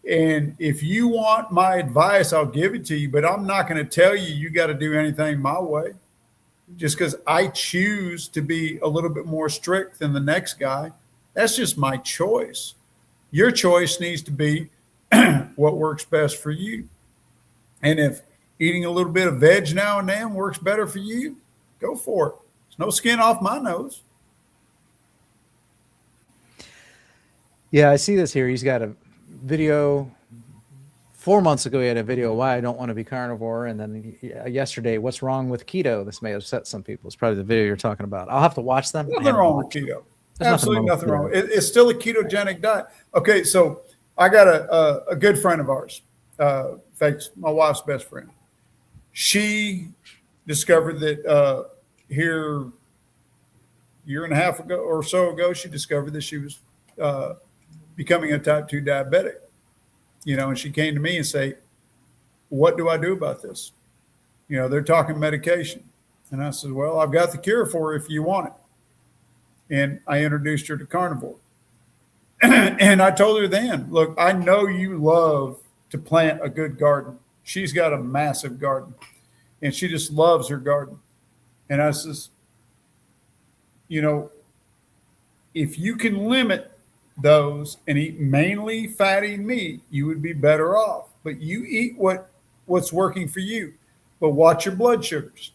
and if you want my advice, I'll give it to you, but I'm not going to tell you got to do anything my way, just because I choose to be a little bit more strict than the next guy. That's just my choice. Your choice needs to be what works best for you. And if eating a little bit of veg now and then works better for you, go for it. There's no skin off my nose. yeah, I see this here. He's got a video 4 months ago. He had a video why I don't want to be carnivore, and then yesterday, what's wrong with keto? This may upset some people. It's probably the video you're talking about. I'll have to watch them. Nothing wrong with keto. Absolutely nothing wrong. It's still a ketogenic diet. Okay, so I got a good friend of ours. In fact, my wife's best friend. She discovered that here year and a half ago or so ago, she discovered that she was becoming a type 2 diabetic. You know, and she came to me and say, what do I do about this? You know, they're talking medication. And I said, well, I've got the cure for it if you want it. And I introduced her to carnivore. And I told her then, look, I know you love to plant a good garden. She's got a massive garden, and she just loves her garden. And I says, you know, if you can limit those and eat mainly fatty meat, you would be better off. But you eat what's working for you. But watch your blood sugars.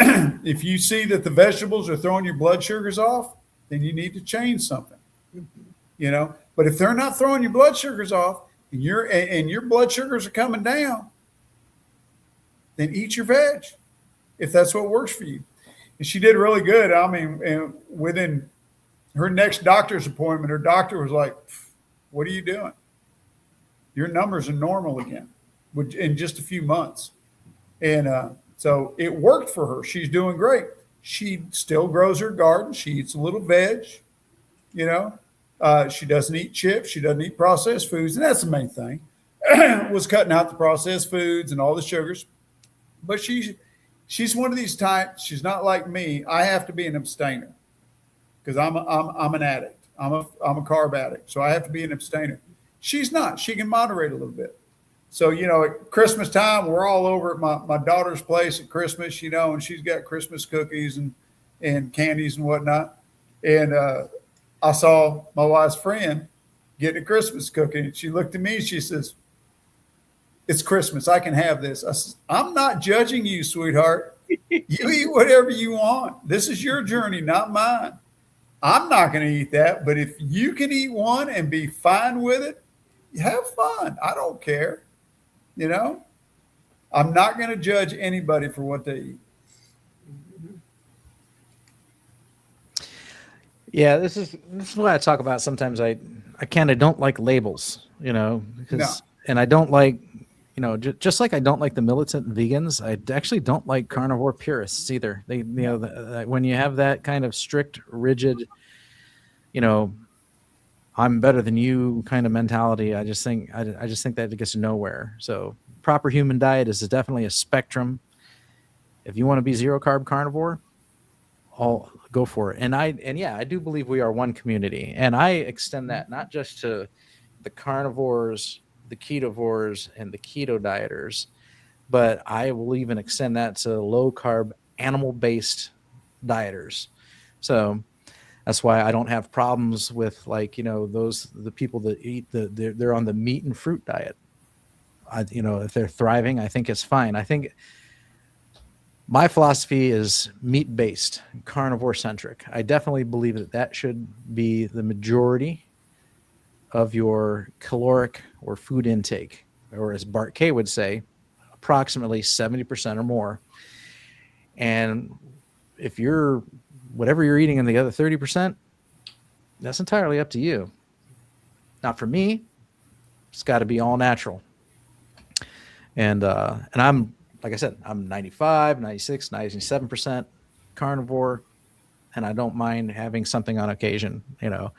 If you see that the vegetables are throwing your blood sugars off, then you need to change something. You know, but if they're not throwing your blood sugars off and your blood sugars are coming down, then eat your veg if that's what works for you. And she did really good. I mean, and within her next doctor's appointment, her doctor was like, what are you doing? Your numbers are normal again in just a few months. And so it worked for her. She's doing great. She still grows her garden. She eats a little veg, you know. She doesn't eat chips. She doesn't eat processed foods. And that's the main thing, was cutting out the processed foods and all the sugars. But she's one of these types. She's not like me. I have to be an abstainer because I'm an addict. I'm a carb addict. So I have to be an abstainer. She's not. She can moderate a little bit. So, you know, at Christmas time, we're all over at my daughter's place at Christmas, you know, and she's got Christmas cookies and candies and whatnot. And I saw my wife's friend getting a Christmas cookie. And she looked at me and she says, "It's Christmas. I can have this." I said, "I'm not judging you, sweetheart. You eat whatever you want. This is your journey, not mine. I'm not going to eat that. But if you can eat one and be fine with it, have fun. I don't care. You know, I'm not going to judge anybody for what they eat." Yeah, this is what I talk about. Sometimes I kind of don't like labels, you know, because and I don't like, you know, just like I don't like the militant vegans, I actually don't like carnivore purists either. They, you know, when you have that kind of strict, rigid, you know, I'm better than you kind of mentality, I just think that it gets nowhere. So proper human diet is definitely a spectrum. If you want to be zero carb carnivore, I'll go for it. And I do believe we are one community, and I extend that not just to the carnivores, the ketovores, and the keto dieters, but I will even extend that to low carb animal based dieters. So that's why I don't have problems with, like, you know, the people that eat they're on the meat and fruit diet. You know, if they're thriving, I think it's fine. I think my philosophy is meat based, carnivore centric. I definitely believe that should be the majority of your caloric or food intake, or as Bart K would say, approximately 70% or more. And if you're whatever you're eating in the other 30%, that's entirely up to you. Not for me. It's got to be all natural. And I'm, like I said, I'm 95, 96, 97% carnivore, and I don't mind having something on occasion. You know,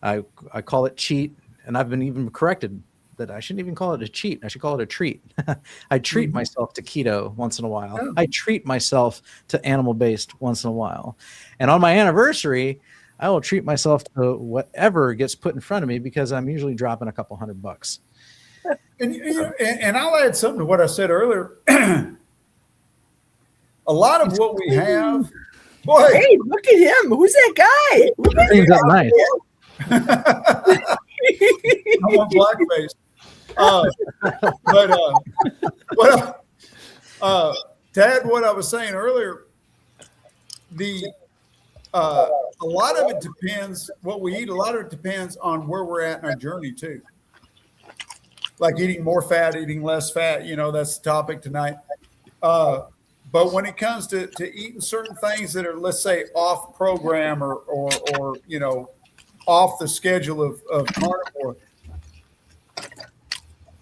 I call it cheat, and I've been even corrected that I shouldn't even call it a cheat. I should call it a treat. I treat myself to keto once in a while. I treat myself to animal-based once in a while. And on my anniversary, I will treat myself to whatever gets put in front of me, because I'm usually dropping a couple $100. And I'll add something to what I said earlier. A lot of what we have, boy. Hey, look at him. Who's that guy? Things up nice. I'm on blackface. To add what I was saying earlier, a lot of it depends what we eat. A lot of it depends on where we're at in our journey too. Like eating more fat, eating less fat. You know, that's the topic tonight. But when it comes to eating certain things that are, let's say, off program or you know, off the schedule of carnivore.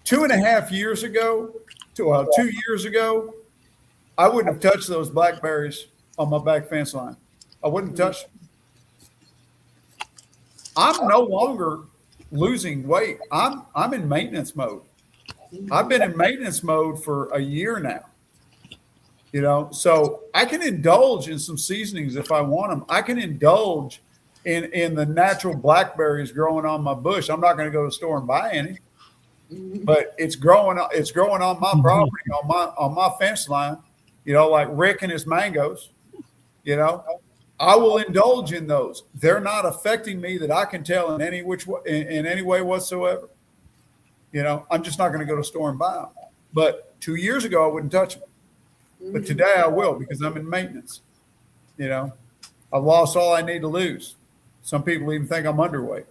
2.5 years ago, 2 years ago, I wouldn't have touched those blackberries on my back fence line. I wouldn't touch them. I'm no longer losing weight. I'm in maintenance mode. I've been in maintenance mode for a year now. You know, so I can indulge in some seasonings if I want them. I can indulge in the natural blackberries growing on my bush. I'm not going to go to the store and buy any, but it's growing on my property, on my fence line. You know, like Rick and his mangoes. You know, I will indulge in those. They're not affecting me that I can tell in any way whatsoever. You know, I'm just not going to go to the store and buy them. But 2 years ago, I wouldn't touch them. But today I will, because I'm in maintenance. You know, I've lost all I need to lose. Some people even think I'm underweight,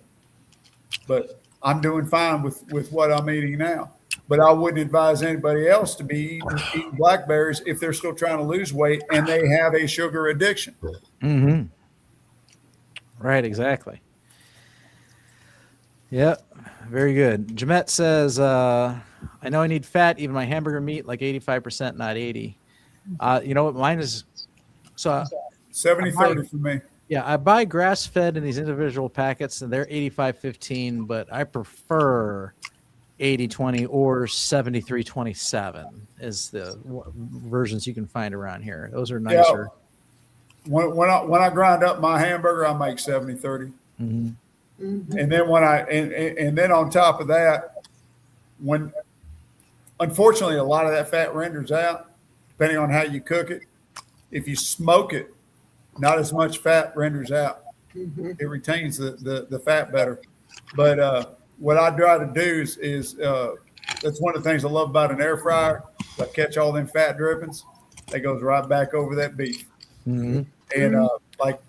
but I'm doing fine with what I'm eating now. But I wouldn't advise anybody else to be eating blackberries if they're still trying to lose weight and they have a sugar addiction. Mm-hmm. Right, exactly. Yep, very good. Jamet says, I I know I need fat, even my hamburger meat, like 85%, not 80. You know what? Mine is, so 70-30 for me. yeah, I buy grass-fed in these individual packets, and they're 85-15, but I prefer 80-20 or 73-27 is the versions you can find around here. Those are nicer. Yeah. When I grind up my hamburger, I make 70-30. Mm-hmm. And then and then on top of that, when unfortunately a lot of that fat renders out, depending on how you cook it. If you smoke it, not as much fat renders out. Mm-hmm. It retains the fat better. But what I try to do is that's one of the things I love about an air fryer. I catch all them fat drippings. That goes right back over that beef. Mm-hmm. And like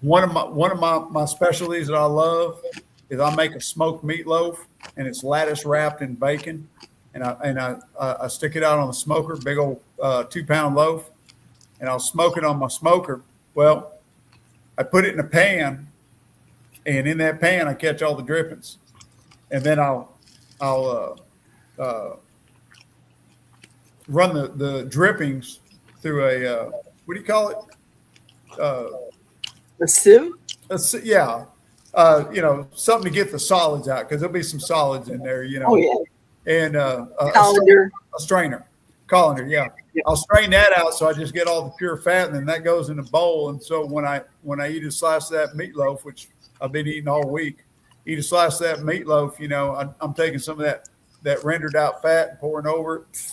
one of my specialties that I love is I make a smoked meatloaf, and it's lattice wrapped in bacon, and I stick it out on the smoker, big old 2-pound loaf, and I'll smoke it on my smoker. Well, I put it in a pan, and in that pan I catch all the drippings, and then I'll run the drippings through a what do you call it? A sieve? Yeah. Something to get the solids out, because there'll be some solids in there, Oh, yeah. And Colander. a strainer, colander, yeah. I'll strain that out, so I just get all the pure fat, and then that goes in a bowl. And so when I eat a slice of that meatloaf, which I've been eating all week, eat a slice of that meatloaf, I'm taking some of that rendered out fat and pouring over it.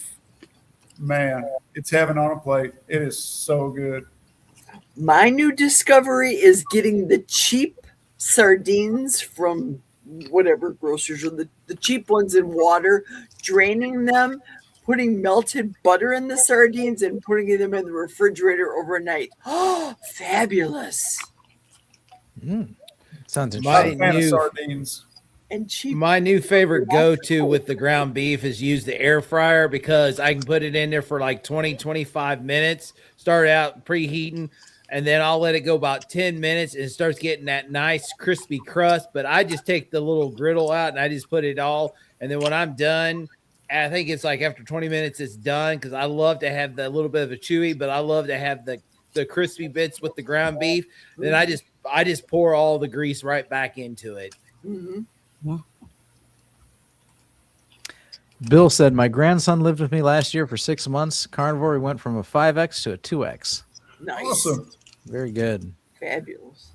Man, it's heaven on a plate. It is so good. My new discovery is getting the cheap sardines from whatever grocers, or the cheap ones in water, draining them, putting melted butter in the sardines, and putting them in the refrigerator overnight. Oh, fabulous. Sounds I'm interesting. a fan of sardines. And cheap. My new favorite go-to with the ground beef is use the air fryer, because I can put it in there for like 20-25 minutes, start out preheating, and then I'll let it go about 10 minutes, and it starts getting that nice crispy crust. But I just take the little griddle out and I just put it all. And then when I'm done, I think it's like after 20 minutes, it's done, because I love to have the little bit of a chewy, but I love to have the crispy bits with the ground beef. Then I just pour all the grease right back into it. Mm-hmm. Bill said, my grandson lived with me last year for 6 months. Carnivore, he went from a 5X to a 2X. Nice. Awesome. Very good. Fabulous.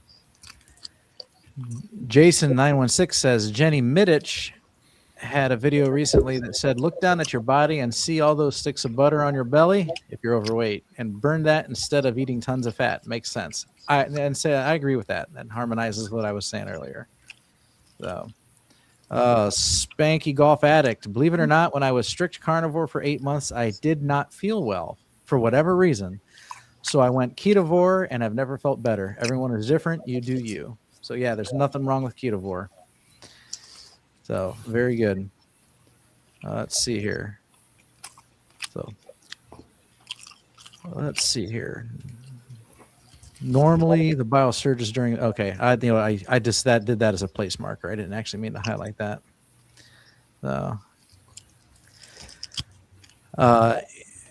Jason916 says, Jenny Middich had a video recently that said, look down at your body and see all those sticks of butter on your belly if you're overweight, and burn that instead of eating tons of fat. Makes sense. I agree with that. That harmonizes what I was saying earlier. So, Spanky Golf Addict. Believe it or not, when I was strict carnivore for 8 months, I did not feel well for whatever reason. So I went ketovore, and I've never felt better. Everyone is different. You do you. So yeah, there's nothing wrong with ketovore. So very good. Let's see here. So let's see here. Normally the bile surges during. Okay, I just did that as a place marker. I didn't actually mean to highlight that. So,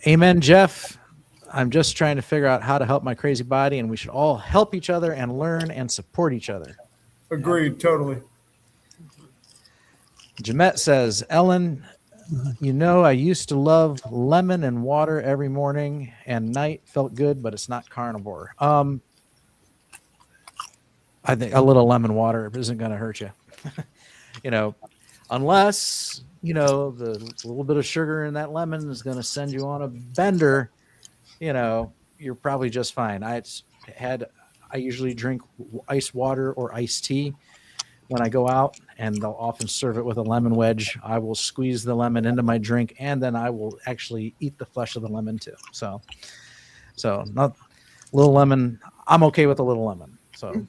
amen, Jeff. I'm just trying to figure out how to help my crazy body, and we should all help each other and learn and support each other. Agreed, totally. Jamette says, Ellen, I used to love lemon and water every morning and night. Felt good, but it's not carnivore. I think a little lemon water isn't going to hurt you. Unless, the little bit of sugar in that lemon is going to send you on a bender. You're probably just fine. I usually drink ice water or iced tea when I go out, and they'll often serve it with a lemon wedge. I will squeeze the lemon into my drink, and then I will actually eat the flesh of the lemon too. So not little lemon. I'm okay with a little lemon. So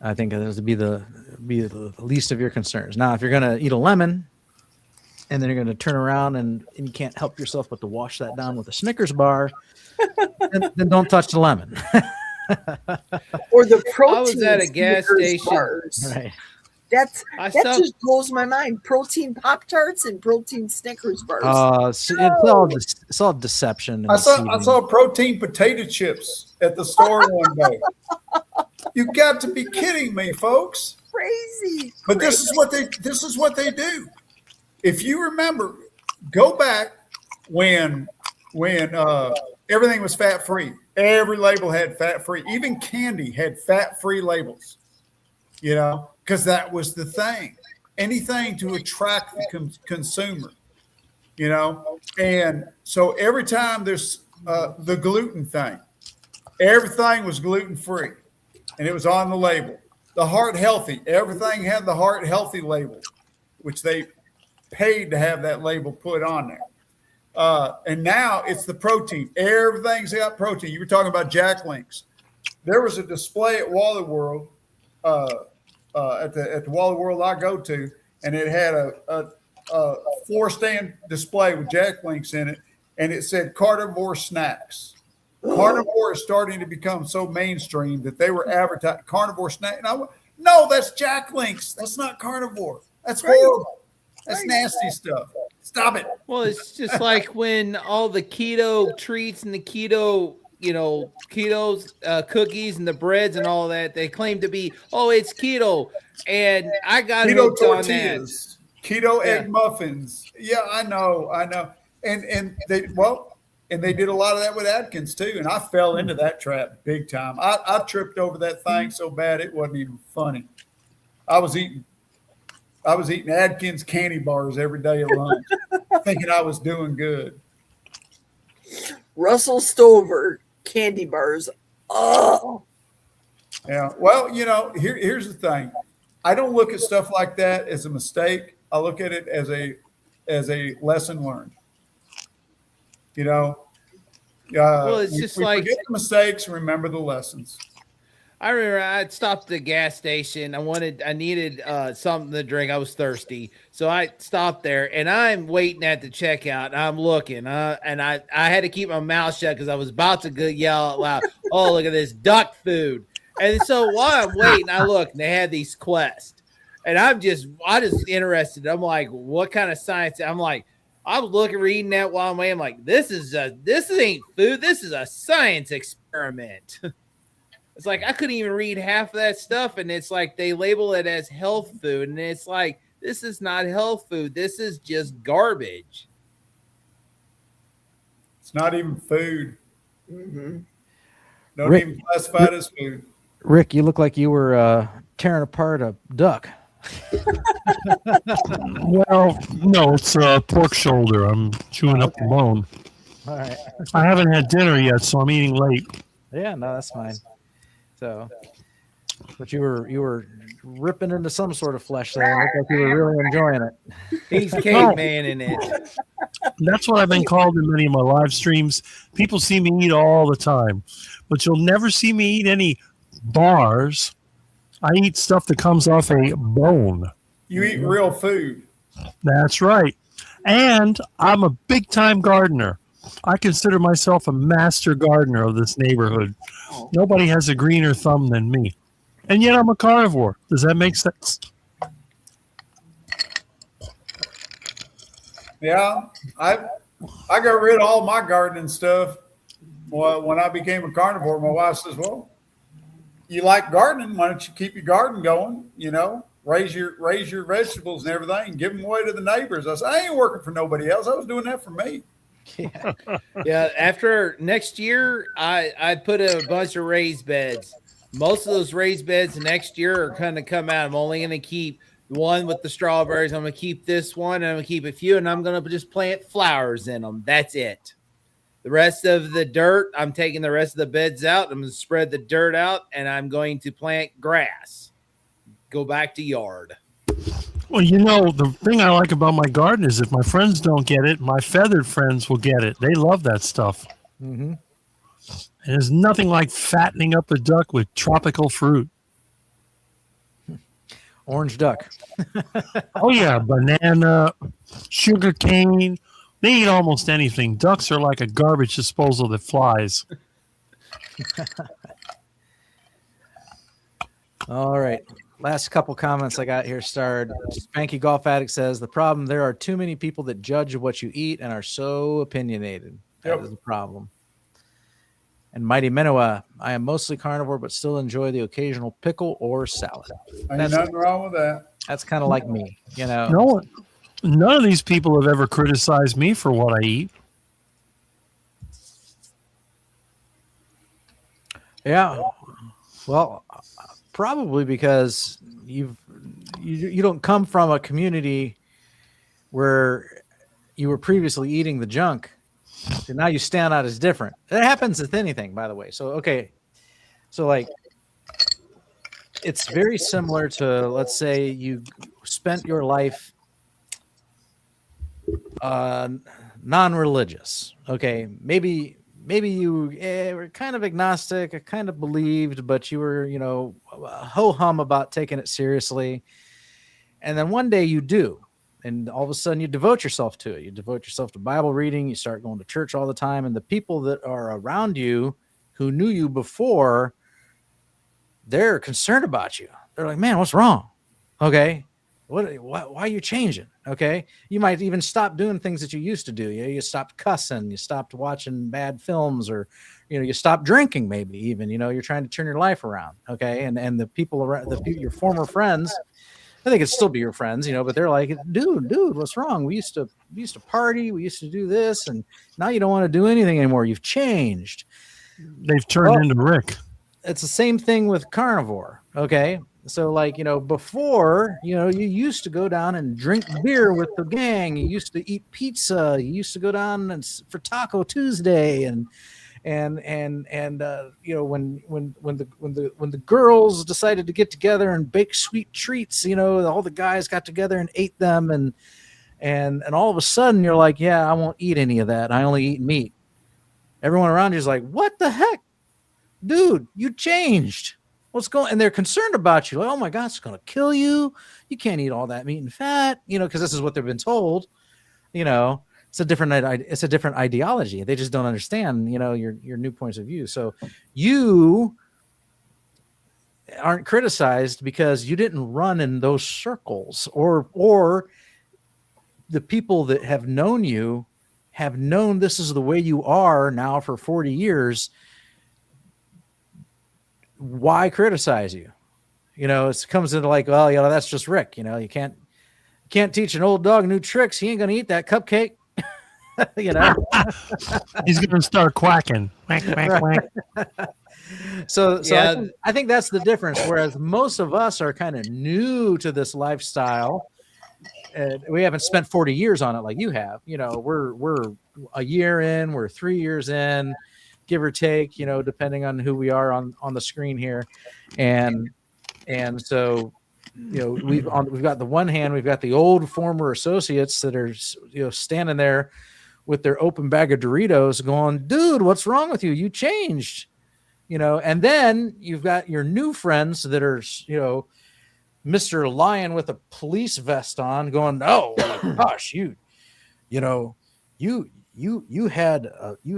I think this would be the least of your concerns. Now, if you're going to eat a lemon, and then you're going to turn around and you can't help yourself but to wash that down with a Snickers bar, then don't touch the lemon. Or the protein. I was at a gas Snickers station. bars. Right. That I stopped. just blows my mind. Protein Pop-Tarts and protein Snickers bars. So it's all deception. And I deceiving. saw protein potato chips at the store one day. You got to be kidding me, folks. Crazy. But this is what they do. If you remember, go back when everything was fat free. Every label had fat free. Even candy had fat free labels. You know, because that was the thing. Anything to attract the consumer. You know, and so every time there's the gluten thing, everything was gluten free, and it was on the label. The heart healthy, everything had the heart healthy label, which they paid to have that label put on there. And now it's the protein. Everything's got protein. You were talking about Jack Links. There was a display at Wally World, at the Wally World I go to, and it had a floor stand display with Jack Links in it, and it said Carnivore snacks. Carnivore is starting to become so mainstream that they were advertising Carnivore snack. And I went, no, that's Jack Links. That's not Carnivore. That's horrible. That's nasty stuff. Stop it. Well, it's just like when all the keto treats and the keto, cookies and the breads and all that, they claim to be, it's keto. And I got keto hooked tortillas, on that. Keto egg muffins. Yeah, I know. And they did a lot of that with Atkins too. And I fell into that trap big time. I tripped over that thing so bad it wasn't even funny. I was eating Atkins candy bars every day at lunch, thinking I was doing good. Russell Stover candy bars. Oh. Yeah. Well, here's the thing. I don't look at stuff like that as a mistake. I look at it as a lesson learned. Well, it's just we like forget the mistakes and remember the lessons. I remember I'd stopped at the gas station. I needed something to drink. I was thirsty. So I stopped there and I'm waiting at the checkout. And I'm looking and I had to keep my mouth shut because I was about to yell out loud, oh, look at this duck food. And so while I'm waiting, I look and they had these Quest. And I just interested. I'm like, what kind of science? I'm like, I was reading that while I'm waiting. I'm like, this ain't food. This is a science experiment. It's like I couldn't even read half of that stuff, and it's like they label it as health food, and it's like this is not health food. This is just garbage. It's not even food. Mm-hmm. Don't even classify it as food. Rick, you look like you were tearing apart a duck. Well, no, it's a pork shoulder. I'm chewing up the bone. All right. I haven't had dinner yet, so I'm eating late. Yeah, no, that's fine. So, but you were ripping into some sort of flesh there. It looked like you were really enjoying it. He's caveman in it. That's what I've been called in many of my live streams. People see me eat all the time, but you'll never see me eat any bars. I eat stuff that comes off a bone. You eat real food. That's right. And I'm a big-time gardener. I consider myself a master gardener of this neighborhood. Nobody has a greener thumb than me. And yet I'm a carnivore. Does that make sense? Yeah. I got rid of all my gardening stuff. Well, when I became a carnivore, my wife says, well, you like gardening. Why don't you keep your garden going? Raise your vegetables and everything and give them away to the neighbors. I said, I ain't working for nobody else. I was doing that for me. Yeah. After next year, I put a bunch of raised beds. Most of those raised beds next year are going to come out. I'm only going to keep one with the strawberries. I'm going to keep this one, and I'm going to keep a few, and I'm going to just plant flowers in them. That's it. The rest of the dirt, I'm taking the rest of the beds out. I'm going to spread the dirt out, and I'm going to plant grass. Go back to yard. Well, the thing I like about my garden is if my friends don't get it, my feathered friends will get it. They love that stuff. Mm-hmm. And there's nothing like fattening up a duck with tropical fruit. Orange duck. Oh, yeah. Banana, sugar cane. They eat almost anything. Ducks are like a garbage disposal that flies. All right. Last couple comments I got here starred. Spanky Golf Addict says the problem, there are too many people that judge what you eat and are so opinionated. That is the problem. And Mighty Minoa, I am mostly carnivore, but still enjoy the occasional pickle or salad. Ain't nothing wrong with that. That's kind of like me, you know. No one, none of these people have ever criticized me for what I eat. Yeah. Well, probably because you don't come from a community where you were previously eating the junk. So now you stand out as different. That happens with anything, by the way. So, okay. So, like, it's very similar to, let's say you spent your life non-religious. Okay. Maybe you were kind of agnostic, kind of believed, but you were, ho-hum about taking it seriously. And then one day you do. And all of a sudden you devote yourself to it. You devote yourself to Bible reading. You start going to church all the time. And the people that are around you who knew you before, they're concerned about you. They're like, man, what's wrong? Okay. Why are you changing? Okay. You might even stop doing things that you used to do. You stopped cussing. You stopped watching bad films, or, you stopped drinking, maybe even, you're trying to turn your life around. Okay. And the people around, your former friends, I think it'd still be your friends, but they're like, dude, what's wrong? We used to party. We used to do this. And now you don't want to do anything anymore. You've changed. They've turned into Rick. It's the same thing with carnivore. Okay. So like, before, you used to go down and drink beer with the gang. You used to eat pizza. You used to go down for Taco Tuesday and when the girls decided to get together and bake sweet treats, all the guys got together and ate them, and all of a sudden you're like, yeah, I won't eat any of that. I only eat meat. Everyone around you is like, what the heck, dude? You changed. What's going? And they're concerned about you. Like, oh my God, it's going to kill you. You can't eat all that meat and fat, because this is what they've been told. It's a different ideology. They just don't understand, your new points of view. So you aren't criticized because you didn't run in those circles, or the people that have known you have known this is the way you are now for 40 years. Why criticize you? It comes into like, well, that's just Rick. You can't teach an old dog new tricks. He ain't going to eat that cupcake. He's going to start quacking. Quack, quack, quack. So yeah. I think that's the difference. Whereas most of us are kind of new to this lifestyle. We haven't spent 40 years on it like you have. We're a year in, we're 3 years in, give or take, depending on who we are on the screen here. And so, we've got the one hand, we've got the old former associates that are, standing there with their open bag of Doritos going, dude, what's wrong with you? You changed, and then you've got your new friends that are, Mr. Lion with a police vest on going, oh my gosh, you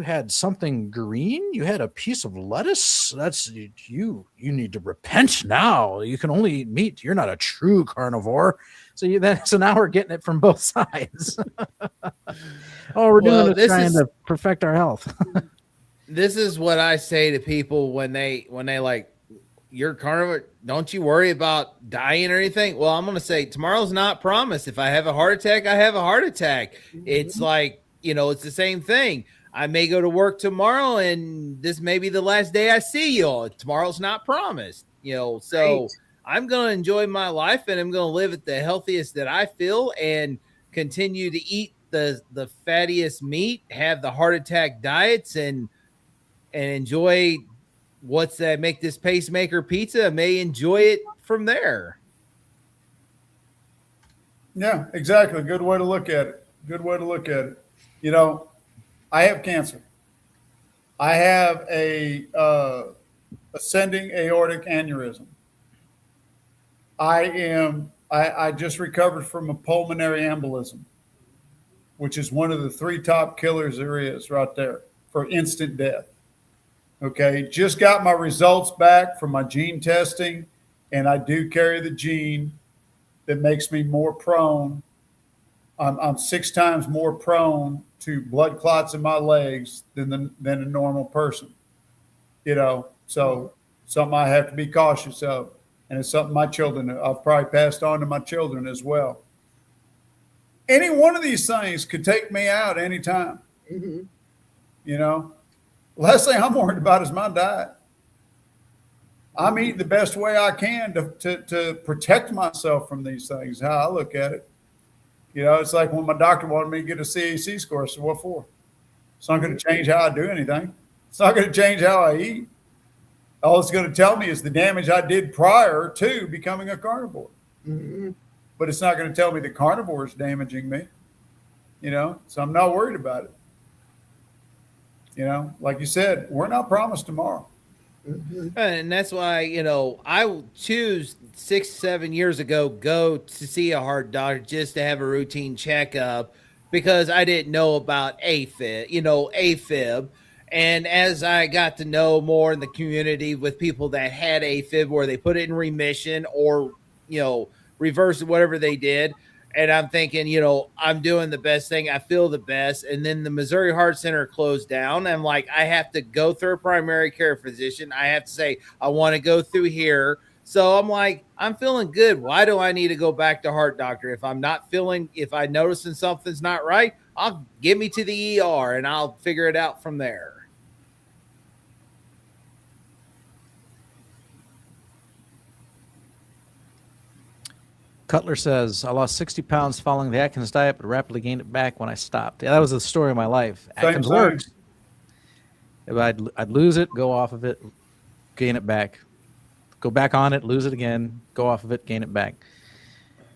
had something green. You had a piece of lettuce. That's you need to repent now. You can only eat meat. You're not a true carnivore. So now we're getting it from both sides. We're doing it trying to perfect our health. This is what I say to people when they like, you're carnivore, don't you worry about dying or anything. Well, I'm going to say tomorrow's not promised. If I have a heart attack, I have a heart attack. It's like, it's the same thing. I may go to work tomorrow and this may be the last day I see you. Tomorrow's not promised, so right. I'm going to enjoy my life and I'm going to live at the healthiest that I feel and continue to eat the fattiest meat, have the heart attack diets and enjoy what's that, make this pacemaker pizza. I may enjoy it from there. Yeah, exactly. Good way to look at it. I have cancer. I have a ascending aortic aneurysm. I just recovered from a pulmonary embolism, which is one of the 3 top killers there is right there for instant death. Okay. Just got my results back from my gene testing. and I do carry the gene that makes me more prone. I'm 6 times more prone to blood clots in my legs than a normal person. So something I have to be cautious of, and it's something my children, I've probably passed on to my children as well. Any one of these things could take me out anytime. Mm-hmm. Last thing I'm worried about is my diet. I'm eating the best way I can to protect myself from these things. How I look at it. It's like when my doctor wanted me to get a CAC score. I said, what for? It's not going to change how I do anything. It's not going to change how I eat. All it's going to tell me is the damage I did prior to becoming a carnivore. Mm-hmm. But it's not going to tell me the carnivore is damaging me. So I'm not worried about it. Like you said, we're not promised tomorrow. Mm-hmm. And that's why, I choose 6-7 years ago, go to see a heart doctor just to have a routine checkup because I didn't know about AFib. And as I got to know more in the community with people that had AFib where they put it in remission or, reverse whatever they did. And I'm thinking, I'm doing the best thing. I feel the best. And then the Missouri Heart Center closed down. I'm like, I have to go through a primary care physician. I have to say, I want to go through here. So I'm like, I'm feeling good. Why do I need to go back to heart doctor? If I'm noticing something's not right, I'll get me to the ER and I'll figure it out from there. Cutler says, I lost 60 pounds following the Atkins diet, but rapidly gained it back when I stopped. Yeah, that was the story of my life. Atkins works. If I'd lose it, go off of it, gain it back. Go back on it, lose it again, go off of it, gain it back.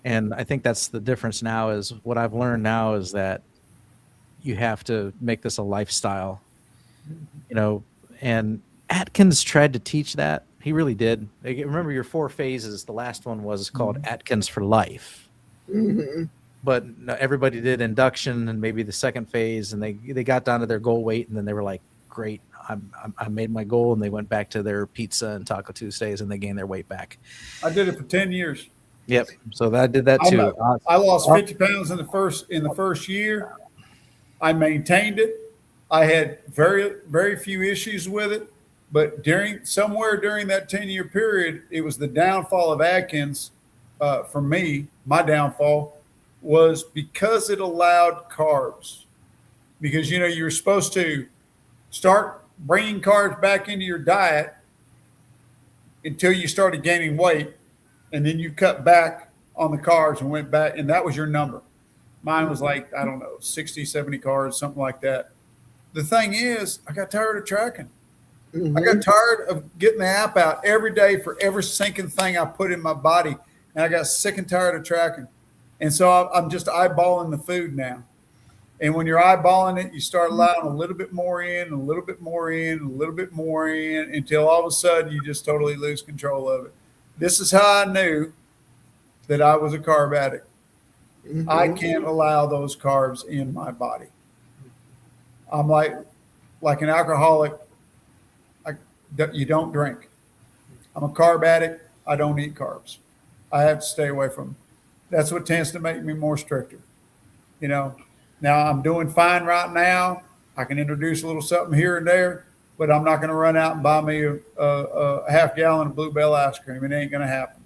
And I think that's the difference now is what I've learned now is that you have to make this a lifestyle, and Atkins tried to teach that. He really did. Remember your 4 phases. The last one was called Atkins for Life. Mm-hmm. But everybody did induction and maybe the second phase, and they got down to their goal weight, and then they were like, "Great, I made my goal," and they went back to their pizza and Taco Tuesdays, and they gained their weight back. I did it for 10 years. Yep. So I did that too. I lost 50 pounds in the first year. I maintained it. I had very, very few issues with it. But somewhere during that 10-year period, it was the downfall of Atkins for me. My downfall was because it allowed carbs. Because, you're supposed to start bringing carbs back into your diet until you started gaining weight. And then you cut back on the carbs and went back. And that was your number. Mine was like, I don't know, 60, 70 carbs, something like that. The thing is, I got tired of tracking. Mm-hmm. I got tired of getting the app out every day for every sinking thing I put in my body. And I got sick and tired of tracking. And so I'm just eyeballing the food now. And when you're eyeballing it, you start allowing a little bit more in, a little bit more in, a little bit more in, until all of a sudden you just totally lose control of it. This is how I knew that I was a carb addict. Mm-hmm. I can't allow those carbs in my body. I'm like an alcoholic. You don't drink. I'm a carb addict. I don't eat carbs. I have to stay away from them. That's what tends to make me more stricter. Now I'm doing fine right now. I can introduce a little something here and there, but I'm not going to run out and buy me a half gallon of Bluebell ice cream. It ain't going to happen.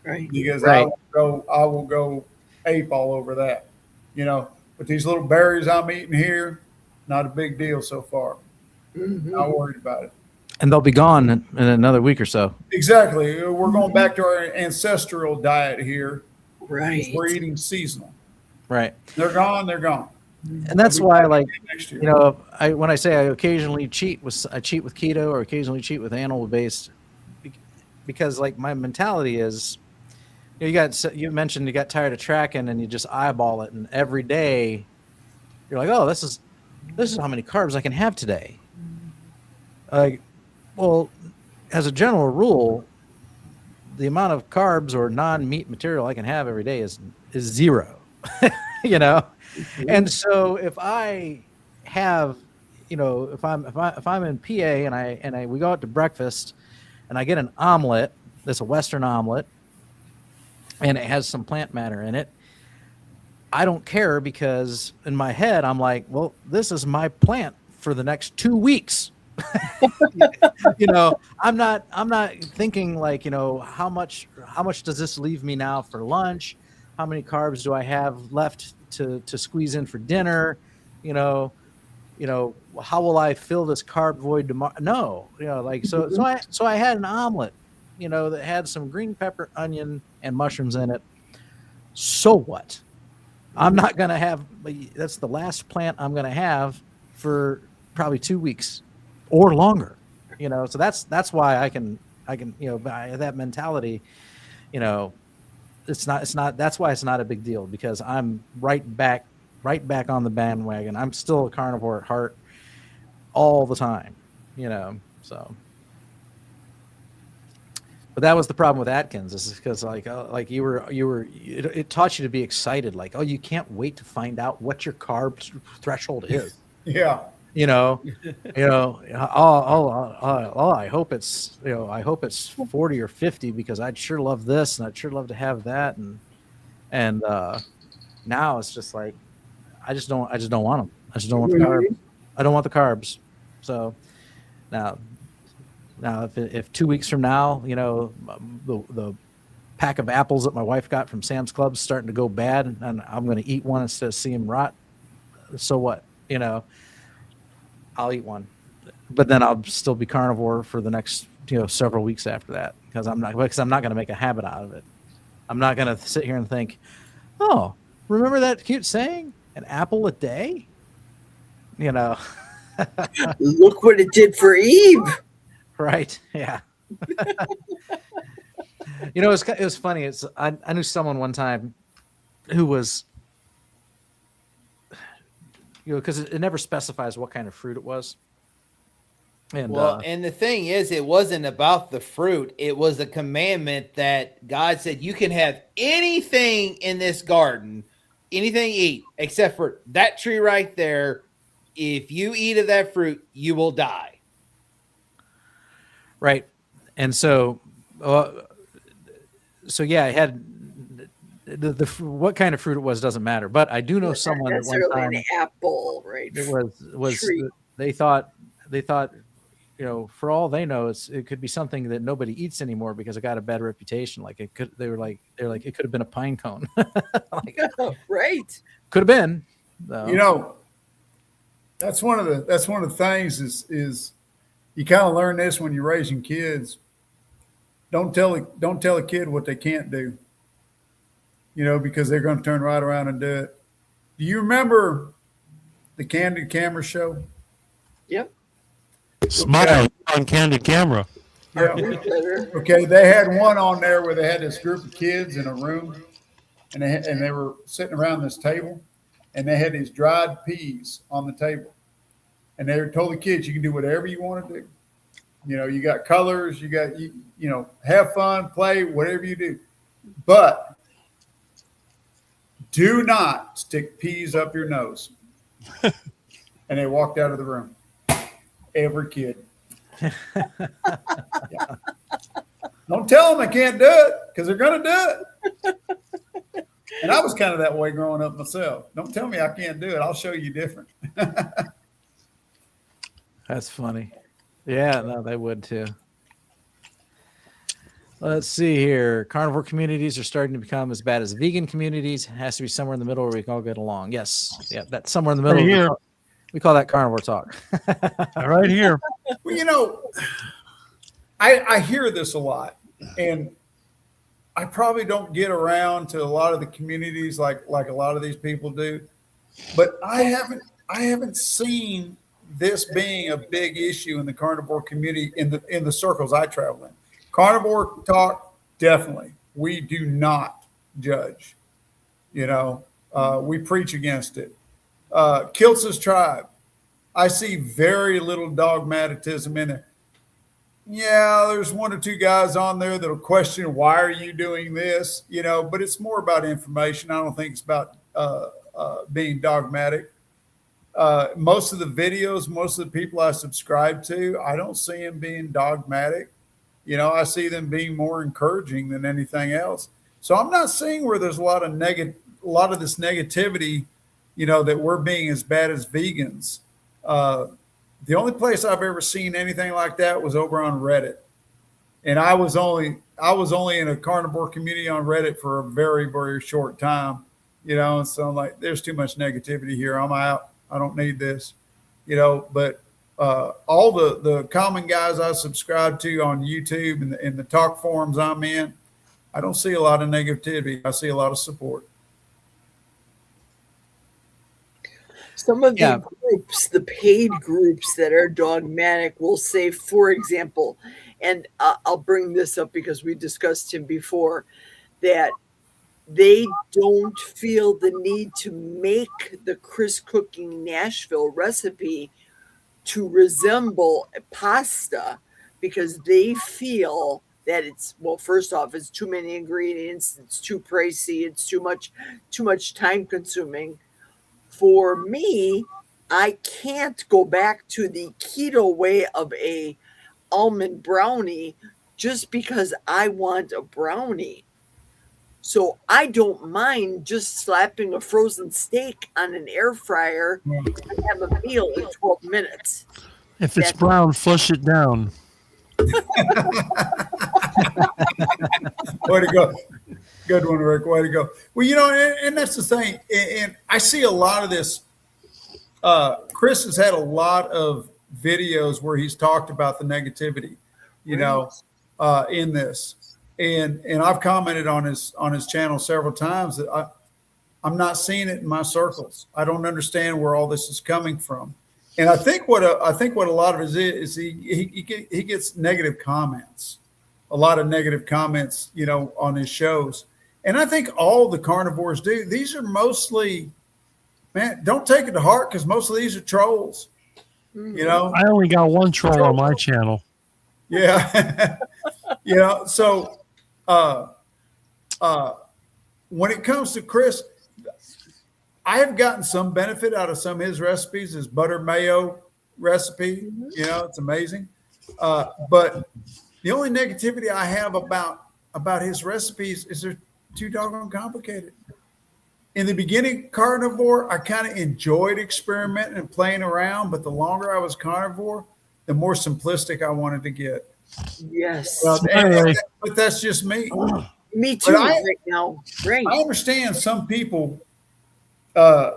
Right. Because Right. I will go ape all over that. But these little berries I'm eating here, not a big deal so far. Mm-hmm. Not worried about it. And they'll be gone in another week or so. Exactly. We're going back to our ancestral diet here. Right. We're eating seasonal. Right. They're gone. They're gone. And that's why, like, Next year. when I say I occasionally cheat with keto or occasionally cheat with animal based, because like my mentality is, you mentioned you got tired of tracking and you just eyeball it, and every day you're like, oh, this is how many carbs I can have today. Well, as a general rule, the amount of carbs or non-meat material I can have every day is zero. And so if I have, if I'm in PA and we go out to breakfast and I get an omelet that's a Western omelet, and it has some plant matter in it, I don't care, because in my head I'm like, well, this is my plant for the next 2 weeks. I'm not thinking like, how much does this leave me now for lunch? How many carbs do I have left to squeeze in for dinner? How will I fill this carb void tomorrow? No, so I had an omelet, that had some green pepper, onion, and mushrooms in it. So what? I'm not going to have, that's the last plant I'm going to have for probably 2 weeks or longer, so that's why I can, by that mentality, that's why it's not a big deal, because I'm right back on the bandwagon. I'm still a carnivore at heart all the time, so. But that was the problem with Atkins, is because it taught you to be excited. Like, oh, you can't wait to find out what your carb threshold is. Yeah. I hope it's 40 or 50, because I'd sure love this and I'd sure love to have that. And now it's just like, I just don't want them. I just don't want the carbs. I don't want the carbs. So now if 2 weeks from now, the pack of apples that my wife got from Sam's Club is starting to go bad, and I'm going to eat one instead of see them rot, so what? I'll eat one, but then I'll still be carnivore for the next several weeks after that, because I'm not going to make a habit out of it. I'm not going to sit here and think, oh, remember that cute saying, an apple a day? Look what it did for Eve. Right. Yeah. It was funny. I knew someone one time who was, because it never specifies what kind of fruit it was. And and the thing is, it wasn't about the fruit. It was a commandment that God said, you can have anything in this garden, anything you eat, except for that tree right there. If you eat of that fruit, you will die. Right. And so yeah, I had the what kind of fruit it was doesn't matter, but I do know someone at one time, an apple, right? It was Tree. they thought, for all they know, it could be something that nobody eats anymore because it got a bad reputation. Like it could have been a pine cone. Right. Could have been. That's one of the things is you kind of learn this when you're raising kids. Don't tell a kid what they can't do, because they're going to turn right around and do it. Do you remember the Candid Camera show? Yep. Smile on Candid Camera. Yeah. Okay. They had one on there where they had this group of kids in a room, and they were sitting around this table, and they had these dried peas on the table. And they told the kids, you can do whatever you want to do. You got colors, have fun, play, whatever you do. But do not stick peas up your nose. And they walked out of the room. Every kid. Yeah. Don't tell them they can't do it, because they're going to do it. And I was kind of that way growing up myself. Don't tell me I can't do it. I'll show you different. That's funny. Yeah, no, they would too. Let's see here. Carnivore communities are starting to become as bad as vegan communities. It has to be somewhere in the middle where we can all get along. Yes. Yeah, that's somewhere in the middle. Right here. We call that carnivore talk. Right here. Well, I hear this a lot, and I probably don't get around to a lot of the communities like a lot of these people do, but I haven't seen this being a big issue in the carnivore community in the circles I travel in. Carnivore talk, definitely. We do not judge. We preach against it. Kiltz's tribe, I see very little dogmatism in there. Yeah, there's one or two guys on there that'll question, why are you doing this? But it's more about information. I don't think it's about being dogmatic. Most of the videos, most of the people I subscribe to, I don't see them being dogmatic. I see them being more encouraging than anything else. So I'm not seeing where there's a lot of this negativity, that we're being as bad as vegans. The only place I've ever seen anything like that was over on Reddit, and I was only in a carnivore community on Reddit for a very, very short time, and so I'm like, there's too much negativity here. I'm out. I don't need this, but all the common guys I subscribe to on YouTube and the talk forums I'm in, I don't see a lot of negativity. I see a lot of support. Some of the groups, the paid groups that are dogmatic, will say, for example, and I'll bring this up because we discussed him before, that they don't feel the need to make the Chris Cooking Nashville recipe to resemble a pasta because they feel that it's, well, first off, it's too many ingredients, it's too pricey, it's too much time consuming. For me, I can't go back to the keto way of a almond brownie just because I want a brownie. So I don't mind just slapping a frozen steak on an air fryer and have a meal in 12 minutes. If it's brown, flush it down. Way to go. Good one, Rick. Way to go. Well, and that's the thing. And I see a lot of this. Chris has had a lot of videos where he's talked about the negativity, in this. And I've commented on his channel several times that I'm not seeing it in my circles. I don't understand where all this is coming from. And I think what a lot of it is he gets negative comments, a lot of negative comments, on his shows. And I think all the carnivores do. These are mostly, man, don't take it to heart because most of these are trolls. I only got one troll on my channel. Yeah. So when it comes to Chris, I have gotten some benefit out of some of his recipes, his butter mayo recipe. It's amazing. But the only negativity I have about his recipes is they're too doggone complicated. In the beginning, carnivore, I kind of enjoyed experimenting and playing around, but the longer I was carnivore, the more simplistic I wanted to get. Yes. But that's just me. Me too right now. Great. I understand some people, I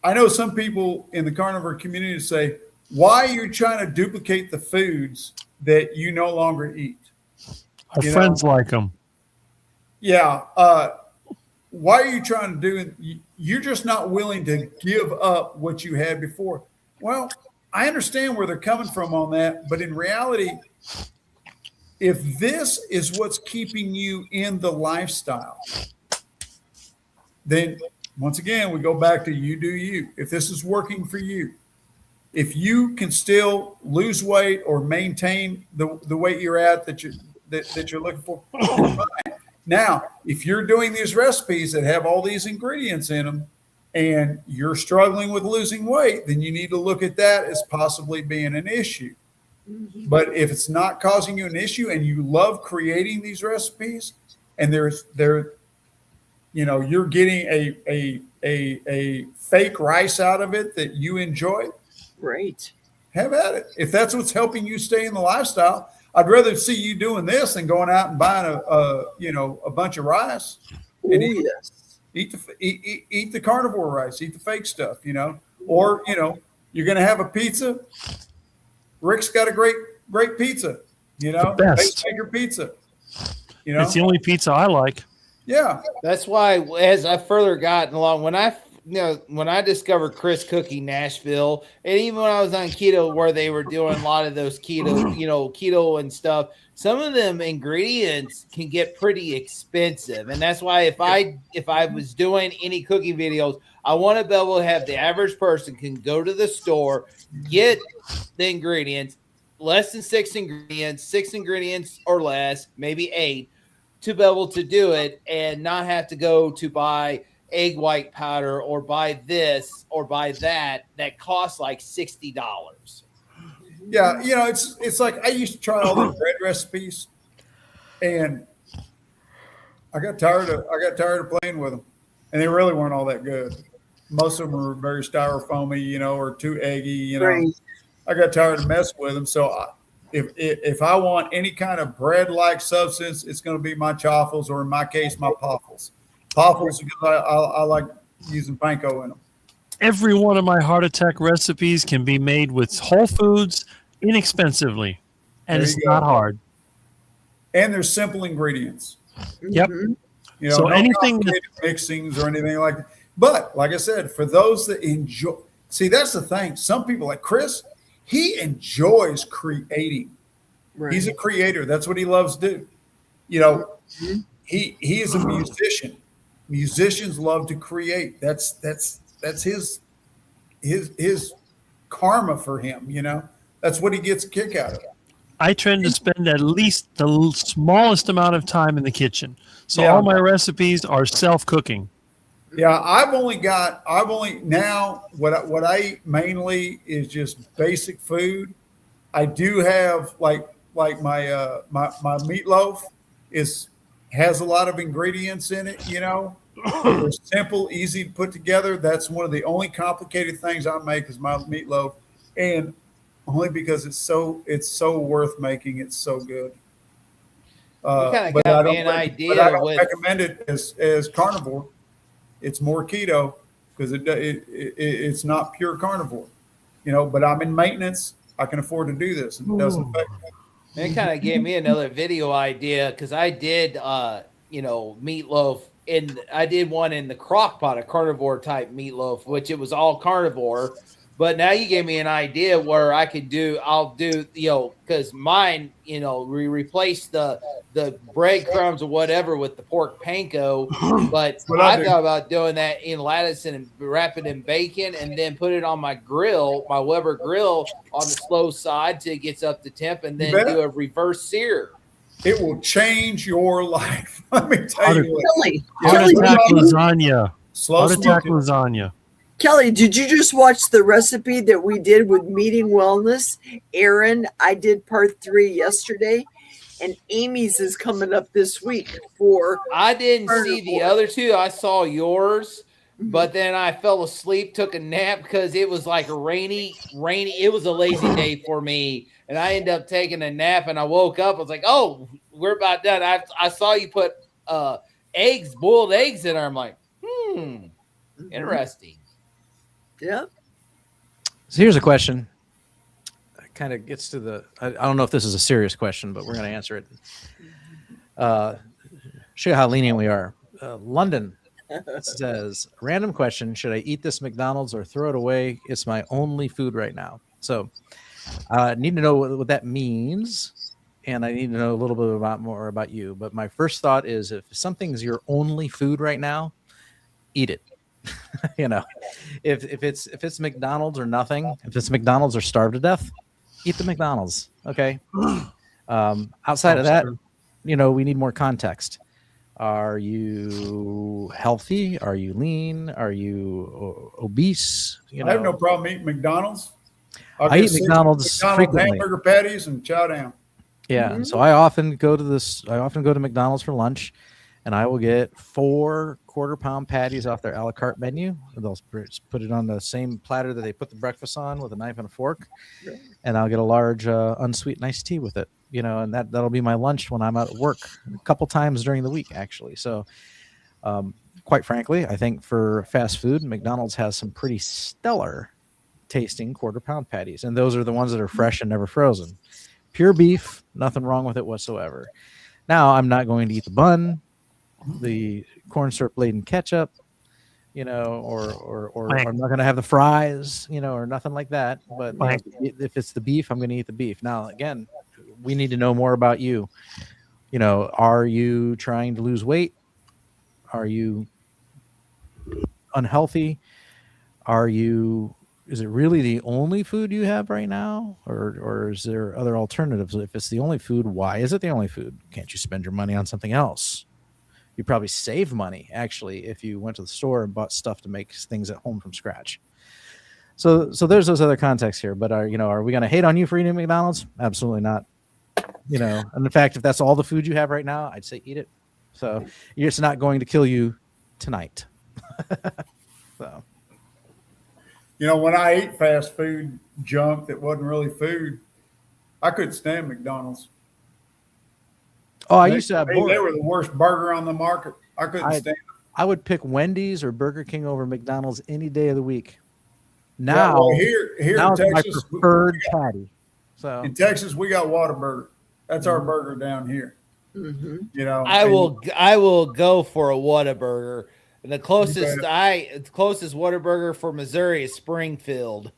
know some people in the carnivore community say, why are you trying to duplicate the foods that you no longer eat? Our friends like them. Yeah. Why are you trying to do it? You're just not willing to give up what you had before. Well, I understand where they're coming from on that, but in reality, if this is what's keeping you in the lifestyle, then once again, we go back to you do you. If this is working for you, if you can still lose weight or maintain the weight you're at that you're looking for, fine. Now, if you're doing these recipes that have all these ingredients in them and you're struggling with losing weight, then you need to look at that as possibly being an issue. But if it's not causing you an issue and you love creating these recipes and you're getting a fake rice out of it that you enjoy, great. Have at it. If that's what's helping you stay in the lifestyle, I'd rather see you doing this than going out and buying a bunch of rice and eat the carnivore rice, eat the fake stuff, or you're going to have a pizza. Rick's got a great pizza, the best maker pizza. It's the only pizza I like. Yeah, that's why as I further gotten along, when I discovered Chris Cooking Nashville, and even when I was on keto, where they were doing a lot of those keto and stuff, some of them ingredients can get pretty expensive, and that's why if I was doing any cooking videos, I want to be able to have the average person can go to the store, get the ingredients, less than 6 ingredients or less, maybe 8, to be able to do it and not have to go to buy egg white powder or buy this or buy that costs like $60. Yeah, it's like I used to try all the bread recipes, and I got tired of playing with them, and they really weren't all that good. Most of them were very styrofoamy, or too eggy. Right. I got tired of messing with them. So if I want any kind of bread-like substance, it's going to be my chaffles, or in my case, my poffles. Poffles, because I like using panko in them. Every one of my heart attack recipes can be made with whole foods inexpensively, and There it's you go. not hard. And there's simple ingredients. Yep. Mhm. So no anything that- complicated mixings or anything like that. But like I said, for those that enjoy, see, that's the thing. Some people like Chris, he enjoys creating. Right. He's a creator. That's what he loves to do. He is a musician. Musicians love to create. That's his karma for him. That's what he gets a kick out of. I tend to spend at least the smallest amount of time in the kitchen. So Yeah. all my recipes are self-cooking. Yeah, now what I eat mainly is just basic food. I do have like my my meatloaf has a lot of ingredients in it, They're simple, easy to put together. That's one of the only complicated things I make is my meatloaf, and only because it's so worth making. It's so good. kinda But got I me an idea but I don't with- recommend it as carnivore. It's more keto because it's not pure carnivore, But I'm in maintenance. I can afford to do this, and it doesn't affect me. It kind of gave me another video idea because I did, meatloaf I did one in the crock pot, a carnivore type meatloaf, which it was all carnivore. But now you gave me an idea where I'll do, because mine, we replaced the breadcrumbs or whatever with the pork panko. But I thought about doing that in lattice and wrap it in bacon and then put it on my grill, my Weber grill on the slow side till it gets up to temp and then do a reverse sear. It will change your life. Let me tell you. Heart attack lasagna. Slow Heart attack smoking. lasagna. Kelly, did you just watch the recipe that we did with Meeting Wellness? Aaron, I did part 3 yesterday, and Amy's is coming up this week for. I didn't see the other two. I saw yours, Mm-hmm. but then I fell asleep, took a nap because it was like a rainy. It was a lazy day for me, and I ended up taking a nap. And I woke up. I was like, "Oh, we're about done." I saw you put boiled eggs in there. I'm like, interesting. Yeah. So here's a question. It kind of gets to I don't know if this is a serious question, but we're going to answer it. Show you how lenient we are. London says, random question. Should I eat this McDonald's or throw it away? It's my only food right now. So I need to know what that means. And I need to know a little bit more about you. But my first thought is if something's your only food right now, eat it. If it's McDonald's or nothing, if it's McDonald's or starve to death, eat the McDonald's. Okay. Outside of that, we need more context. Are you healthy? Are you lean? Are you obese? I have no problem eating McDonald's. I eat McDonald's frequently. Hamburger patties and chow down. Yeah. And so I often go to McDonald's for lunch, and I will get 4 quarter-pound patties off their a la carte menu. They'll put it on the same platter that they put the breakfast on with a knife and a fork, and I'll get a large unsweetened iced tea with it. And that'll be my lunch when I'm out at work a couple times during the week, actually. So, quite frankly, I think for fast food, McDonald's has some pretty stellar tasting quarter-pound patties, and those are the ones that are fresh and never frozen. Pure beef, nothing wrong with it whatsoever. Now, I'm not going to eat the bun, the corn syrup laden ketchup, or I'm not going to have the fries, or nothing like that. But if it's the beef, I'm going to eat the beef. Now, again, we need to know more about you. Are you trying to lose weight? Are you unhealthy? Is it really the only food you have right now? Or is there other alternatives? If it's the only food, why is it the only food? Can't you spend your money on something else? You probably save money, actually, if you went to the store and bought stuff to make things at home from scratch. So there's those other contexts here. But are we going to hate on you for eating McDonald's? Absolutely not. And in fact, if that's all the food you have right now, I'd say eat it. So it's not going to kill you tonight. So. When I ate fast food junk that wasn't really food, I couldn't stand McDonald's. Oh, I used to have they were the worst burger on the market. I couldn't stand them. I would pick Wendy's or Burger King over McDonald's any day of the week. Now, here now in Texas, it's my preferred patty. So in Texas, we got Whataburger. That's our burger down here. Mm-hmm. I will go for a Whataburger. And the closest Whataburger for Missouri is Springfield.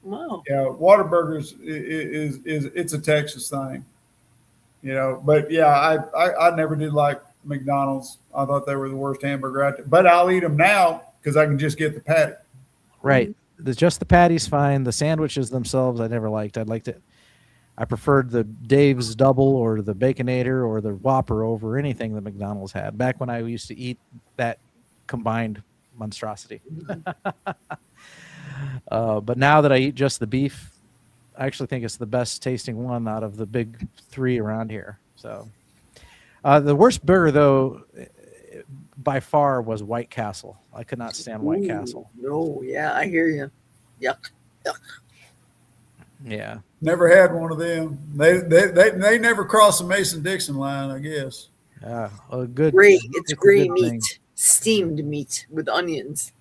Wow. Yeah, Whataburgers is it's a Texas thing. But yeah, I never did like McDonald's. I thought they were the worst hamburger out there. But I'll eat them now because I can just get the patty. Right. Just the patty's fine. The sandwiches themselves, I never liked. I preferred the Dave's Double or the Baconator or the Whopper over anything that McDonald's had back when I used to eat that combined monstrosity. But now that I eat just the beef, I actually think it's the best tasting one out of the big three around here. So the worst burger, though, by far was White Castle. I could not stand White Castle. No, yeah, I hear you. Yuck. Yeah. Never had one of them. They never crossed the Mason-Dixon line, I guess. Yeah, good. Great. It's gray meat, thing. steamed meat with onions.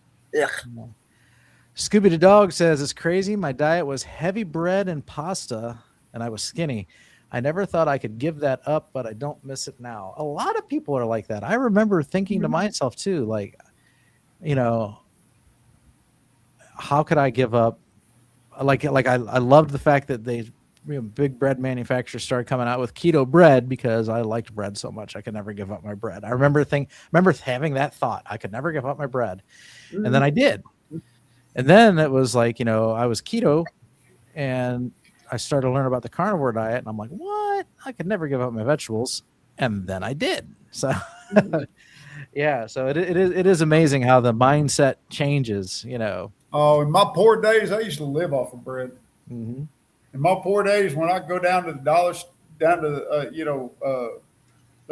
Ugh. Scooby the Dog says, it's crazy. My diet was heavy bread and pasta, and I was skinny. I never thought I could give that up, but I don't miss it now. A lot of people are like that. I remember thinking to myself, too, like, how could I give up? Like I loved the fact that big bread manufacturers started coming out with keto bread because I liked bread so much. I could never give up my bread. I remember having that thought. I could never give up my bread. And then I did. And then it was like, I was keto and I started to learn about the carnivore diet. And I'm like, what? I could never give up my vegetables. And then I did. So, yeah. So it is amazing how the mindset changes, Oh, in my poor days, I used to live off of bread. Mm-hmm. In my poor days, when I go down to the dollar, they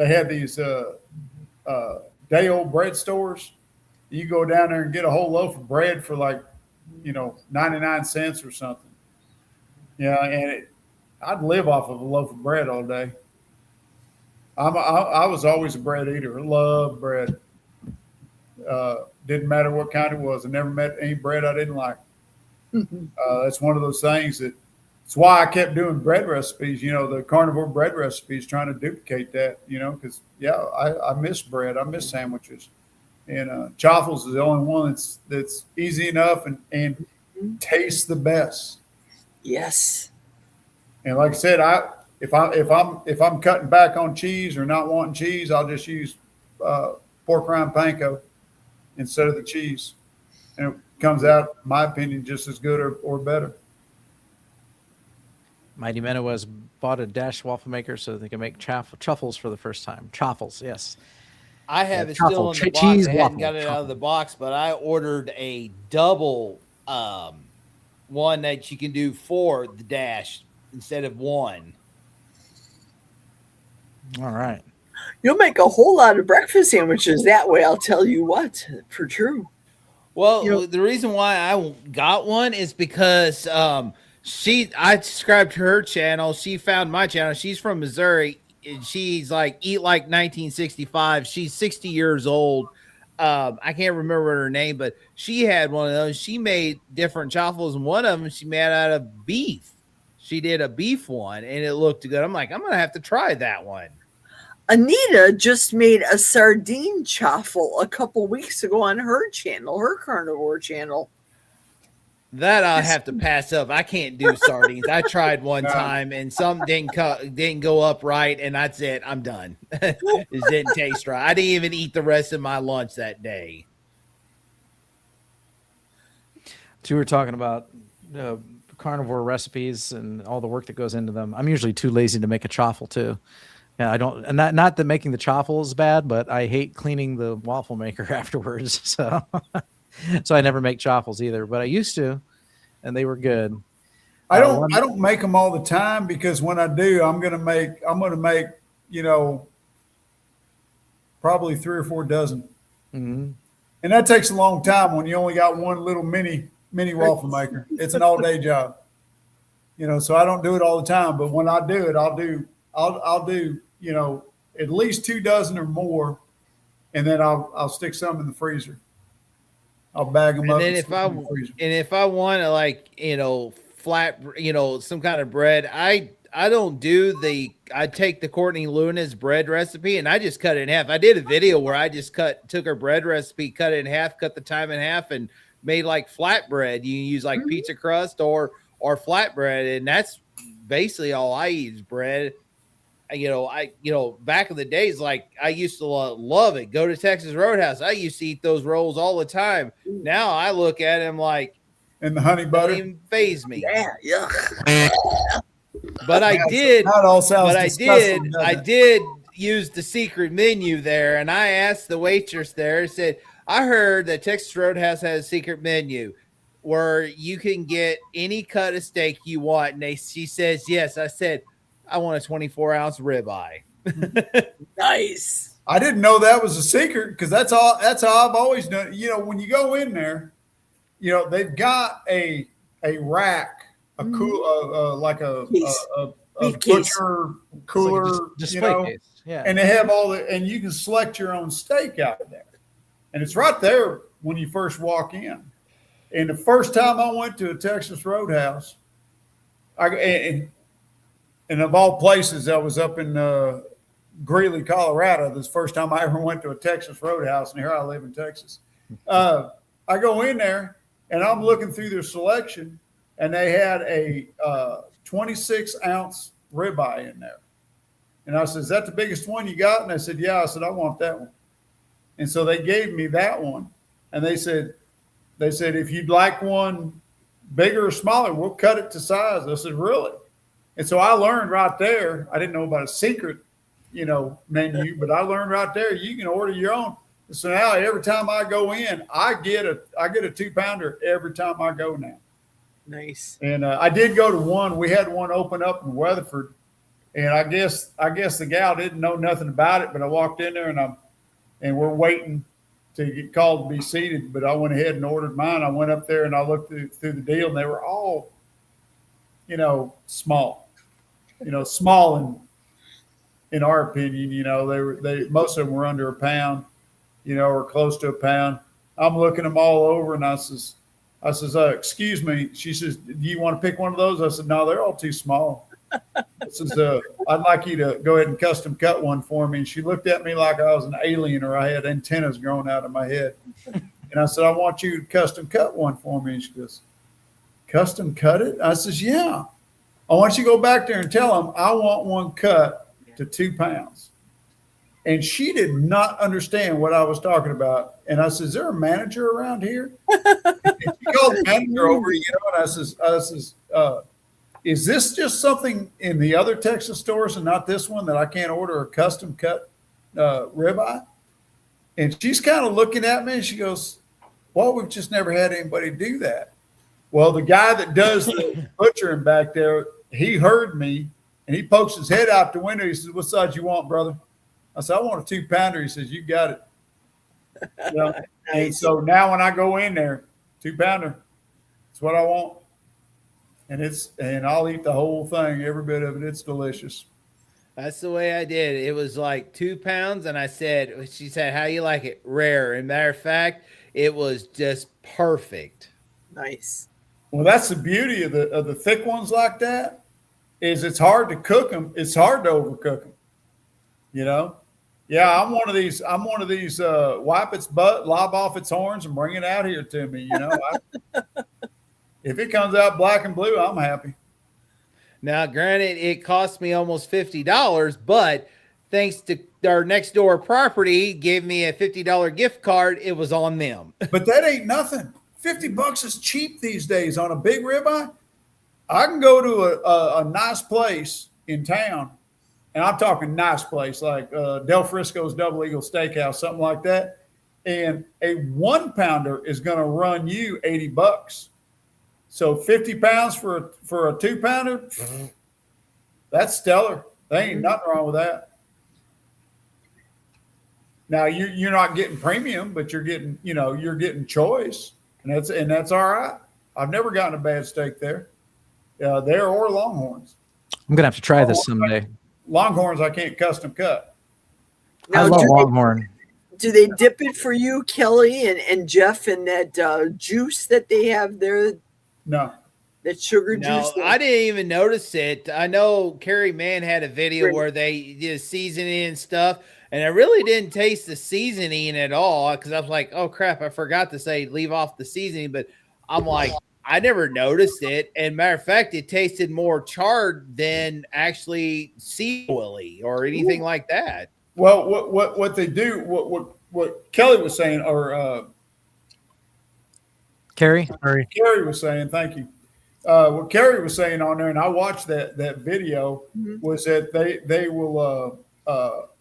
have these day-old bread stores. You go down there and get a whole loaf of bread for 99 cents or something. Yeah, and I'd live off of a loaf of bread all day. I was always a bread eater. I loved bread. Didn't matter what kind it was. I never met any bread I didn't like. That's one of those things it's why I kept doing bread recipes, the carnivore bread recipes, trying to duplicate that, because, I miss bread. I miss sandwiches. And chaffles is the only one that's easy enough and tastes the best. Yes. And like I said, if I'm cutting back on cheese or not wanting cheese, I'll just use pork rind panko instead of the cheese, and it comes out, in my opinion, just as good or better. Mighty Menowes bought a Dash waffle maker so they can make truffles for the first time. Truffles, yes. I have it truffle, still in the box. cheese I hadn't waffle, got it out truffle. of the box, but I ordered a double one that you can do for the Dash instead of one. All right. You'll make a whole lot of breakfast sandwiches that way, I'll tell you what, for true. Well, the reason why I got one is because I subscribed to her channel. She found my channel. She's from Missouri. And she's like, eat like 1965. She's 60 years old. I can't remember her name, but she had one of those. She made different chaffles, and one of them she made out of beef. She did a beef one, and it looked good. I'm like, I'm going to have to try that one. Anita just made a sardine chaffle a couple weeks ago on her channel, her carnivore channel. That I'll have to pass up. I can't do sardines. I tried one time, and some didn't go up right, and that's it. I'm done. It didn't taste right. I didn't even eat the rest of my lunch that day. So we were talking about carnivore recipes and all the work that goes into them. I'm usually too lazy to make a chaffle too. Yeah, I don't, and not that making the chaffle is bad, but I hate cleaning the waffle maker afterwards. So So I never make chaffles either, but I used to, and they were good. I don't one- I don't make them all the time because when I do, I'm gonna make probably 3 or 4 dozen, Mhm. and that takes a long time when you only got one little mini waffle maker. It's an all day job, So I don't do it all the time, but when I do it, I'll do at least 2 dozen or more, and then I'll stick some in the freezer. I'll bag them And up. then stick them in the freezer. if I want to flat, some kind of bread, I don't do I take the Courtney Luna's bread recipe and I just cut it in half. I did a video where I just took her bread recipe, cut it in half, cut the time in half, and made like flatbread. You can use like pizza crust or flatbread, and that's basically all I eat is bread. Back in the days, like I used to love it. Go to Texas Roadhouse. I used to eat those rolls all the time. Now I look at them like, And the honey butter. doesn't even faze me. Yeah. But I did. That all sounds But disgusting, I doesn't it? did use the secret menu there, and I asked the waitress there. I said, I heard that Texas Roadhouse has a secret menu where you can get any cut of steak you want, and she says yes. I said, I want a 24-ounce ribeye. Nice. I didn't know that was a secret because that's how I've always done it. When you go in there, they've got a rack, a cool like a butcher cooler, It's like a display case. Yeah. and they have and you can select your own steak out of there, and it's right there when you first walk in. And the first time I went to a Texas Roadhouse, and of all places, I was up in Greeley, Colorado. This is the first time I ever went to a Texas Roadhouse, and here I live in Texas. I go in there, and I'm looking through their selection, and they had a 26-ounce ribeye in there. And I said, is that the biggest one you got? And they said, yeah. I said, I want that one. And so they gave me that one. And they said, if you'd like one bigger or smaller, we'll cut it to size. I said, really? And so I learned right there. I didn't know about a secret, menu, but I learned right there you can order your own. So now every time I go in, I get a 2-pounder every time I go now. Nice. And I did go to one. We had one open up in Weatherford, and I guess the gal didn't know nothing about it. But I walked in there, and we're waiting to get called to be seated. But I went ahead and ordered mine. I went up there and I looked through the deal, and they were all, small. Small in our opinion. They most of them were under a pound, or close to a pound. I'm looking them all over, and I says, excuse me. She says, do you want to pick one of those? I said, no, they're all too small. Says, I'd like you to go ahead and custom cut one for me. And she looked at me like I was an alien or I had antennas growing out of my head. And I said, I want you to custom cut one for me. And she goes, custom cut it? I says, yeah. I want you to go back there and tell them I want one cut to 2 pounds. And she did not understand what I was talking about. And I said, is there a manager around here? And she called the manager over, and I says, is this just something in the other Texas stores and not this one that I can't order a custom cut ribeye? And she's kind of looking at me and she goes, well, we've just never had anybody do that. Well, the guy that does the butchering back there, he heard me and he pokes his head out the window. He says, what size you want, brother? I said, I want a 2-pounder. He says, you got it. And so now when I go in there, 2-pounder, that's what I want. And I'll eat the whole thing, every bit of it. It's delicious. That's the way I did it. It was like 2 pounds, and she said, how you like it? Rare. And matter of fact, it was just perfect. Nice. Well, that's the beauty of the thick ones like that, is it's hard to cook them. It's hard to overcook them. Yeah, I'm one of these. Wipe its butt, lob off its horns, and bring it out here to me. If it comes out black and blue, I'm happy. Now, granted, it cost me almost $50, but thanks to our next door property gave me a $50 gift card, it was on them. But that ain't nothing. $50 is cheap these days on a big ribeye. I can go to a nice place in town, and I'm talking nice place like Del Frisco's Double Eagle Steakhouse, something like that. And a 1 pounder is going to run you $80. So 50 pounds for a 2 pounder, that's stellar. There ain't nothing wrong with that. Now you're not getting premium, but you're getting choice, and that's all right. I've never gotten a bad steak there, there or Longhorns. I'm gonna have to try this someday. Longhorns I can't custom cut. I love Longhorn. Do they dip it for you, Kelly and Jeff, in that juice that they have there? No. That sugar juice? I didn't even notice it. I know Carrie Mann had a video where they did seasoning and stuff, and I really didn't taste the seasoning at all because I was like, oh, crap, I forgot to say leave off the seasoning. But I'm like, I never noticed it. And matter of fact, it tasted more charred than actually seed oily or anything like that. Well, what they do, what Kelly was saying, or Carrie was saying, thank you. What Carrie was saying on there, and I watched that video, was that they will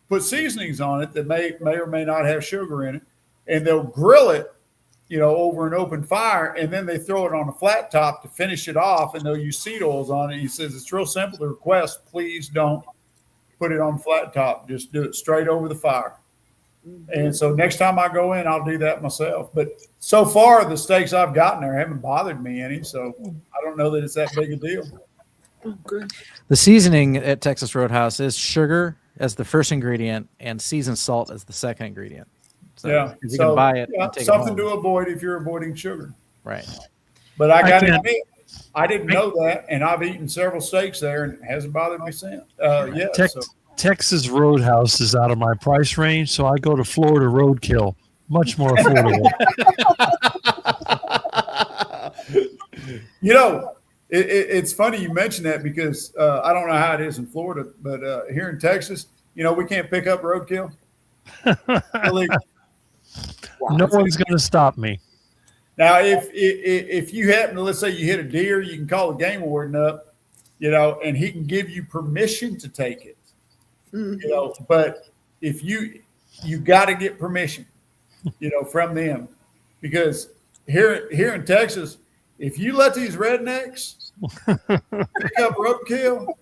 put seasonings on it that may or may not have sugar in it, and they'll grill it, over an open fire, and then they throw it on a flat top to finish it off, and they'll use seed oils on it. He says it's real simple to request. Please don't put it on flat top. Just do it straight over the fire. And so next time I go in, I'll do that myself. But so far, the steaks I've gotten there haven't bothered me any. So I don't know that it's that big a deal. Oh, good. The seasoning at Texas Roadhouse is sugar as the first ingredient and seasoned salt as the second ingredient. So yeah. you can buy it. And take something it home. to avoid if you're avoiding sugar. Right. But I got to admit, I didn't know that. And I've eaten several steaks there and it hasn't bothered me since. Texas Roadhouse is out of my price range, so I go to Florida Roadkill. Much more affordable. It's funny you mention that because I don't know how it is in Florida, but here in Texas, we can't pick up roadkill. No one's going to stop me. Now, if you happen to, let's say you hit a deer, you can call the game warden up, and he can give you permission to take it. But if you got to get permission, from them, because here in Texas, if you let these rednecks pick up roadkill,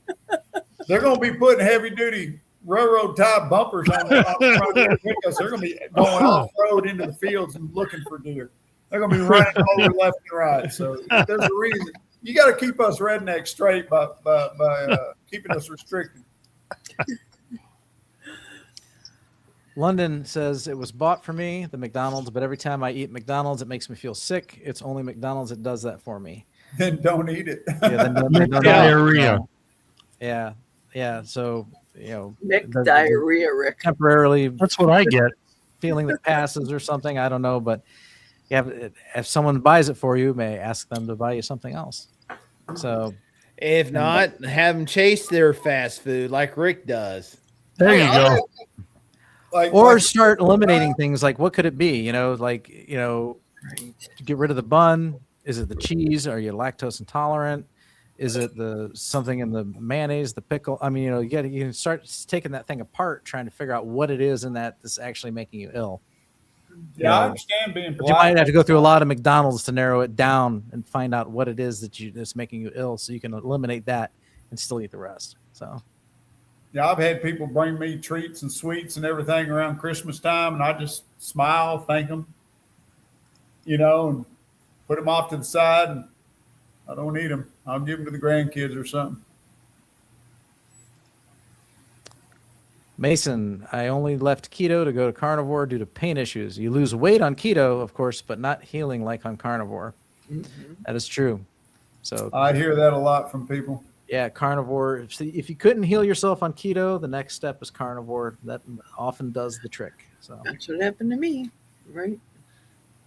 they're going to be putting heavy duty railroad tie bumpers on the front because they're going to be going off road into the fields and looking for deer. They're going to be running over left and right. So there's a reason. You got to keep us rednecks straight by keeping us restricted. London says it was bought for me, the McDonald's, but every time I eat McDonald's, it makes me feel sick. It's only McDonald's that does that for me. Then don't eat it. Yeah, then diarrhea. Yeah. So diarrhea, Rick. Temporarily, that's what I get. Feeling that passes or something. I don't know, but if someone buys it for you, may ask them to buy you something else. So, if not, have them chase their fast food like Rick does. There you go. Start eliminating things like what could it be? Get rid of the bun. Is it the cheese? Are you lactose intolerant? Is it something in the mayonnaise, the pickle? I mean, you can start taking that thing apart, trying to figure out what it is in that's actually making you ill. Yeah, I understand being polite. You might have to go through a lot of McDonald's to narrow it down and find out what it is that's making you ill, so you can eliminate that and still eat the rest. So. Yeah, I've had people bring me treats and sweets and everything around Christmas time, and I just smile, thank them, and put them off to the side, and I don't eat them. I'll give them to the grandkids or something. Mason, I only left keto to go to carnivore due to pain issues. You lose weight on keto, of course, but not healing like on carnivore. Mm-hmm. That is true. So I hear that a lot from people. Yeah, carnivore. If you couldn't heal yourself on keto, the next step is carnivore. That often does the trick. So that's what happened to me, right?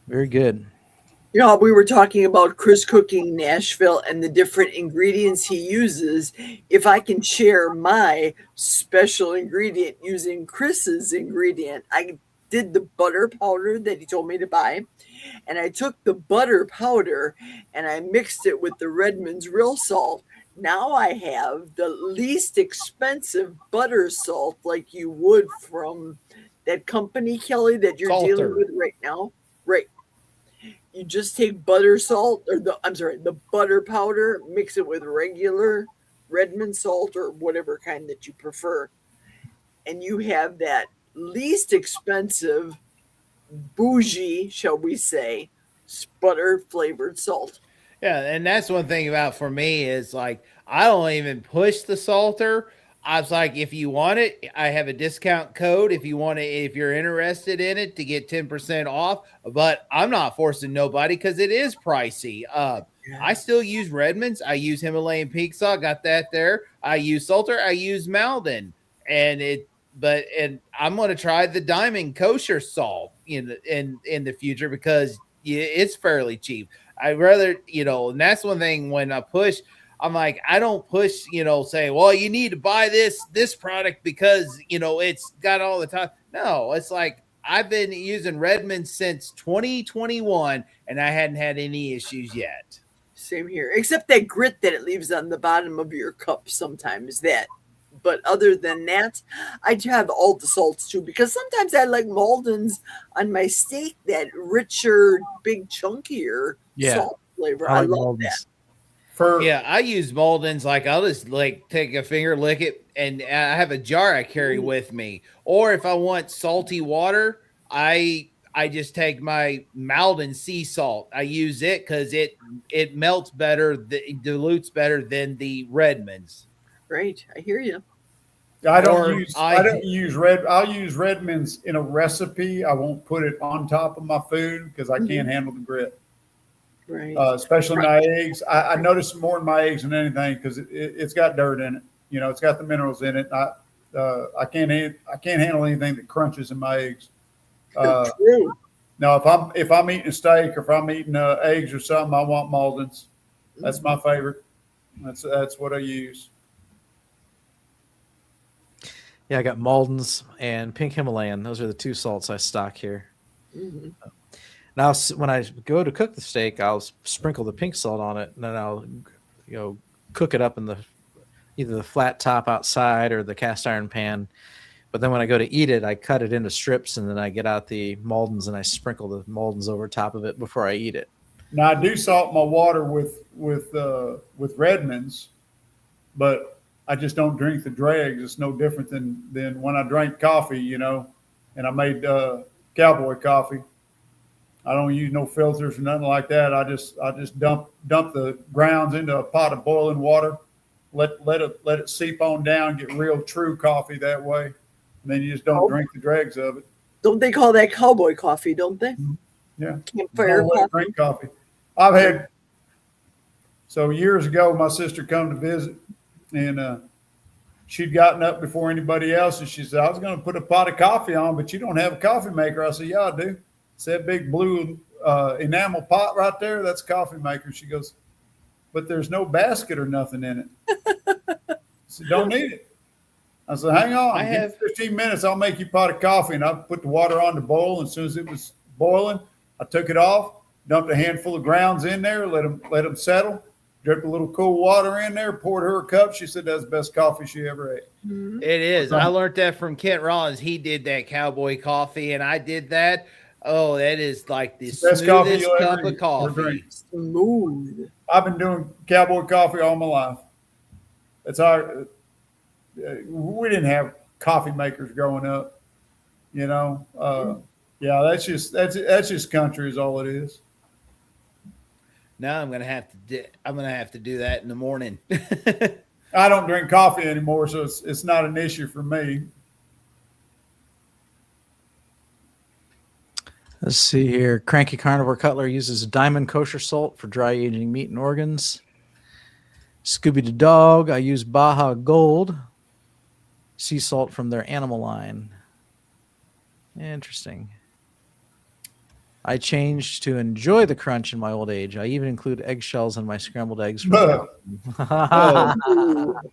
Very good. We were talking about Chris cooking Nashville and the different ingredients he uses. If I can share my special ingredient using Chris's ingredient, I did the butter powder that he told me to buy. And I took the butter powder and I mixed it with the Redmond's real salt. Now I have the least expensive butter salt like you would from that company, Kelly, that you're Salter. dealing with right now, right? You just take butter salt or the butter powder, mix it with regular Redmond salt or whatever kind that you prefer, and you have that least expensive, bougie, shall we say, butter flavored salt. Yeah, and that's one thing about for me is like I don't even push the salter. I was like, if you want it, I have a discount code if you want it, if you're interested in it to get 10% off. But I'm not forcing nobody because it is pricey. I still use Redmond's. I use Himalayan pink salt. Got that there. I use Salter. I use Malden, and I'm going to try the Diamond Kosher salt in the future because it's fairly cheap. I rather, and that's one thing when I push, I'm like, I don't push, say, well, you need to buy this product because, it's got all the time. No, it's like I've been using Redmond since 2021 and I hadn't had any issues yet. Same here, except that grit that it leaves on the bottom of your cup sometimes that. But other than that, I have all the salts too because sometimes I like Malden's on my steak, that richer, big, chunkier salt flavor. I love Malden's. that. I use Malden's. Like I'll just like take a finger, lick it, and I have a jar I carry with me. Or if I want salty water, I just take my Malden sea salt. I use it because it melts better, it dilutes better than the Redmond's. Right, I hear you. I'll use Redmond's in a recipe. I won't put it on top of my food because I can't handle the grit. Right. Especially my eggs. I notice more in my eggs than anything because it's got dirt in it. It's got the minerals in it. I can't handle anything that crunches in my eggs. True. Now, if I'm eating a steak or if I'm eating eggs or something, I want Malden's. That's my favorite. That's what I use. Yeah, I got Malden's and Pink Himalayan. Those are the two salts I stock here. Mm-hmm. Now, when I go to cook the steak, I'll sprinkle the pink salt on it, and then I'll, cook it up in either the flat top outside or the cast iron pan. But then when I go to eat it, I cut it into strips, and then I get out the Malden's and I sprinkle the Malden's over top of it before I eat it. Now I do salt my water with Redmond's, but I just don't drink the dregs. It's no different than when I drank coffee, and I made cowboy coffee. I don't use no filters or nothing like that. I just dump the grounds into a pot of boiling water, let it seep on down, get real true coffee that way. And then you just don't drink the dregs of it. Don't they call that cowboy coffee, don't they? Yeah. Campfire coffee. Drink coffee. I've had, so years ago, my sister come to visit and she'd gotten up before anybody else. And she said, I was going to put a pot of coffee on, but you don't have a coffee maker. I said, yeah, I do. It's that big blue enamel pot right there. That's a coffee maker. She goes, but there's no basket or nothing in it. I said, don't need it. I said, hang on. Give me 15 minutes. I'll make you a pot of coffee. And I put the water on the boil. As soon as it was boiling, I took it off, dumped a handful of grounds in there, let them settle, dripped a little cool water in there, poured her a cup. She said that's the best coffee she ever ate. Mm-hmm. It is. I learned that from Kent Rollins. He did that cowboy coffee, and I did that. Oh, that is like the Best smoothest cup of coffee. Smooth. I've been doing cowboy coffee all my life. It's we didn't have coffee makers growing up, Yeah, that's just country is all it is. Now I'm gonna have to do that in the morning. I don't drink coffee anymore, so it's not an issue for me. Let's see here. Cranky Carnivore Cutler uses Diamond Kosher salt for dry aging meat and organs. Scooby the Dog, I use Baja Gold sea salt from their animal line. Interesting. I changed to enjoy the crunch in my old age. I even include eggshells in my scrambled eggs. No. Can't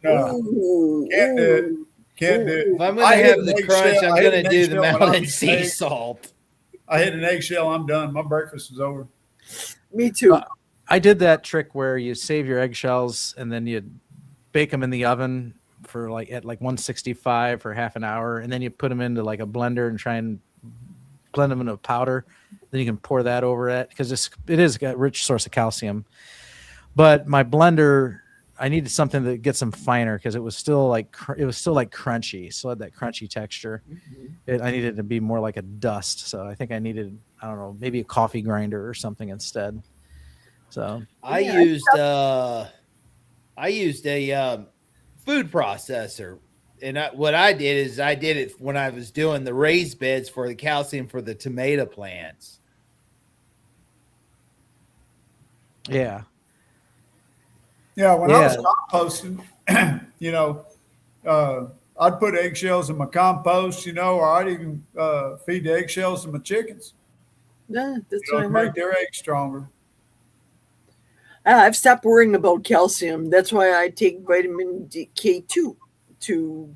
do it. If I'm going to have the crunch, I'm going to do the mountain sea salt. I hit an eggshell, I'm done. My breakfast is over. Me too. I did that trick where you save your eggshells and then you bake them in the oven for like at like 165 for half an hour, and then you put them into like a blender and try and blend them into a powder. Then you can pour that over it because it is a rich source of calcium. But my blender, I needed something that gets them finer because it was still like crunchy, still had that crunchy texture. I needed it to be more like a dust, so I think I needed, I don't know, maybe a coffee grinder or something instead. So I used a food processor, and what I did is I did it when I was doing the raised beds for the calcium for the tomato plants. yeah. Yeah, when I was composting, I'd put eggshells in my compost, or I'd even feed the eggshells to my chickens. Yeah, that's To what I make heard. their eggs stronger. I've stopped worrying about calcium. That's why I take vitamin K2 to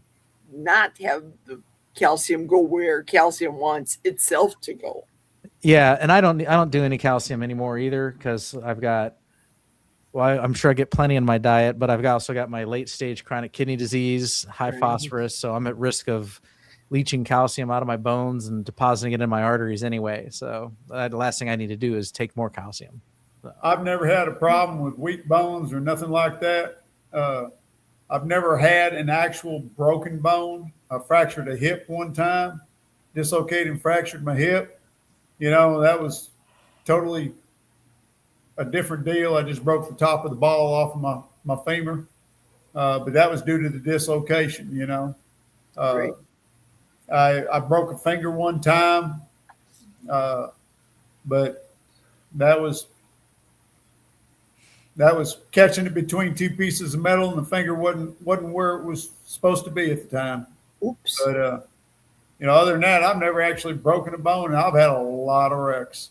not have the calcium go where calcium wants itself to go. Yeah, and I don't do any calcium anymore either because I'm sure I get plenty in my diet, but I've also got my late stage chronic kidney disease, high phosphorus, so I'm at risk of leaching calcium out of my bones and depositing it in my arteries anyway. So the last thing I need to do is take more calcium. So. I've never had a problem with weak bones or nothing like that. I've never had an actual broken bone. I fractured a hip one time, dislocated and fractured my hip. That was totally a different deal. I just broke the top of the ball off of my femur. But that was due to the dislocation, Right. I broke a finger one time, but that was catching it between two pieces of metal, and the finger wasn't where it was supposed to be at the time. Oops. But other than that, I've never actually broken a bone, and I've had a lot of wrecks.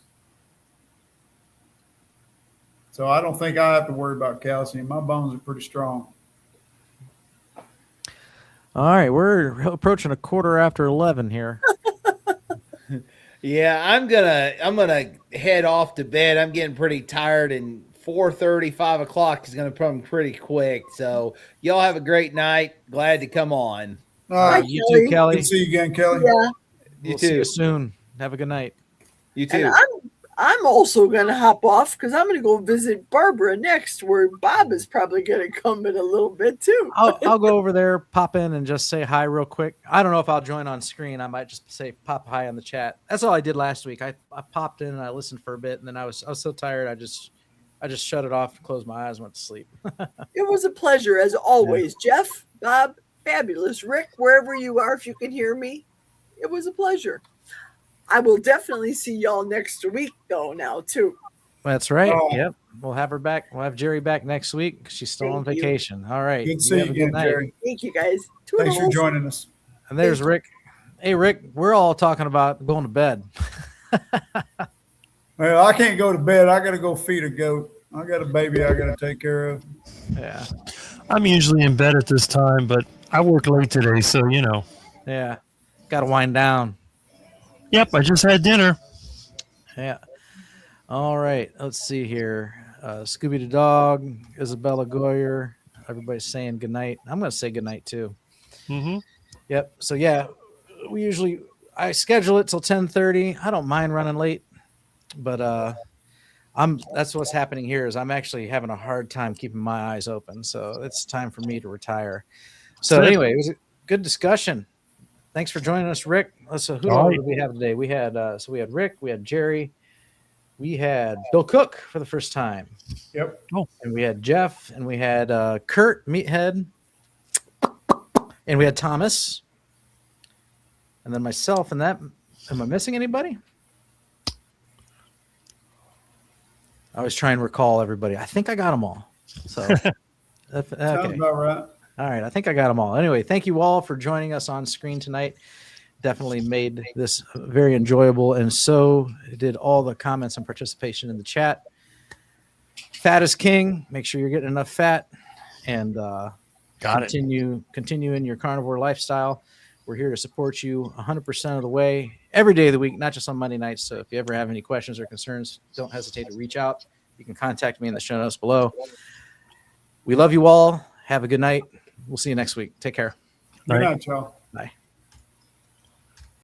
So I don't think I have to worry about calcium. My bones are pretty strong. All right, we're approaching 11:15 here. Yeah, I'm gonna head off to bed. I'm getting pretty tired, and 4:30, 5 o'clock is gonna come pretty quick. So y'all have a great night. Glad to come on. All right, You too, Kelly. good to see you again, Kelly. Yeah. We'll see you soon. Have a good night. You too. And I'm also going to hop off because I'm going to go visit Barbara next, where Bob is probably going to come in a little bit too. I'll go over there, pop in, and just say hi real quick. I don't know if I'll join on screen. I might just say pop hi on the chat. That's all I did last week. I popped in and I listened for a bit, and then I was so tired I just shut it off, closed my eyes, and went to sleep. It was a pleasure as always, Jeff, Bob, fabulous, Rick, wherever you are, if you can hear me, it was a pleasure. I will definitely see y'all next week, though, now, too. That's right. Oh. Yep. We'll have her back. We'll have Jerry back next week. She's still on Thank you. vacation. All right. Good to see you have a good again, night. Jerry. Thank you, guys. Thanks for Toodles. joining us. And there's Rick. Hey, Rick, we're all talking about going to bed. Well, I can't go to bed. I got to go feed a goat. I got a baby I got to take care of. Yeah. I'm usually in bed at this time, but I work late today, so Yeah. Got to wind down. Yep, I just had dinner. Yeah. All right. Let's see here. Scooby the dog, Isabella Goyer. Everybody's saying good night. I'm going to say good night too. Mm-hmm. Yep. So yeah, I schedule it till 10:30. I don't mind running late, but that's what's happening here is I'm actually having a hard time keeping my eyes open. So it's time for me to retire. So anyway, it was a good discussion. Thanks for joining us, Rick. So who all did we have today? We had Rick, we had Jerry, we had Bill Cook for the first time. Yep. And we had Jeff, and we had Kurt Meathead, and we had Thomas, and then myself. And that, am I missing anybody? I always try and recall everybody. I think I got them all. So Sounds okay. about right. All right, I think I got them all. Anyway, thank you all for joining us on screen tonight. Definitely made this very enjoyable, and so did all the comments and participation in the chat. Fat is king. Make sure you're getting enough fat, and continue in your carnivore lifestyle. We're here to support you 100% of the way, every day of the week, not just on Monday nights. So if you ever have any questions or concerns, don't hesitate to reach out. You can contact me in the show notes below. We love you all. Have a good night. We'll see you next week. Take care. Good Night. night, y'all.